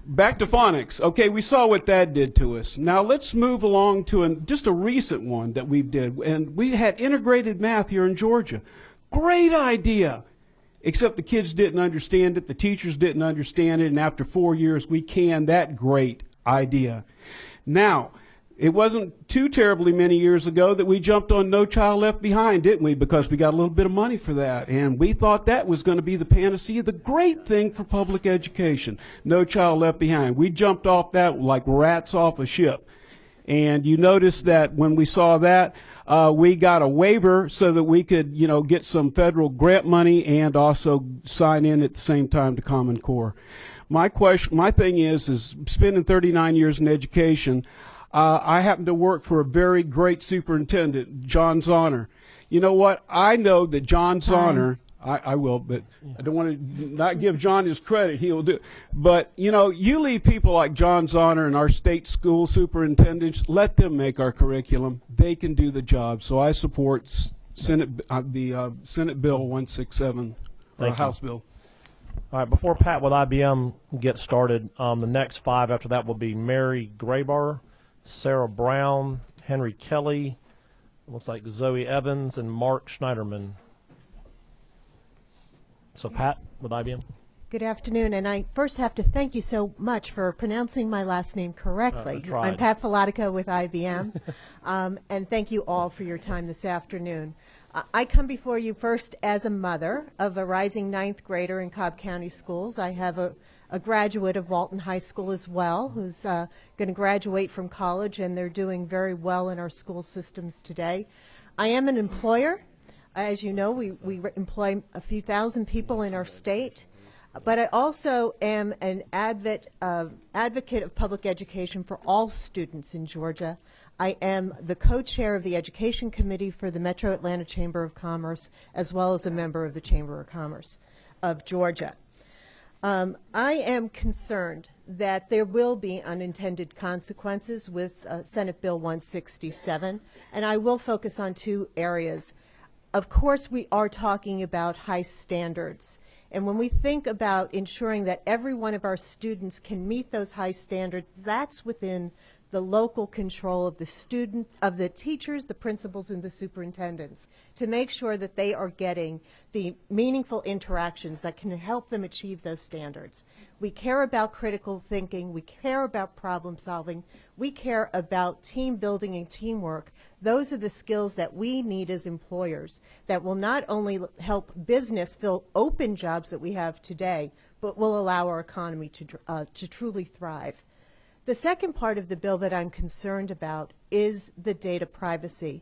S25: Back to phonics. Okay, we saw what that did to us. Now let's move along to just a recent one that we did. And we had integrated math here in Georgia. Great idea. Except the kids didn't understand it, the teachers didn't understand it, and after 4 years we canned that great idea. Now, it wasn't too terribly many years ago that we jumped on No Child Left Behind, didn't we? Because we got a little bit of money for that. And we thought that was going to be the panacea, the great thing for public education. No Child Left Behind. We jumped off that like rats off a ship. And you notice that when we saw that, we got a waiver so that we could, get some federal grant money and also sign in at the same time to Common Core. My thing is spending 39 years in education, I happen to work for a very great superintendent, John Zahner. You know what? I know that John Zahner, I will, but I don't want to not give John his credit. He'll do. But, you leave people like John Zahner and our state school superintendents, let them make our curriculum. They can do the job. So I support the Senate Bill 167, or House Bill.
S3: All right, before Pat with IBM gets started, the next five after that will be Mary Graber, Sarah Brown, Henry Kelly, looks like Zoe Evans, and Mark Schneiderman. So Pat with IBM.
S5: Good afternoon, and I first have to thank you so much for pronouncing my last name correctly. I'm Pat Filatico with IBM, and thank you all for your time this afternoon. I come before you first as a mother of a rising ninth grader in Cobb County Schools. I have a graduate of Walton High School as well, who's going to graduate from college, and they're doing very well in our school systems today. I am an employer. As you know, we employ a few thousand people in our state, but I also am an advocate of public education for all students in Georgia. I am the co-chair of the Education Committee for the Metro Atlanta Chamber of Commerce, as well as a member of the Chamber of Commerce of Georgia. I am concerned that there will be unintended consequences with Senate Bill 167, and I will focus on two areas. Of course, we are talking about high standards, and when we think about ensuring that every one of our students can meet those high standards, that's within the local control of the student, of the teachers, the principals, and the superintendents, to make sure that they are getting the meaningful interactions that can help them achieve those standards. We care about critical thinking, we care about problem solving, we care about team building and teamwork. Those are the skills that we need as employers that will not only help business fill open jobs that we have today, but will allow our economy to truly thrive. The second part of the bill that I'm concerned about is the data privacy.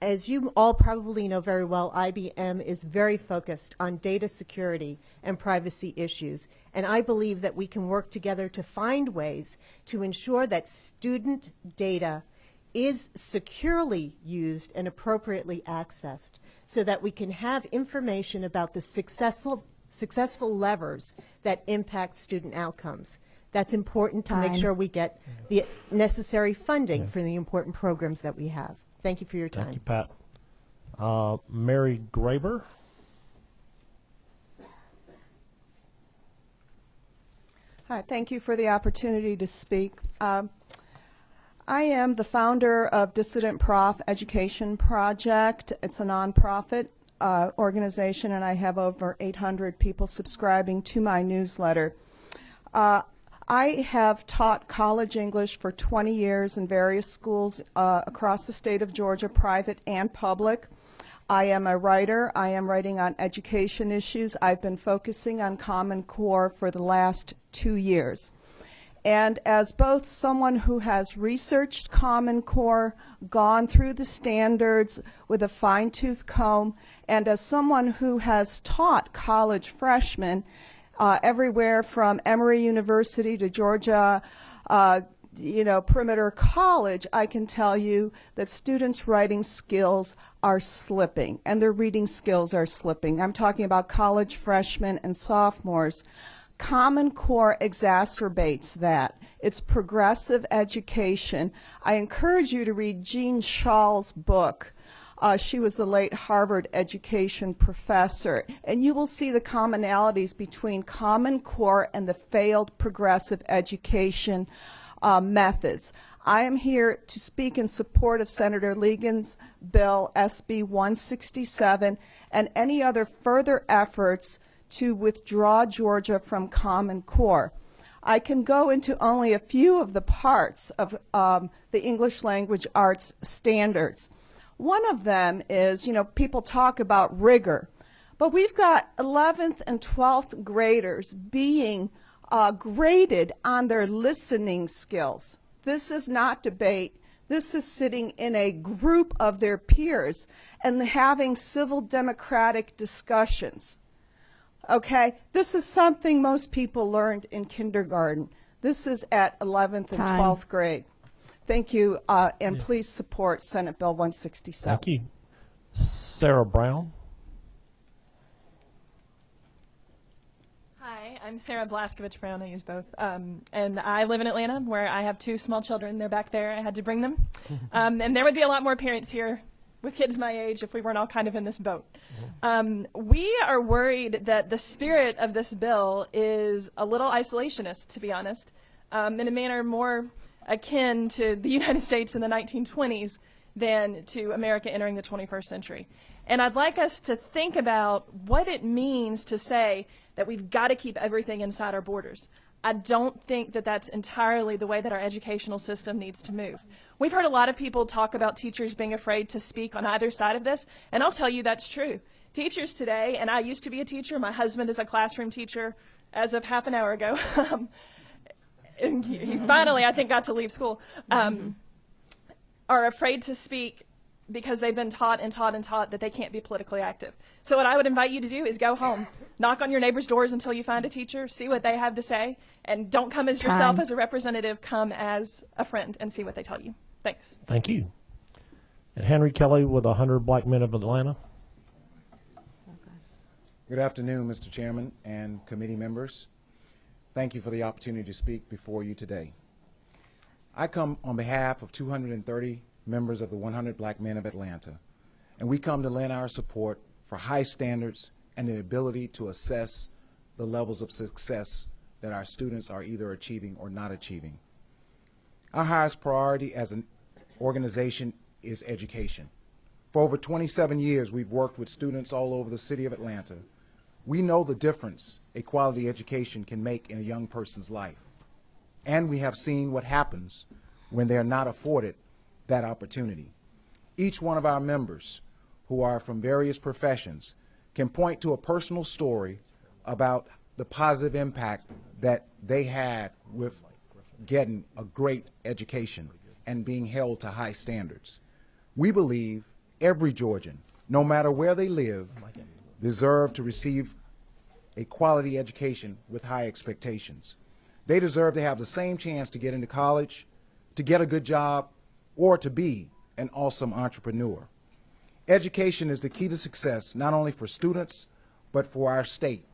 S5: As you all probably know very well, IBM is very focused on data security and privacy issues, and I believe that we can work together to find ways to ensure that student data is securely used and appropriately accessed so that we can have information about the successful levers that impact student outcomes. That's important to make sure we get the necessary funding for the important programs that we have. Thank you for your time.
S3: Thank you, Pat. Mary Graber.
S7: Hi, thank you for the opportunity to speak. I am the founder of Dissident Prof Education Project. It's a nonprofit organization, and I have over 800 people subscribing to my newsletter. I have taught college English for 20 years in various schools across the state of Georgia, private and public. I am a writer. I am writing on education issues. I've been focusing on Common Core for the last 2 years. And as both someone who has researched Common Core, gone through the standards with a fine-tooth comb, and as someone who has taught college freshmen everywhere from Emory University to Georgia, Perimeter College, I can tell you that students' writing skills are slipping, and their reading skills are slipping. I'm talking about college freshmen and sophomores. Common Core exacerbates that. It's progressive education. I encourage you to read Jean Shaw's book. She was the late Harvard education professor, and you will see the commonalities between Common Core and the failed progressive education methods. I am here to speak in support of Senator Ligon's bill, SB 167, and any other further efforts to withdraw Georgia from Common Core. I can go into only a few of the parts of the English language arts standards. One of them is, people talk about rigor, but we've got 11th and 12th graders being graded on their listening skills. This is not debate. This is sitting in a group of their peers and having civil democratic discussions. Okay, this is something most people learned in kindergarten. This is at 11th and 12th grade. Thank you, and please support Senate Bill 167.
S3: Thank you. Sarah Brown.
S8: Hi, I'm Sarah Blaskovich Brown. I use both. And I live in Atlanta, where I have 2 small children. They're back there. I had to bring them. And there would be a lot more parents here with kids my age if we weren't all kind of in this boat. We are worried that the spirit of this bill is a little isolationist, to be honest, in a manner more akin to the United States in the 1920s than to America entering the 21st century. And I'd like us to think about what it means to say that we've got to keep everything inside our borders. I don't think that that's entirely the way that our educational system needs to move. We've heard a lot of people talk about teachers being afraid to speak on either side of this, and I'll tell you that's true. Teachers today, and I used to be a teacher, my husband is a classroom teacher as of half an hour ago, and he finally, I think, got to leave school, are afraid to speak because they've been taught and taught and taught that they can't be politically active. So what I would invite you to do is go home, knock on your neighbors' doors until you find a teacher, see what they have to say, and don't come as yourself as a representative, come as a friend and see what they tell you. Thanks.
S3: Thank you. And Henry Kelly with 100 Black Men of Atlanta.
S12: Good afternoon, Mr. Chairman and committee members. Thank you for the opportunity to speak before you today. I come on behalf of 230 members of the 100 Black Men of Atlanta, and we come to lend our support for high standards and the ability to assess the levels of success that our students are either achieving or not achieving. Our highest priority as an organization is education. For over 27 years, we've worked with students all over the city of Atlanta. We know the difference a quality education can make in a young person's life, and we have seen what happens when they are not afforded that opportunity. Each one of our members, who are from various professions, can point to a personal story about the positive impact that they had with getting a great education and being held to high standards. We believe every Georgian, no matter where they live, deserve to receive a quality education with high expectations. They deserve to have the same chance to get into college, to get a good job, or to be an awesome entrepreneur. Education is the key to success, not only for students, but for our state.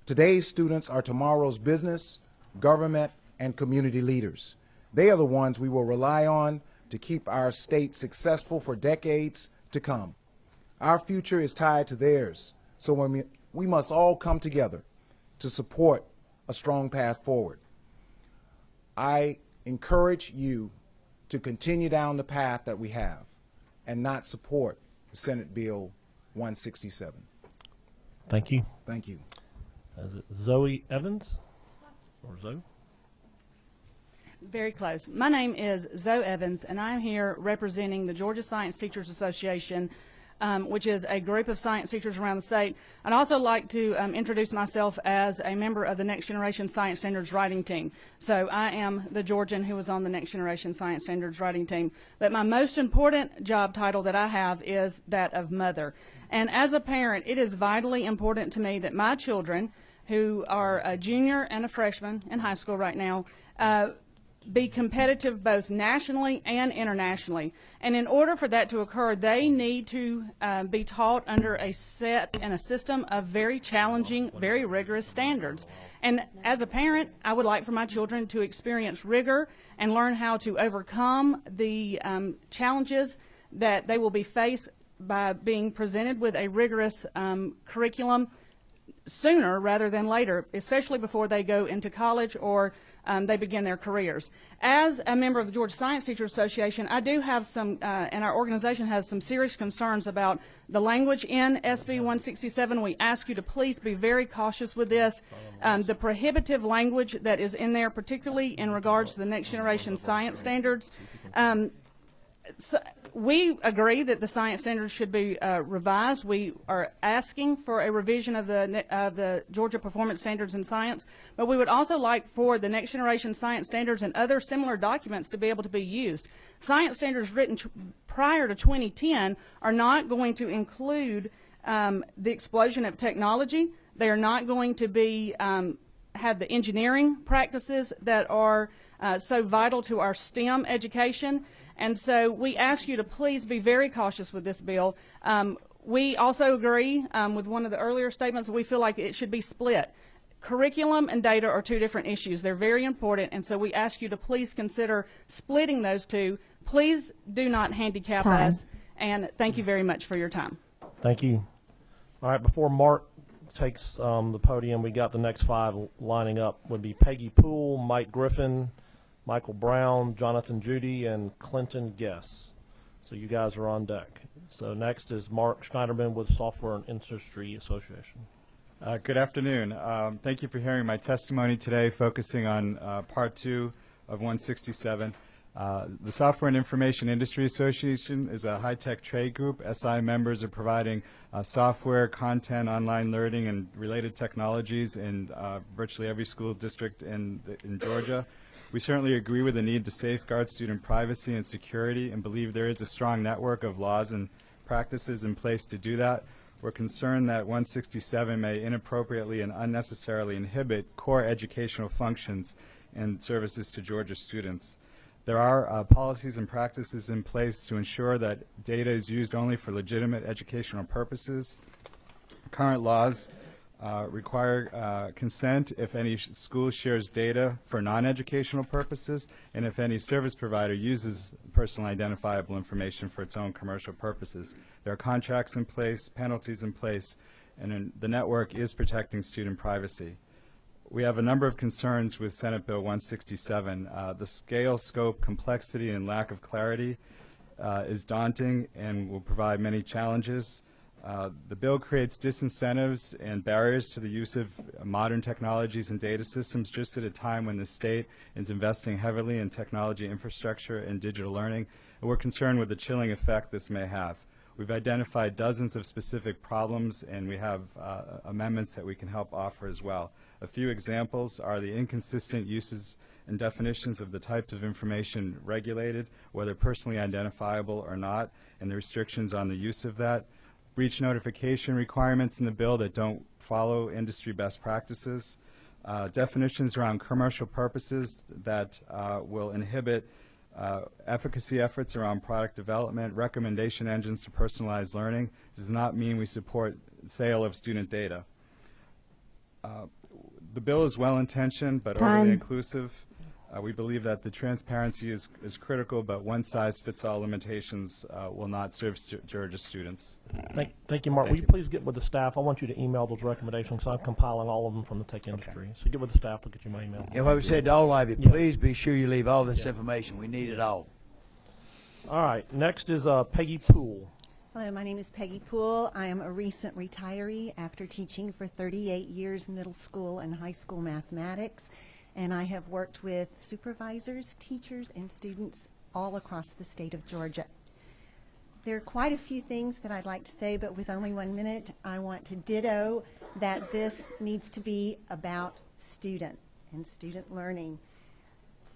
S12: Today's students are tomorrow's business, government, and community leaders. They are the ones we will rely on to keep our state successful for decades to come. Our future is tied to theirs, so we must all come together to support a strong path forward. I encourage you to continue down the path that we have and not support Senate Bill 167.
S3: Thank you.
S12: Thank you.
S3: Is it Zoe Evans? Or Zoe?
S4: Very close. My name is Zoe Evans, and I'm here representing the Georgia Science Teachers Association, which is a group of science teachers around the state. I'd also like to introduce myself as a member of the Next Generation Science Standards Writing Team. So I am the Georgian who was on the Next Generation Science Standards Writing Team. But my most important job title that I have is that of mother. And as a parent, it is vitally important to me that my children, who are a junior and a freshman in high school right now, be competitive both nationally and internationally. And in order for that to occur, they need to be taught under a set and a system of very challenging, very rigorous standards. And as a parent, I would like for my children to experience rigor and learn how to overcome the challenges that they will be faced by being presented with a rigorous curriculum sooner rather than later, especially before they go into college or they begin their careers. As a member of the Georgia Science Teachers Association, I do have some, and our organization has some serious concerns about the language in SB 167. We ask you to please be very cautious with this. The prohibitive language that is in there, particularly in regards to the Next Generation Science Standards, so we agree that the science standards should be revised. We are asking for a revision of the Georgia Performance Standards in Science, but we would also like for the Next Generation Science Standards and other similar documents to be able to be used. Science standards written prior to 2010 are not going to include the explosion of technology. They are not going to be have the engineering practices that are so vital to our STEM education. And so we ask you to please be very cautious with this bill. We also agree with one of the earlier statements that we feel like it should be split. Curriculum and data are two different issues. They're very important, and so we ask you to please consider splitting those two. Please do not handicap us, and thank you very much for your time.
S3: Thank you. All right, before Mark takes the podium, we got the next five lining up. Would be Peggy Poole, Mike Griffin, Michael Brown, Jonathan Judy, and Clinton Guess. So you guys are on deck. So next is Mark Schneiderman with Software and Industry Association.
S6: Good afternoon. Thank you for hearing my testimony today, focusing on Part 2 of 167. The Software and Information Industry Association is a high-tech trade group. SI members are providing software, content, online learning, and related technologies in virtually every school district in Georgia. We certainly agree with the need to safeguard student privacy and security and believe there is a strong network of laws and practices in place to do that. We're concerned that 167 may inappropriately and unnecessarily inhibit core educational functions and services to Georgia students. There are policies and practices in place to ensure that data is used only for legitimate educational purposes. Current laws require consent if any school shares data for non-educational purposes and if any service provider uses personally identifiable information for its own commercial purposes. There are contracts in place, penalties in place, and the network is protecting student privacy. We have a number of concerns with Senate Bill 167. The scale, scope, complexity, and lack of clarity is daunting and will provide many challenges. The bill creates disincentives and barriers to the use of modern technologies and data systems just at a time when the state is investing heavily in technology infrastructure and digital learning, and we're concerned with the chilling effect this may have. We've identified dozens of specific problems, and we have amendments that we can help offer as well. A few examples are the inconsistent uses and definitions of the types of information regulated, whether personally identifiable or not, and the restrictions on the use of that. Breach notification requirements in the bill that don't follow industry best practices, definitions around commercial purposes that will inhibit efficacy efforts around product development, recommendation engines to personalized learning. This does not mean we support sale of student data. The bill is well-intentioned but overly inclusive. We believe that the transparency is critical, but one-size-fits-all limitations will not serve Georgia students.
S3: Thank you, Mark. Will you please get with the staff? I want you to email those recommendations. So I'm compiling all of them from the tech industry. So get with the staff. We'll get you my email.
S11: And what we said to all of you, please be sure you leave all this information. We need it all.
S3: All right. Next is Peggy Poole.
S13: Hello, my name is Peggy Poole. I am a recent retiree after teaching for 38 years middle school and high school mathematics. And I have worked with supervisors, teachers, and students all across the state of Georgia. There are quite a few things that I'd like to say, but with only 1 minute, I want to ditto that this needs to be about student and student learning.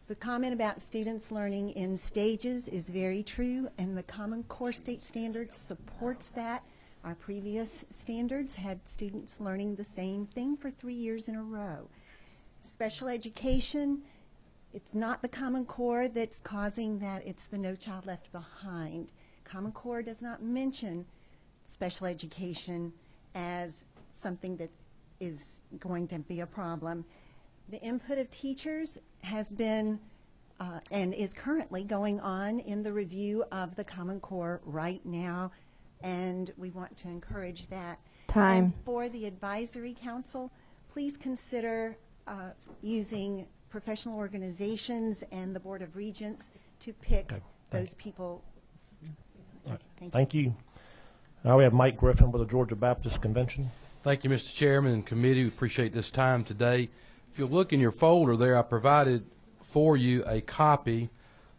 S13: The comment about students learning in stages is very true, and the Common Core State Standards supports that. Our previous standards had students learning the same thing for 3 years in a row. Special education, it's not the Common Core that's causing that, it's the No Child Left Behind. Common Core does not mention special education as something that is going to be a problem. The input of teachers has been and is currently going on in the review of the Common Core right now, and we want to encourage that.
S14: Time.
S13: And for the advisory council, please consider using professional organizations and the Board of Regents to pick those people.
S3: Thank you. Now we have Mike Griffin with the Georgia Baptist Convention.
S15: Thank you, Mr. Chairman and committee. We appreciate this time today. If you look in your folder there, I provided for you a copy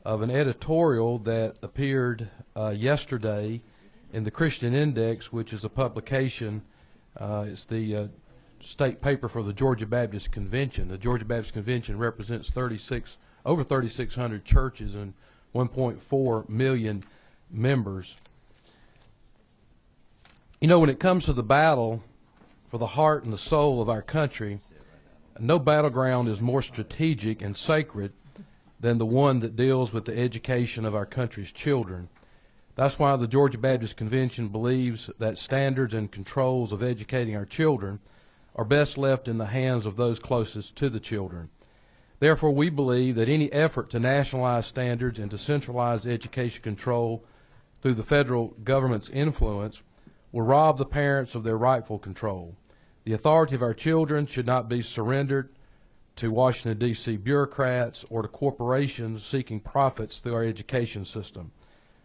S15: of an editorial that appeared yesterday in the Christian Index, which is a publication. It's the state paper for the Georgia Baptist Convention. The Georgia Baptist Convention represents over 3,600 churches and 1.4 million members. You know, when it comes to the battle for the heart and the soul of our country, no battleground is more strategic and sacred than the one that deals with the education of our country's children. That's why the Georgia Baptist Convention believes that standards and controls of educating our children are best left in the hands of those closest to the children. Therefore, we believe that any effort to nationalize standards and to centralize education control through the federal government's influence will rob the parents of their rightful control. The authority of our children should not be surrendered to Washington, D.C. bureaucrats or to corporations seeking profits through our education system.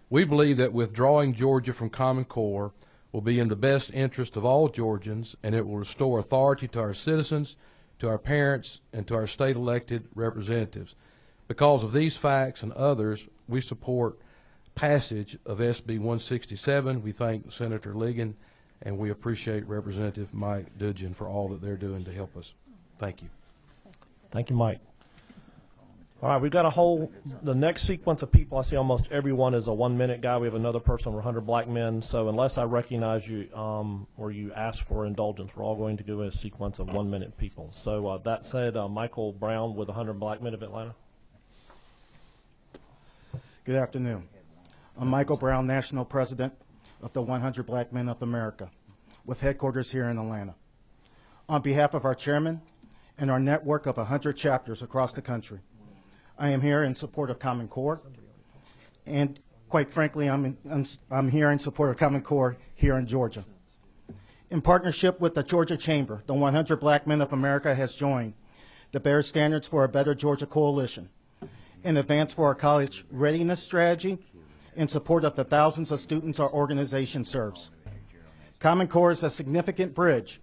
S15: We believe that withdrawing Georgia from Common Core will be in the best interest of all Georgians, and it will restore authority to our citizens, to our parents, and to our state-elected representatives. Because of these facts and others, we support passage of SB 167. We thank Senator Ligon, and we appreciate Representative Mike Dudgeon for all that they're doing to help us. Thank you.
S3: Thank you, Mike. All right, we've got the next sequence of people. I see almost everyone is a 1 minute guy. We have another person, 100 black men. So unless I recognize you or you ask for indulgence, we're all going to go in a sequence of 1 minute people. So that said, Michael Brown with 100 Black Men of Atlanta.
S22: Good afternoon. I'm Michael Brown, National President of the 100 Black Men of America, with headquarters here in Atlanta. On behalf of our chairman and our network of 100 chapters across the country, I am here in support of Common Core, and quite frankly, I'm here in support of Common Core here in Georgia. In partnership with the Georgia Chamber, the 100 Black Men of America has joined the Bear Standards for a Better Georgia Coalition in advance for our college readiness strategy in support of the thousands of students our organization serves. Common Core is a significant bridge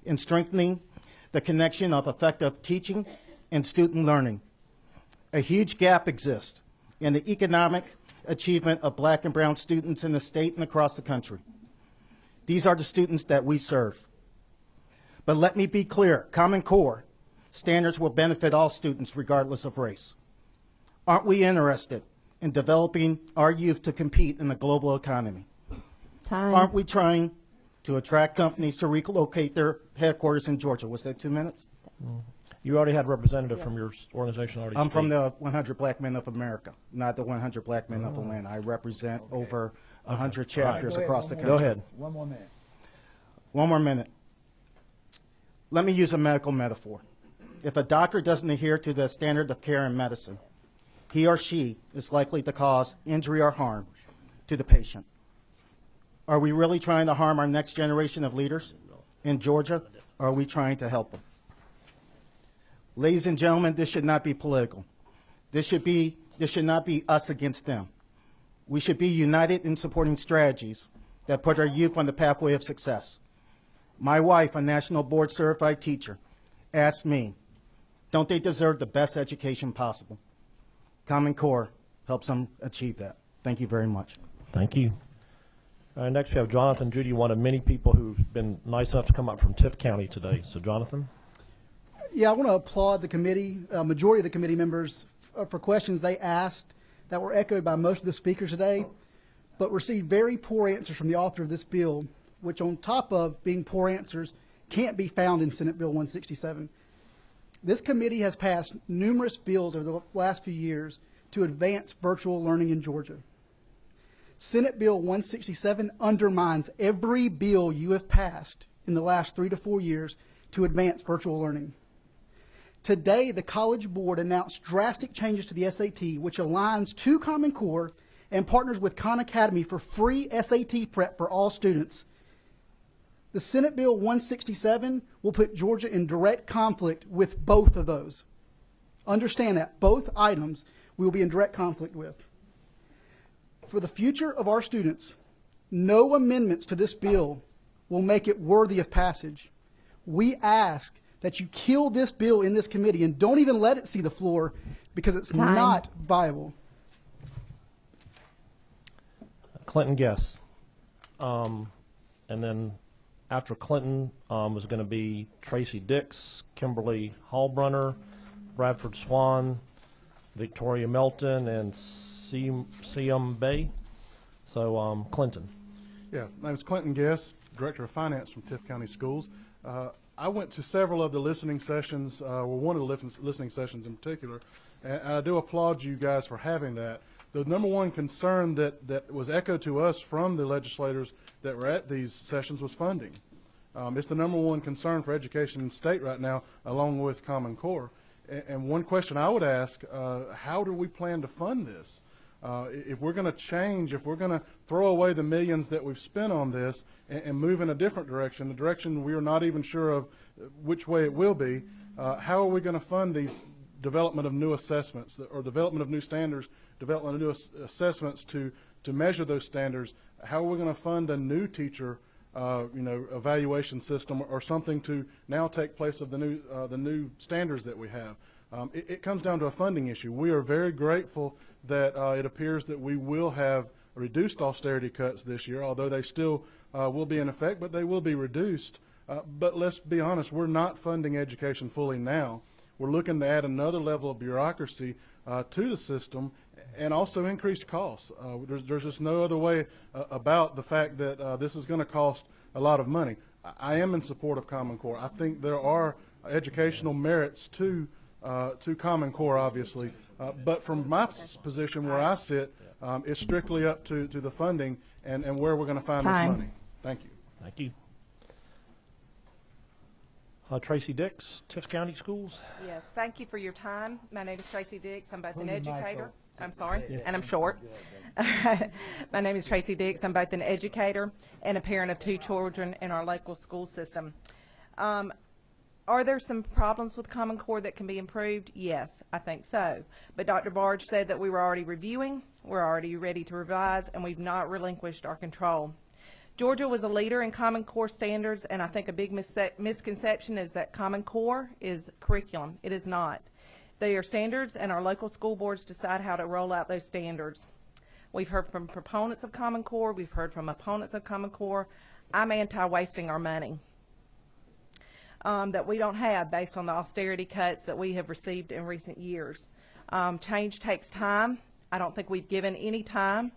S22: in strengthening the connection of effective teaching and student learning. A huge gap exists in the economic achievement of black and brown students in the state and across the country. These are the students that we serve. But let me be clear, Common Core standards will benefit all students regardless of race. Aren't we interested in developing our youth to compete in the global economy?
S14: Time.
S22: Aren't we trying to attract companies to relocate their headquarters in Georgia? Was that 2 minutes?
S3: You already had a representative from your organization already
S22: I'm
S3: speak.
S22: from the 100 Black Men of America, not the 100 Black Men of Atlanta. I represent over 100 chapters across the country.
S3: Go ahead.
S22: One more minute. One more minute. Let me use a medical metaphor. If a doctor doesn't adhere to the standard of care in medicine, he or she is likely to cause injury or harm to the patient. Are we really trying to harm our next generation of leaders in Georgia, or are we trying to help them? Ladies and gentlemen, this should not be political. This should not be us against them. We should be united in supporting strategies that put our youth on the pathway of success. My wife, a national board certified teacher, asked me, don't they deserve the best education possible? Common Core helps them achieve that. Thank you very much.
S3: Thank you. Next we have Jonathan Judy, one of many people who've been nice enough to come up from Tift County today. So Jonathan.
S10: Yeah, I want to applaud the committee, majority of the committee members for questions they asked that were echoed by most of the speakers today, but received very poor answers from the author of this bill, which on top of being poor answers, can't be found in Senate Bill 167. This committee has passed numerous bills over the last few years to advance virtual learning in Georgia. Senate Bill 167 undermines every bill you have passed in the last 3 to 4 years to advance virtual learning. Today, the College Board announced drastic changes to the SAT, which aligns to Common Core and partners with Khan Academy for free SAT prep for all students. The Senate Bill 167 will put Georgia in direct conflict with both of those. Understand that. Both items we will be in direct conflict with. For the future of our students, no amendments to this bill will make it worthy of passage. We ask that you kill this bill in this committee and don't even let it see the floor because it's not viable.
S3: Clinton Guess. And then after Clinton was going to be Tracy Dix, Kimberly Hallbrunner, Bradford Swan, Victoria Melton, and Siam Bay. So Clinton.
S14: Yeah, my name is Clinton Guess, Director of Finance from Tift County Schools. I went to several of the listening sessions, one of the listening sessions in particular, and I do applaud you guys for having that. The number one concern that was echoed to us from the legislators that were at these sessions was funding. It's the number one concern for education in the state right now, along with Common Core. And one question I would ask, how do we plan to fund this? If we're going to change, if we're going to throw away the millions that we've spent on this and move in a different direction, the direction we are not even sure of which way it will be, how are we going to fund these development of new assessments or development of new standards, development of new assessments to measure those standards? How are we going to fund a new teacher evaluation system or something to now take place of the new standards that we have? It comes down to a funding issue. We are very grateful that it appears that we will have reduced austerity cuts this year, although they still will be in effect, but they will be reduced. But let's be honest, we're not funding education fully now. We're looking to add another level of bureaucracy to the system and also increased costs. There's just no other way about the fact that this is going to cost a lot of money. I am in support of Common Core. I think there are educational merits to Common Core, obviously, but from my position where I sit, it's strictly up to the funding and where we're going to find this money. Thank you.
S3: Thank you. Tracy Dix, Tift County Schools.
S16: Yes, thank you for your time. My name is Tracy Dix. I'm both an educator. I'm sorry, and I'm short. My name is Tracy Dix. I'm both an educator and a parent of 2 children in our local school system. Are there some problems with Common Core that can be improved? Yes, I think so. But Dr. Barge said that we were already reviewing, we're already ready to revise, and we've not relinquished our control. Georgia was a leader in Common Core standards, and I think a big misconception is that Common Core is curriculum. It is not. They are standards, and our local school boards decide how to roll out those standards. We've heard from proponents of Common Core. We've heard from opponents of Common Core. I'm anti-wasting our money that we don't have based on the austerity cuts that we have received in recent years. Change takes time. I don't think we've given any time.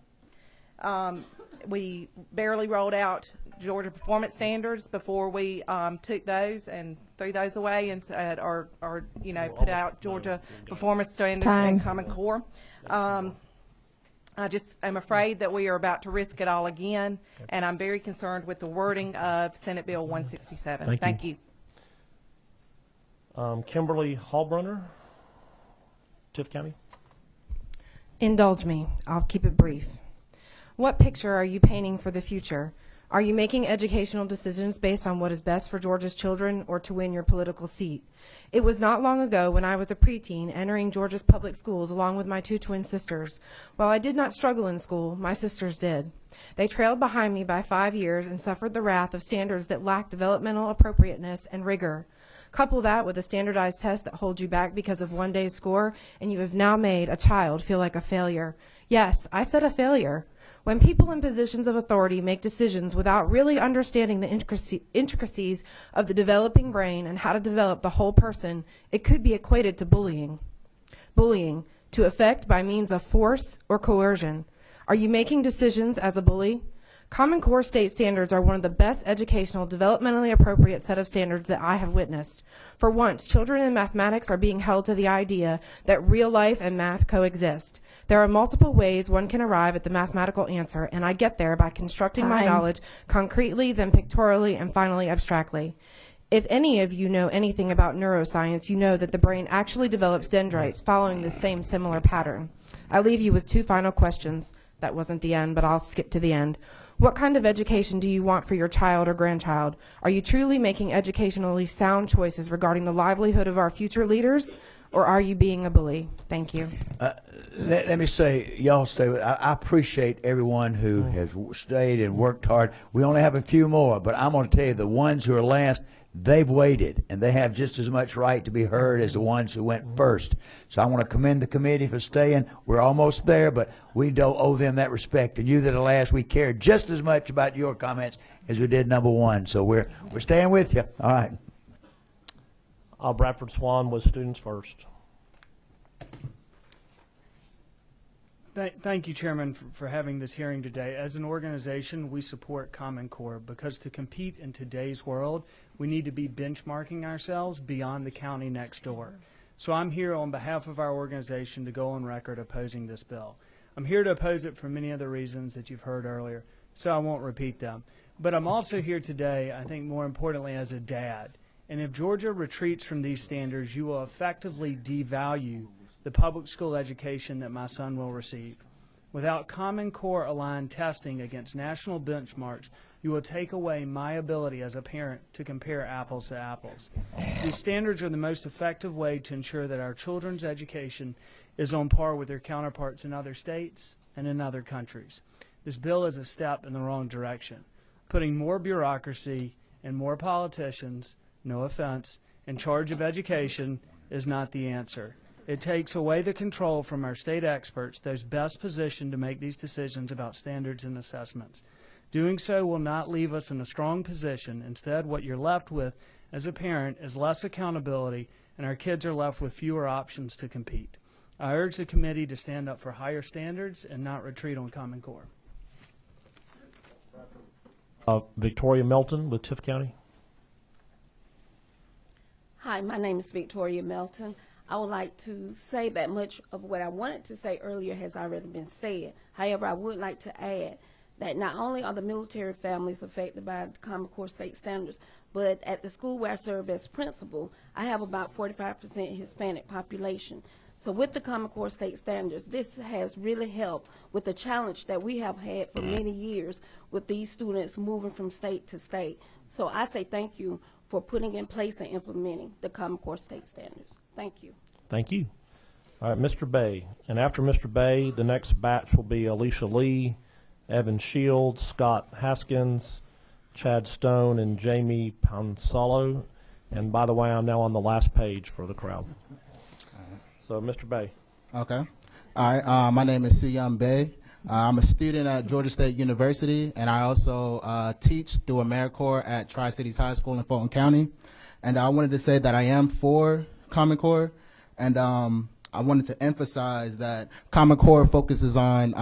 S16: We barely rolled out Georgia performance standards before we took those and threw those away and said, or put out Georgia performance standards and Common Core. I just am afraid that we are about to risk it all again, and I'm very concerned with the wording of Senate Bill 167. Thank you.
S3: Kimberly Hallbrunner, Tift County.
S1: Indulge me. I'll keep it brief. What picture are you painting for the future? Are you making educational decisions based on what is best for Georgia's children or to win your political seat? It was not long ago when I was a preteen entering Georgia's public schools along with my 2 twin sisters. While I did not struggle in school, my sisters did. They trailed behind me by 5 years and suffered the wrath of standards that lacked developmental appropriateness and rigor. Couple that with a standardized test that holds you back because of one day's score, and you have now made a child feel like a failure. Yes, I said a failure. When people in positions of authority make decisions without really understanding the intricacies of the developing brain and how to develop the whole person, it could be equated to bullying. Bullying, to effect by means of force or coercion. Are you making decisions as a bully? Common Core state standards are one of the best educational, developmentally appropriate set of standards that I have witnessed. For once, children in mathematics are being held to the idea that real life and math coexist. There are multiple ways one can arrive at the mathematical answer, and I get there by constructing my knowledge concretely, then pictorially, and finally abstractly. If any of you know anything about neuroscience, you know that the brain actually develops dendrites following the same similar pattern. I leave you with 2 final questions. That wasn't the end, but I'll skip to the end. What kind of education do you want for your child or grandchild? Are you truly making educationally sound choices regarding the livelihood of our future leaders, or are you being a bully? Thank you.
S11: Let me say, y'all stay with, I appreciate everyone who has stayed and worked hard. We only have a few more, but I'm going to tell you, the ones who are last, they've waited, and they have just as much right to be heard as the ones who went first. So I want to commend the committee for staying. We're almost there, but we don't owe them that respect. And you that are last, we care just as much about your comments as we did number 1. So we're staying with you. All right.
S3: Bradford Swan with Students First.
S9: Thank you, Chairman, for having this hearing today. As an organization, we support Common Core because to compete in today's world, we need to be benchmarking ourselves beyond the county next door. So I'm here on behalf of our organization to go on record opposing this bill. I'm here to oppose it for many other reasons that you've heard earlier, so I won't repeat them. But I'm also here today, I think more importantly, as a dad. And if Georgia retreats from these standards, you will effectively devalue the public school education that my son will receive. Without Common Core aligned testing against national benchmarks, you will take away my ability as a parent to compare apples to apples. These standards are the most effective way to ensure that our children's education is on par with their counterparts in other states and in other countries. This bill is a step in the wrong direction. Putting more bureaucracy and more politicians, no offense, in charge of education is not the answer. It takes away the control from our state experts, those best positioned to make these decisions about standards and assessments. Doing so will not leave us in a strong position. Instead, what you're left with as a parent is less accountability, and our kids are left with fewer options to compete. I urge the committee to stand up for higher standards and not retreat on Common Core.
S3: Victoria Melton with Tift County.
S17: Hi, my name is Victoria Melton. I would like to say that much of what I wanted to say earlier has already been said. However, I would like to add that not only are the military families affected by the Common Core state standards, but at the school where I serve as principal, I have about 45% Hispanic population. So with the Common Core state standards, this has really helped with the challenge that we have had for many years with these students moving from state to state. So I say thank you for putting in place and implementing the Common Core state standards. Thank you.
S3: Thank you. All right, Mr. Bay. And after Mr. Bay, the next batch will be Alicia Lee, Evan Shields, Scott Haskins, Chad Stone, and Jamie Pansalo. And by the way, I'm now on the last page for the crowd. So, Mr. Bay.
S19: Okay. All right. My name is Suyam Bay. I'm a student at Georgia State University, and I also teach through AmeriCorps at Tri-Cities High School in Fulton County. And I wanted to say that I am for Common Core, and I wanted to emphasize that Common Core focuses on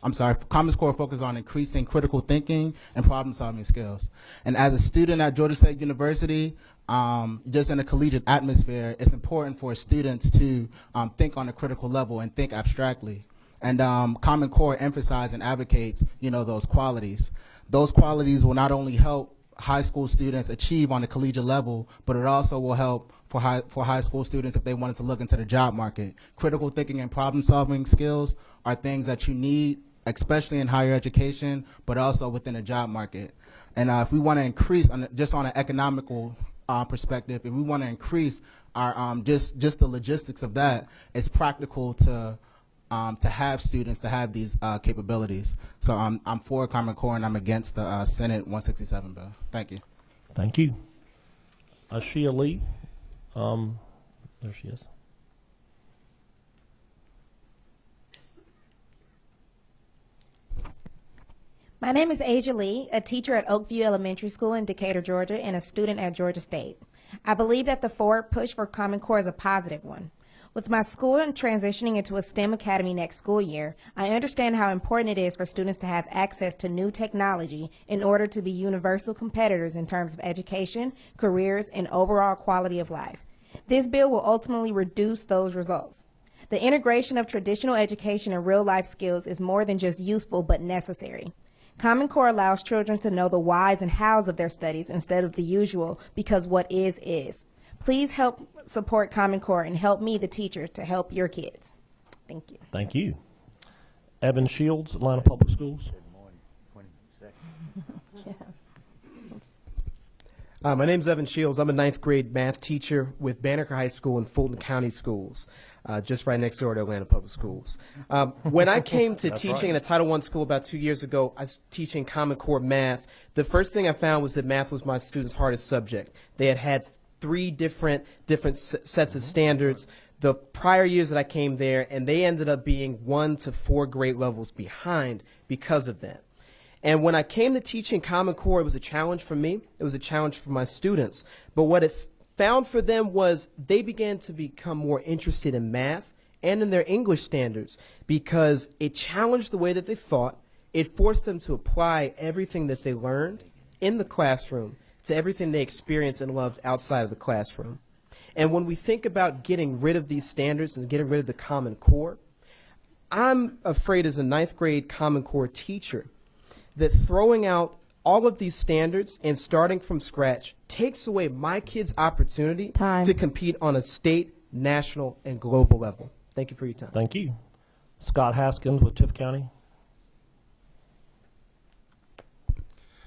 S19: Common Core focuses on increasing critical thinking and problem-solving skills. And as a student at Georgia State University, just in a collegiate atmosphere, it's important for students to think on a critical level and think abstractly. And Common Core emphasizes and advocates, those qualities. Those qualities will not only help high school students achieve on a collegiate level, but it also will help for high school students if they wanted to look into the job market. Critical thinking and problem solving skills are things that you need, especially in higher education, but also within the job market. And if we want to increase, just on an economical perspective, if we want to increase our just the logistics of that, it's practical to have students to have these capabilities. So I'm for Common Core and I'm against the Senate 167 bill. Thank you.
S3: Thank you. Ashia Lee. There she is.
S2: My name is Asia Lee, a teacher at Oakview Elementary School in Decatur, Georgia, and a student at Georgia State. I believe that the forward push for Common Core is a positive one. With my school transitioning into a STEM academy next school year, I understand how important it is for students to have access to new technology in order to be universal competitors in terms of education, careers, and overall quality of life. This bill will ultimately reduce those results. The integration of traditional education and real-life skills is more than just useful but necessary. Common Core allows children to know the whys and hows of their studies instead of the usual, because what is. Please help support Common Core and help me, the teacher, to help your kids. Thank you.
S3: Thank you. Evan Shields, Atlanta Public Schools.
S18: My name is Evan Shields. I'm a 9th grade math teacher with Banneker High School and Fulton County Schools, just right next door to Atlanta Public Schools. When I came to teaching in a Title I school about 2 years ago, I was teaching Common Core math. The first thing I found was that math was my students' hardest subject. They had 3 different sets of standards the prior years that I came there, and they ended up being 1 to 4 grade levels behind because of that. And when I came to teaching Common Core, it was a challenge for me. It was a challenge for my students. But what it found for them was they began to become more interested in math and in their English standards because it challenged the way that they thought. It forced them to apply everything that they learned in the classroom to everything they experienced and loved outside of the classroom. And when we think about getting rid of these standards and getting rid of the Common Core, I'm afraid as a 9th grade Common Core teacher that throwing out all of these standards and starting from scratch takes away my kids' opportunity to compete on a state, national, and global level. Thank you for your time.
S3: Thank you. Scott Haskins with Tift County.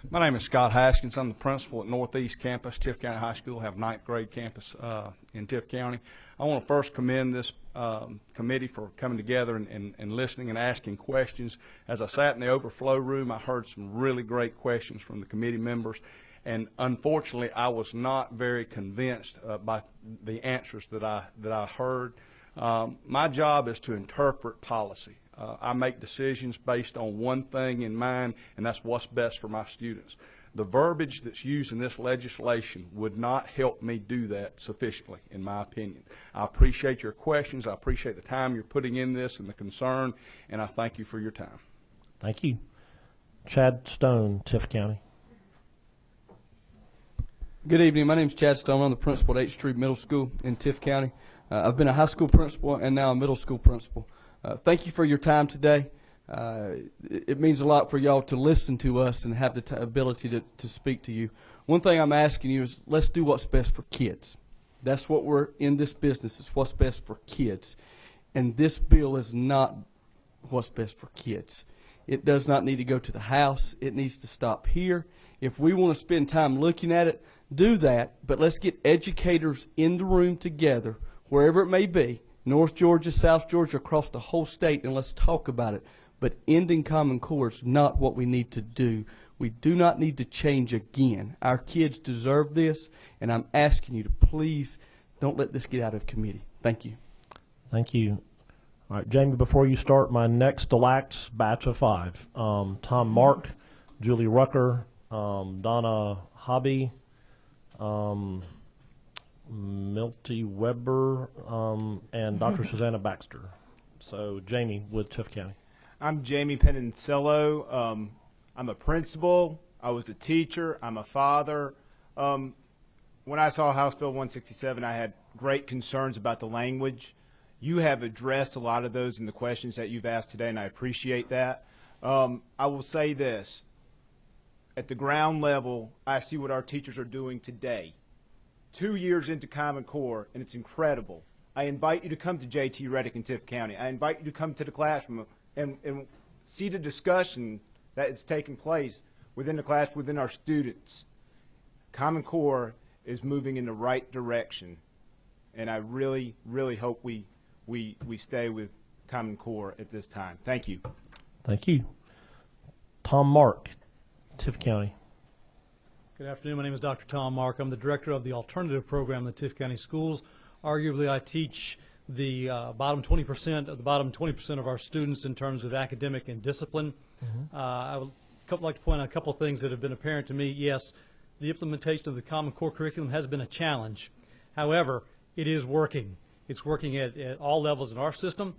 S20: My name is Scott Haskins. I'm the principal at Northeast Campus, Tift County High School. I have 9th grade campus in Tift County. I want to first commend this committee for coming together and listening and asking questions. As I sat in the overflow room, I heard some really great questions from the committee members. And unfortunately, I was not very convinced by the answers that I heard. My job is to interpret policy. I make decisions based on one thing in mind, and that's what's best for my students. The verbiage that's used in this legislation would not help me do that sufficiently, in my opinion. I appreciate your questions. I appreciate the time you're putting in this and the concern, and I thank you for your time.
S3: Thank you. Chad Stone, Tift County.
S23: Good evening. My name is Chad Stone. I'm the principal at H Street Middle School in Tift County. I've been a high school principal and now a middle school principal. Thank you for your time today. It means a lot for y'all to listen to us and have the ability to speak to you. One thing I'm asking you is let's do what's best for kids. That's what we're in this business. It's what's best for kids. And this bill is not what's best for kids. It does not need to go to the House. It needs to stop here. If we want to spend time looking at it, do that. But let's get educators in the room together, wherever it may be, North Georgia, South Georgia, across the whole state, and let's talk about it. But ending Common Core is not what we need to do. We do not need to change again. Our kids deserve this, and I'm asking you to please don't let this get out of committee. Thank you.
S3: Thank you. All right, Jamie, before you start, my next elect batch of 5, Tom Mark, Julie Rucker, Donna Hobby, Milty Weber, and Dr. Susanna Baxter. So, Jamie with Tift County.
S24: I'm Jamie Peninsello. I'm a principal. I was a teacher. I'm a father. When I saw House Bill 167, I had great concerns about the language. You have addressed a lot of those in the questions that you've asked today, and I appreciate that. I will say this. At the ground level, I see what our teachers are doing today. 2 years into Common Core, and it's incredible. I invite you to come to JT Reddick in Tift County. I invite you to come to the classroom and see the discussion that is taking place within the class, within our students. Common Core is moving in the right direction, and I really, really hope we stay with Common Core at this time. Thank you.
S3: Thank you. Tom Mark, Tift County.
S5: Good afternoon. My name is Dr. Tom Mark. I'm the director of the alternative program in the Tift County Schools. Arguably, I teach the bottom 20% of the bottom 20% of our students in terms of academic and discipline. I would like to point out a couple of things that have been apparent to me. Yes, the implementation of the Common Core curriculum has been a challenge. However, it is working. It's working at all levels in our system,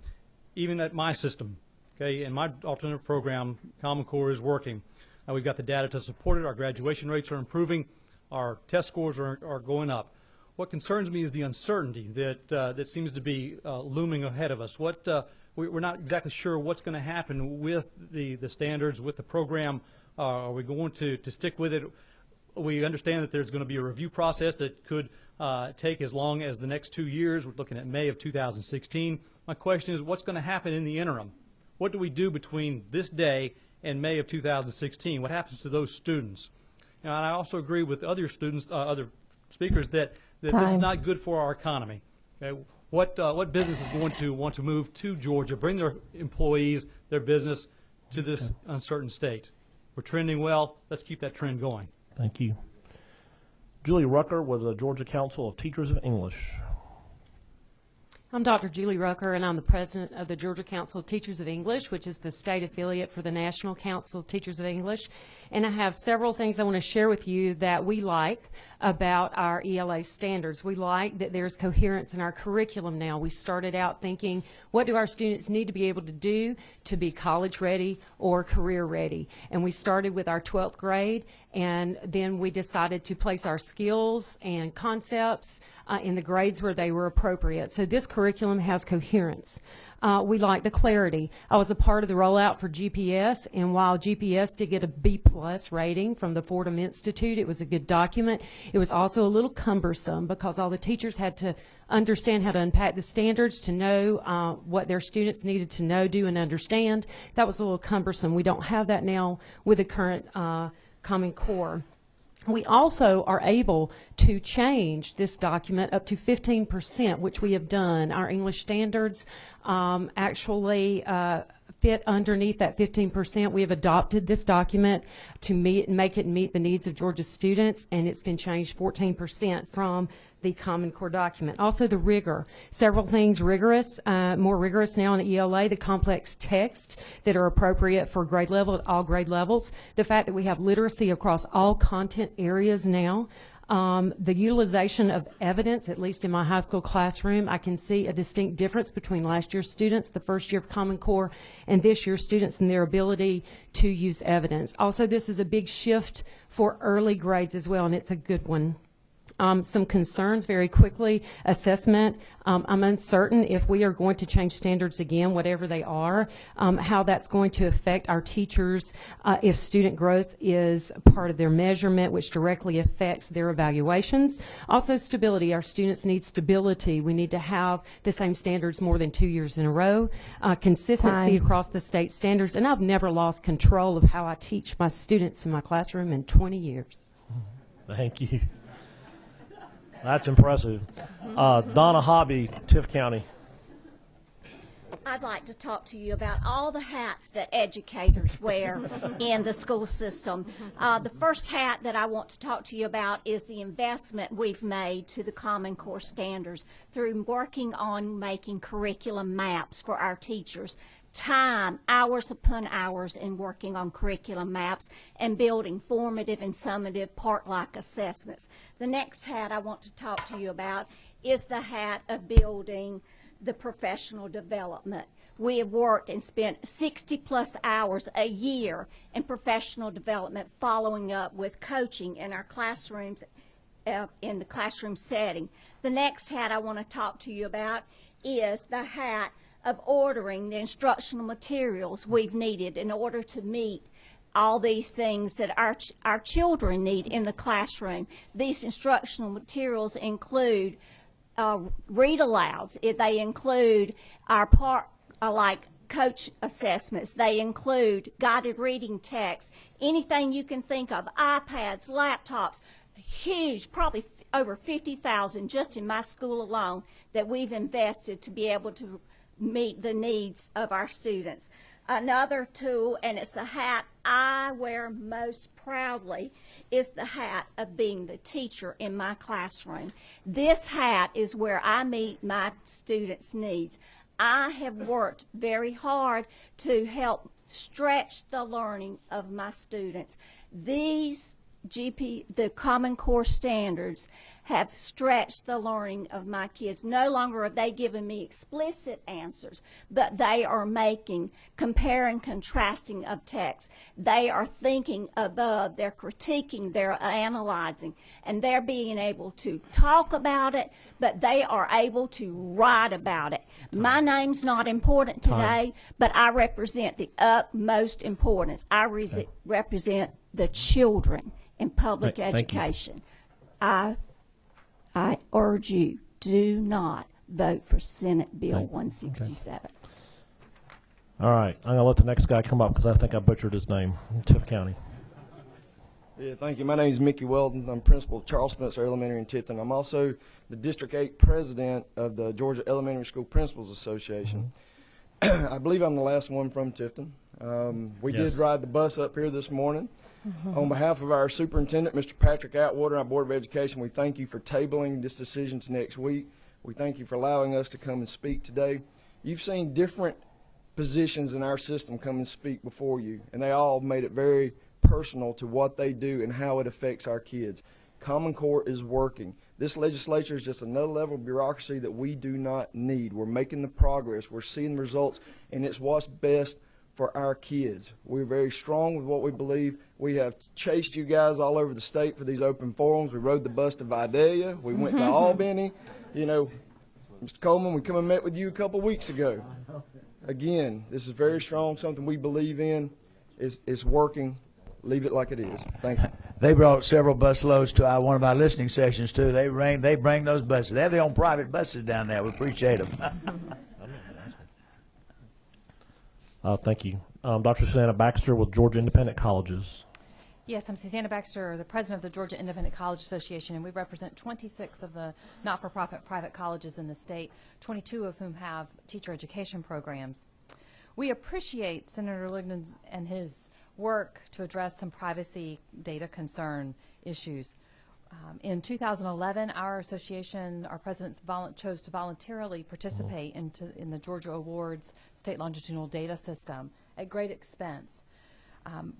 S5: even at my system. Okay, in my alternative program, Common Core is working. We've got the data to support it. Our graduation rates are improving. Our test scores are going up. What concerns me is the uncertainty that seems to be looming ahead of us. We're not exactly sure what's going to happen with the standards, with the program. Are we going to stick with it? We understand that there's going to be a review process that could take as long as the next 2 years. We're looking at May of 2016. My question is, what's going to happen in the interim? What do we do between this day and May of 2016? What happens to those students? And I also agree with other students, other speakers, that this is not good for our economy. Okay? What business is going to want to move to Georgia, bring their employees, their business to this uncertain state? We're trending well. Let's keep that trend going.
S3: Thank you. Julie Rucker with the Georgia Council of Teachers of English.
S7: I'm Dr. Julie Rucker, and I'm the president of the Georgia Council of Teachers of English, which is the state affiliate for the National Council of Teachers of English. And I have several things I want to share with you that we like about our ELA standards. We like that there's coherence in our curriculum now. We started out thinking, what do our students need to be able to do to be college ready or career ready? And we started with our 12th grade, and then we decided to place our skills and concepts in the grades where they were appropriate. So this curriculum has coherence. We like the clarity. I was a part of the rollout for GPS, and while GPS did get a B+ rating from the Fordham Institute, it was a good document. It was also a little cumbersome because all the teachers had to understand how to unpack the standards to know what their students needed to know, do, and understand. That was a little cumbersome. We don't have that now with the current Common Core. We also are able to change this document up to 15%, which we have done. Our English standards actually fit underneath that 15%. We have adopted this document to make it meet the needs of Georgia students, and it's been changed 14% from the Common Core document. Also the rigor. Several things rigorous, more rigorous now in ELA, the complex text that are appropriate for grade level at all grade levels. The fact that we have literacy across all content areas now. The utilization of evidence, at least in my high school classroom, I can see a distinct difference between last year's students, the first year of Common Core, and this year's students and their ability to use evidence. Also, this is a big shift for early grades as well, and it's a good one. Some concerns very quickly. Assessment. I'm uncertain if we are going to change standards again, whatever they are, how that's going to affect our teachers, if student growth is part of their measurement, which directly affects their evaluations. Also stability. Our students need stability. We need to have the same standards more than 2 years in a row. Consistency across the state standards. And I've never lost control of how I teach my students in my classroom in 20 years.
S3: Thank you. That's impressive. Donna Hobby, Tift County.
S8: I'd like to talk to you about all the hats that educators wear in the school system. The first hat that I want to talk to you about is the investment we've made to the Common Core standards through working on making curriculum maps for our teachers. Time, hours upon hours in working on curriculum maps and building formative and summative part-like assessments. The next hat I want to talk to you about is the hat of building the professional development. We have worked and spent 60+ hours a year in professional development, following up with coaching in our classrooms, in the classroom setting. The next hat I want to talk to you about is the hat of ordering the instructional materials we've needed in order to meet all these things that our children need in the classroom. These instructional materials include read alouds. They include our like coach assessments. They include guided reading texts, anything you can think of, iPads, laptops, huge, probably over 50,000 just in my school alone that we've invested to be able to meet the needs of our students. Another tool, and it's the hat I wear most proudly, is the hat of being the teacher in my classroom. This hat is where I meet my students' needs. I have worked very hard to help stretch the learning of my students. These the Common Core standards have stretched the learning of my kids. No longer are they giving me explicit answers, but they are making compare and contrasting of text. They are thinking above, they're critiquing, they're analyzing, and they're being able to talk about it, but they are able to write about it. My name's not important today, but I represent the utmost importance. I represent the children in public education. I urge you, do not vote for Senate Bill 167.
S3: Okay. All right, I'm going to let the next guy come up because I think I butchered his name, Tift County.
S4: Yeah, thank you. My name is Mickey Weldon. I'm principal of Charles Spencer Elementary in Tifton. I'm also the District 8 president of the Georgia Elementary School Principals Association. I believe I'm the last one from Tifton. We did ride the bus up here this morning. On behalf of our superintendent, Mr. Patrick Atwater, and our Board of Education, we thank you for tabling this decision to next week. We thank you for allowing us to come and speak today. You've seen different positions in our system come and speak before you, and they all made it very personal to what they do and how it affects our kids. Common Core is working. This legislature is just another level of bureaucracy that we do not need. We're making the progress. We're seeing results, and it's what's best for our kids. We're very strong with what we believe. We have chased you guys all over the state for these open forums. We rode the bus to Vidalia. We went to Albany. You know, Mr. Coleman, we come and met with you a couple weeks ago. Again, this is very strong, something we believe in. It's working. Leave it like it is. Thank you.
S11: They brought several bus loads to one of our listening sessions, too. They bring those buses. They have their own private buses down there. We appreciate them.
S3: Thank you. Dr. Susanna Baxter with Georgia Independent Colleges.
S6: Yes, I'm Susanna Baxter, the president of the Georgia Independent College Association, and we represent 26 of the not-for-profit private colleges in the state, 22 of whom have teacher education programs. We appreciate Senator Lignan and his work to address some privacy data concern issues. In 2011, our association, our presidents chose to voluntarily participate in the Georgia Awards State Longitudinal Data System at great expense.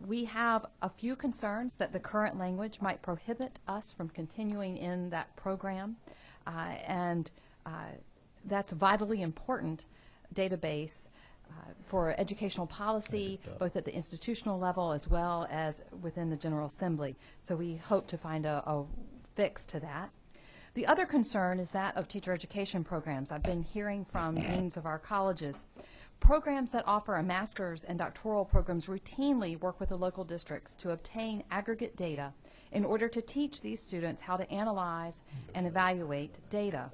S6: We have a few concerns that the current language might prohibit us from continuing in that program, and that's a vitally important database for educational policy, both at the institutional level as well as within the General Assembly. So we hope to find a fix to that. The other concern is that of teacher education programs. I've been hearing from deans of our colleges. Programs that offer a master's and doctoral programs routinely work with the local districts to obtain aggregate data in order to teach these students how to analyze and evaluate data.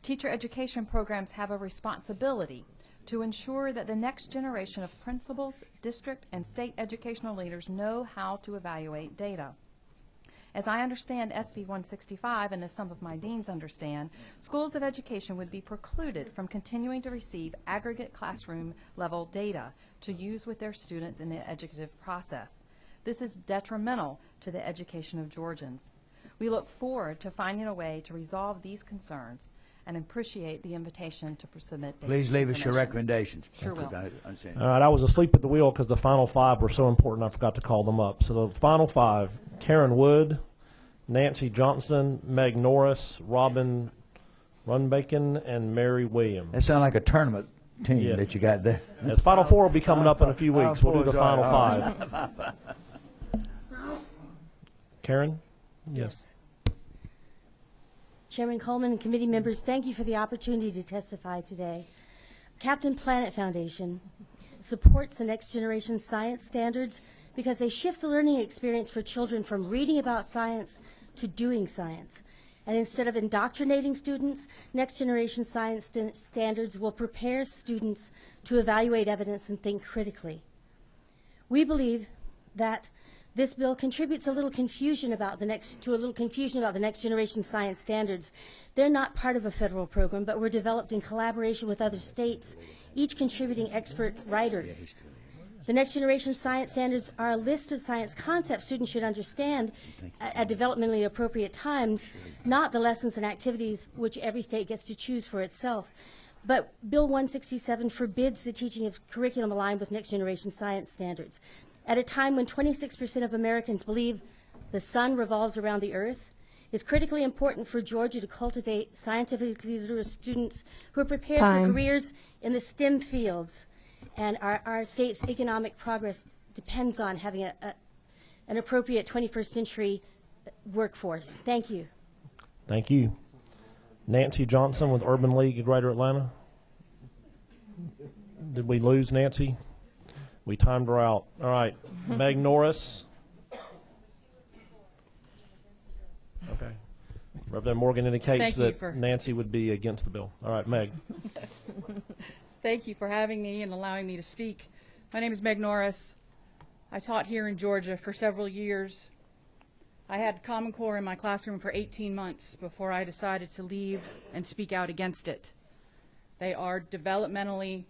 S6: Teacher education programs have a responsibility to ensure that the next generation of principals, district, and state educational leaders know how to evaluate data. As I understand SB 165, and as some of my deans understand, schools of education would be precluded from continuing to receive aggregate classroom level data to use with their students in the educative process. This is detrimental to the education of Georgians. We look forward to finding a way to resolve these concerns and appreciate the invitation to submit data.
S11: Please leave us your recommendations.
S6: Sure will.
S3: All right, I was asleep at the wheel because the final five were so important I forgot to call them up. So the final five: Karen Wood, Nancy Johnson, Meg Norris, Robin Runbacon, and Mary Williams.
S11: That sounds like a tournament team that you got there.
S3: The final four will be coming up in a few weeks. We'll do the final five. Karen? Yes.
S12: Chairman Coleman and committee members, thank you for the opportunity to testify today. Captain Planet Foundation supports the next generation science standards because they shift the learning experience for children from reading about science to doing science. And instead of indoctrinating students, next generation science standards will prepare students to evaluate evidence and think critically. We believe that this bill contributes a little confusion about the next generation science standards. They're not part of a federal program, but were developed in collaboration with other states, each contributing expert writers. The next generation science standards are a list of science concepts students should understand at developmentally appropriate times, not the lessons and activities which every state gets to choose for itself. But Bill 167 forbids the teaching of curriculum aligned with next generation science standards. At a time when 26% of Americans believe the sun revolves around the earth, it's critically important for Georgia to cultivate scientifically literate students who are prepared for careers in the STEM fields. And our state's economic progress depends on having an appropriate 21st century workforce. Thank you.
S3: Thank you. Nancy Johnson with Urban League of Greater Atlanta. Did we lose Nancy? We timed her out. All right. Meg Norris. Okay. Representative Morgan indicates that Nancy would be against the bill. All right, Meg.
S13: Thank you for having me and allowing me to speak. My name is Meg Norris. I taught here in Georgia for several years. I had Common Core in my classroom for 18 months before I decided to leave and speak out against it. They are developmentally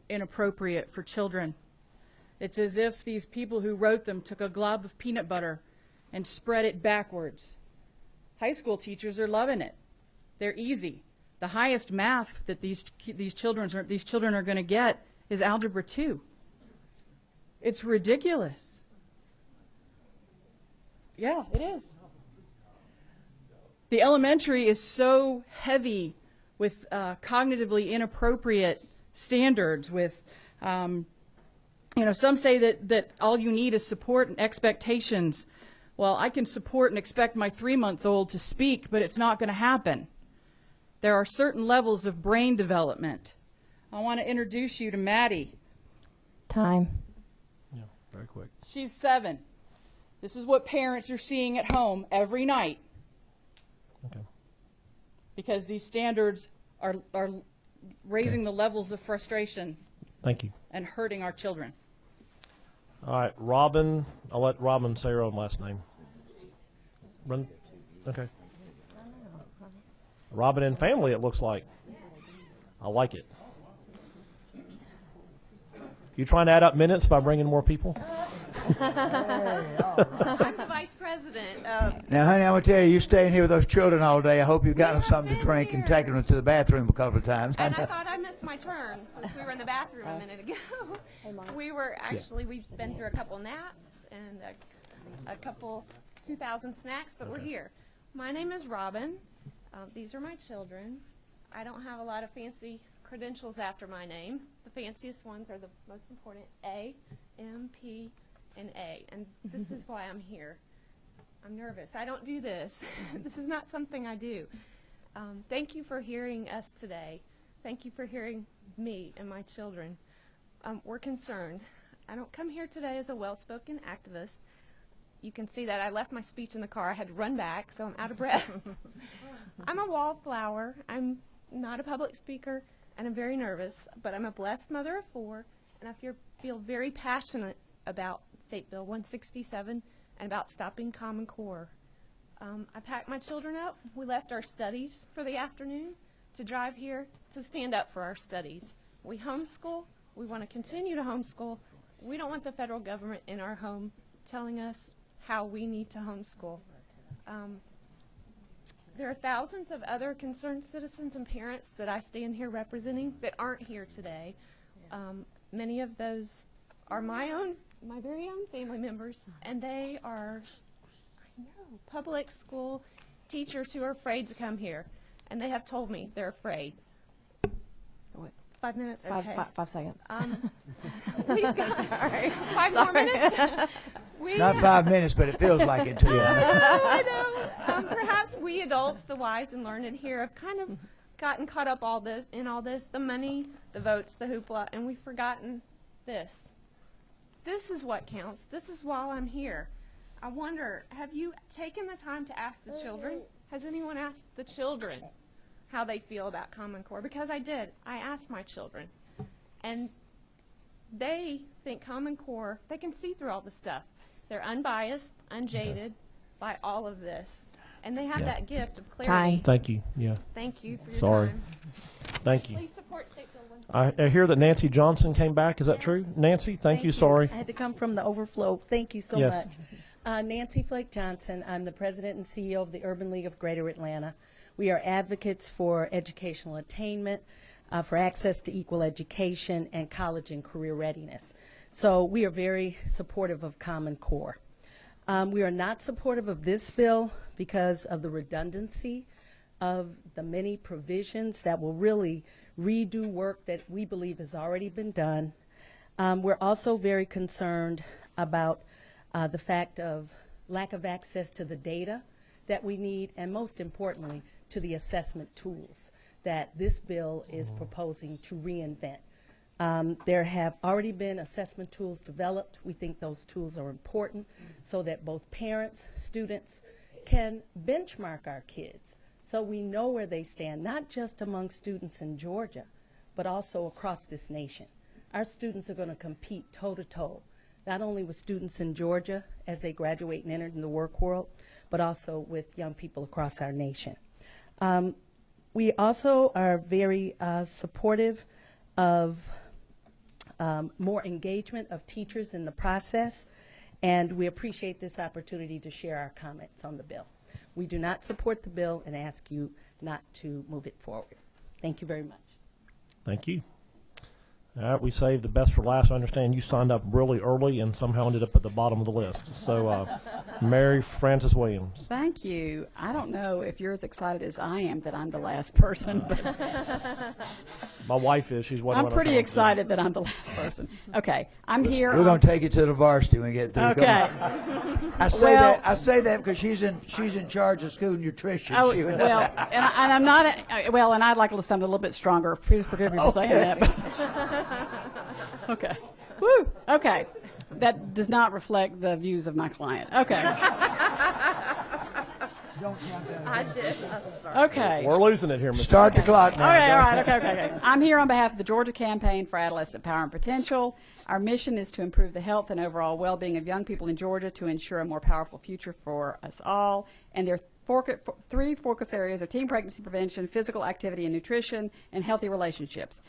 S13: inappropriate for children. It's as if these people who wrote them took a glob of peanut butter and spread it backwards. High school teachers are loving it. They're easy. The highest math that these children are going to get is Algebra 2. It's ridiculous. Yeah, it is. The elementary is so heavy with cognitively inappropriate standards. With, some say that all you need is support and expectations. Well, I can support and expect my 3-month-old to speak, but it's not going to happen. There are certain levels of brain development. I want to introduce you to Maddie.
S15: Time.
S3: Yeah, very quick.
S13: She's 7. This is what parents are seeing at home every night. Okay. Because these standards are raising the levels of frustration.
S3: Thank you.
S13: And hurting our children.
S3: All right, Robin. I'll let Robin say her own last name. Okay. Robin and family, it looks like. I like it. You trying to add up minutes by bringing more people?
S21: I'm the vice president.
S11: Now, honey, I'm going to tell you, you're staying here with those children all day. I hope you've got them something to drink and taken them to the bathroom a couple of times.
S21: And I thought I missed my turn since we were in the bathroom a minute ago. We've been through a couple naps and a couple 2,000 snacks, but we're here. My name is Robin. These are my children. I don't have a lot of fancy credentials after my name. The fanciest ones are the most important: A, M, P, and A. And this is why I'm here. I'm nervous. I don't do this. This is not something I do. Thank you for hearing us today. Thank you for hearing me and my children. We're concerned. I don't come here today as a well-spoken activist. You can see that I left my speech in the car. I had to run back, so I'm out of breath. I'm a wallflower. I'm not a public speaker, and I'm very nervous, but I'm a blessed mother of 4, and I feel very passionate about State Bill 167 and about stopping Common Core. I packed my children up. We left our studies for the afternoon to drive here to stand up for our studies. We homeschool. We want to continue to homeschool. We don't want the federal government in our home telling us how we need to homeschool. There are thousands of other concerned citizens and parents that I stand here representing that aren't here today. Many of those are my very own family members, and they are, public school teachers who are afraid to come here, and they have told me they're afraid. 5 minutes? Okay.
S15: 5 seconds.
S21: We've got 5 more minutes.
S11: Not 5 minutes, but it feels like it to you.
S21: I know. Perhaps we adults, the wise and learned here, have kind of gotten caught up in all this, the money, the votes, the hoopla, and we've forgotten this.
S10: this is what counts. This is why I'm here. I wonder, have you taken the time to ask the children? Has anyone asked the children how they feel about Common Core? Because I did. I asked my children. And they think Common Core, they can see through all the stuff. They're unbiased, unjaded by all of this. And they have that gift of clarity.
S3: Thank you. Yeah.
S10: Thank you for your
S3: Sorry.
S10: time.
S3: Thank you.
S10: Please support State Bill 1.
S3: I hear that Nancy Johnson came back. Is that true? Nancy, thank you. Sorry.
S14: I had to come from the overflow. Thank you so
S3: Yes.
S14: much. Nancy Flake Johnson. I'm the president and CEO of the Urban League of Greater Atlanta. We are advocates for educational attainment, for access to equal education, and college and career readiness. So we are very supportive of Common Core. We are not supportive of this bill because of the redundancy of the many provisions that will really redo work that we believe has already been done. We're also very concerned about the fact of lack of access to the data that we need, and most importantly, to the assessment tools that this bill is proposing to reinvent. There have already been assessment tools developed. We think those tools are important so that both parents, students can benchmark our kids so we know where they stand, not just among students in Georgia, but also across this nation. Our students are going to compete toe-to-toe, not only with students in Georgia as they graduate and enter in the work world, but also with young people across our nation. We also are very supportive of more engagement of teachers in the process, and we appreciate this opportunity to share our comments on the bill. We do not support the bill and ask you not to move it forward. Thank you very much.
S3: Thank you. All right, we saved the best for last. I understand you signed up really early and somehow ended up at the bottom of the list. So, Mary Frances Williams.
S15: Thank you. I don't know if you're as excited as I am that I'm the last person. But
S3: My wife is. She's wondering.
S15: I'm pretty excited that I'm the last person. Okay, I'm here.
S11: We're going to take you to the varsity when we get through.
S15: Okay.
S11: I say that because she's in charge of school nutrition.
S15: Oh, well, and I'm not. And I'd like something a little bit stronger. Please forgive me for saying that. But okay. Woo. Okay. That does not reflect the views of my client. Okay.
S10: I did. Sorry.
S15: Okay.
S3: We're losing it here, Mr.
S11: Start the clock now.
S15: Okay, all right. Okay. I'm here on behalf of the Georgia Campaign for Adolescent Power and Potential. Our mission is to improve the health and overall well-being of young people in Georgia to ensure a more powerful future for us all. And there are three focus areas: are teen pregnancy prevention, physical activity and nutrition, and healthy relationships.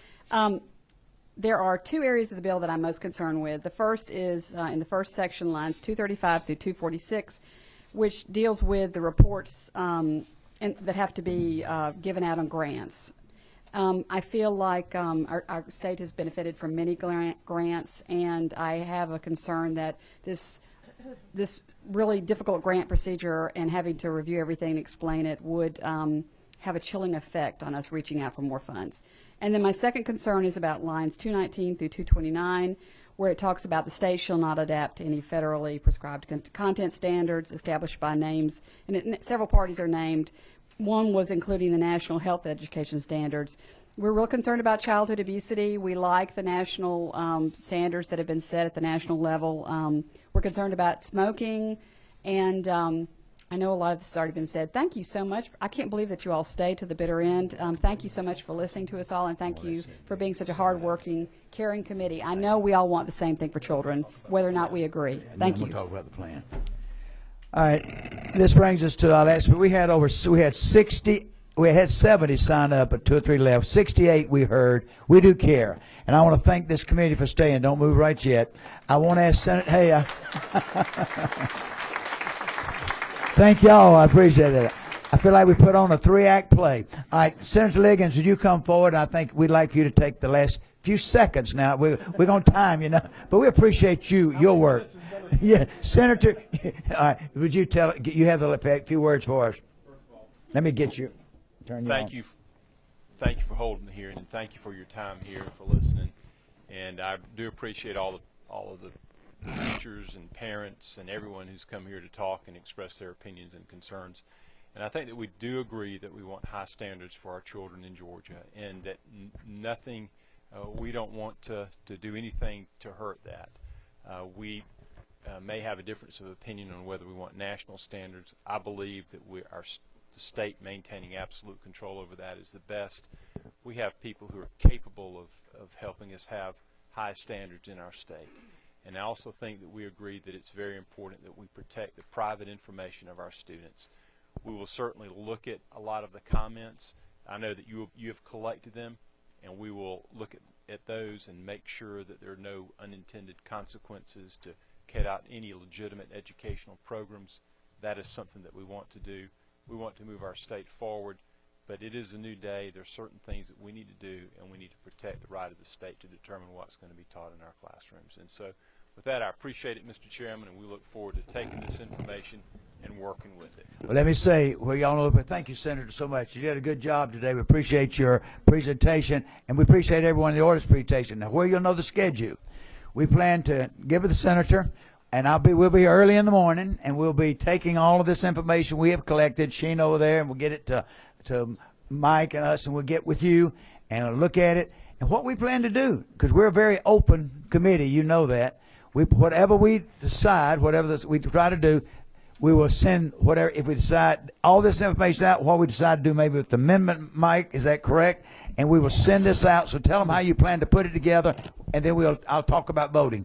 S15: There are two areas of the bill that I'm most concerned with. The first is in the first section, lines 235 through 246, which deals with the reports that have to be given out on grants. I feel like our state has benefited from many grants, and I have a concern that this really difficult grant procedure and having to review everything and explain it would have a chilling effect on us reaching out for more funds. And then my second concern is about lines 219 through 229, where it talks about the state shall not adapt to any federally prescribed content standards established by names, and several parties are named. One was including the national health education standards. We're real concerned about childhood obesity. We like the national standards that have been set at the national level. We're concerned about smoking, and I know a lot of this has already been said. Thank you so much. I can't believe that you all stayed to the bitter end. Thank you so much for listening to us all, and thank you for being such a hard-working, caring committee. I know we all want the same thing for children, whether or not we agree. Thank you.
S11: We'll talk about the plan. All right, this brings us to our last. We had 60. We had 70 sign up, but 2 or 3 left. 68 we heard. We do care, and I want to thank this committee for staying. Don't move right yet. I want to ask Senator. Hey. Thank y'all. I appreciate it. I feel like we put on a 3-act play. All right, Senator Liggins, would you come forward? I think we'd like for you to take the last few seconds now. We're going to time, but we appreciate your work. Yeah, Senator. All right, would you you have the few words for us? Let me get you. Turn you on.
S22: Thank you for holding the hearing, and thank you for your time here and for listening. And I do appreciate all of the teachers and parents and everyone who's come here to talk and express their opinions and concerns. And I think that we do agree that we want high standards for our children in Georgia, and that we don't want to do anything to hurt that. We may have a difference of opinion on whether we want national standards. I believe that the state maintaining absolute control over that is the best. We have people who are capable of helping us have high standards in our state. And I also think that we agree that it's very important that we protect the private information of our students. We will certainly look at a lot of the comments. I know that you have collected them, and we will look at those and make sure that there are no unintended consequences to cut out any legitimate educational programs. That is something that we want to do. We want to move our state forward, but it is a new day. There are certain things that we need to do, and we need to protect the right of the state to determine what's going to be taught in our classrooms. And so with that, I appreciate it, Mr. Chairman, and we look forward to taking this information and working with it.
S11: Well, let me say, well, y'all know, but thank you, Senator, so much. You did a good job today. We appreciate your presentation, and we appreciate everyone in the audience presentation. Now, where you'll know the schedule, we plan to give it to the Senator, and we'll be early in the morning, and we'll be taking all of this information we have collected, Sheen over there, and we'll get it to Mike and us, and we'll get with you and look at it. And what we plan to do, because we're a very open committee, you know that. Whatever we decide, we try to do, we will send whatever, if we decide all this information out, what we decide to do maybe with the amendment, Mike, is that correct? And we will send this out, so tell them how you plan to put it together, and then I'll talk about voting.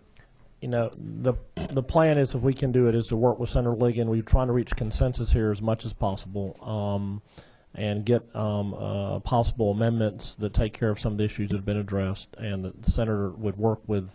S3: You know, the plan is, if we can do it, is to work with Senator Ligon. We're trying to reach consensus here as much as possible, and get possible amendments that take care of some of the issues that have been addressed, and the Senator would work with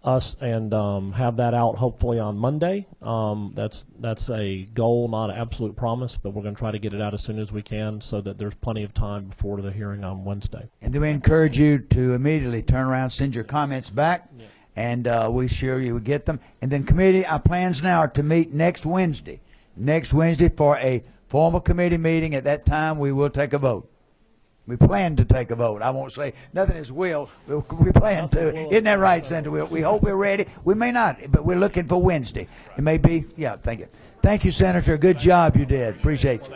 S3: us and have that out hopefully on Monday. That's a goal, not an absolute promise, but we're going to try to get it out as soon as we can so that there's plenty of time before the hearing on Wednesday.
S11: And then we encourage you to immediately turn around, send your comments back, and we sure you will get them. And then committee, our plans now are to meet next Wednesday for a formal committee meeting. At that time, we will take a vote. We plan to take a vote. I won't say nothing is will. We plan to. Isn't that right, Senator? We hope we're ready. We may not, but we're looking for Wednesday. It may be. Yeah, thank you. Thank you, Senator. Good job you did. Appreciate you.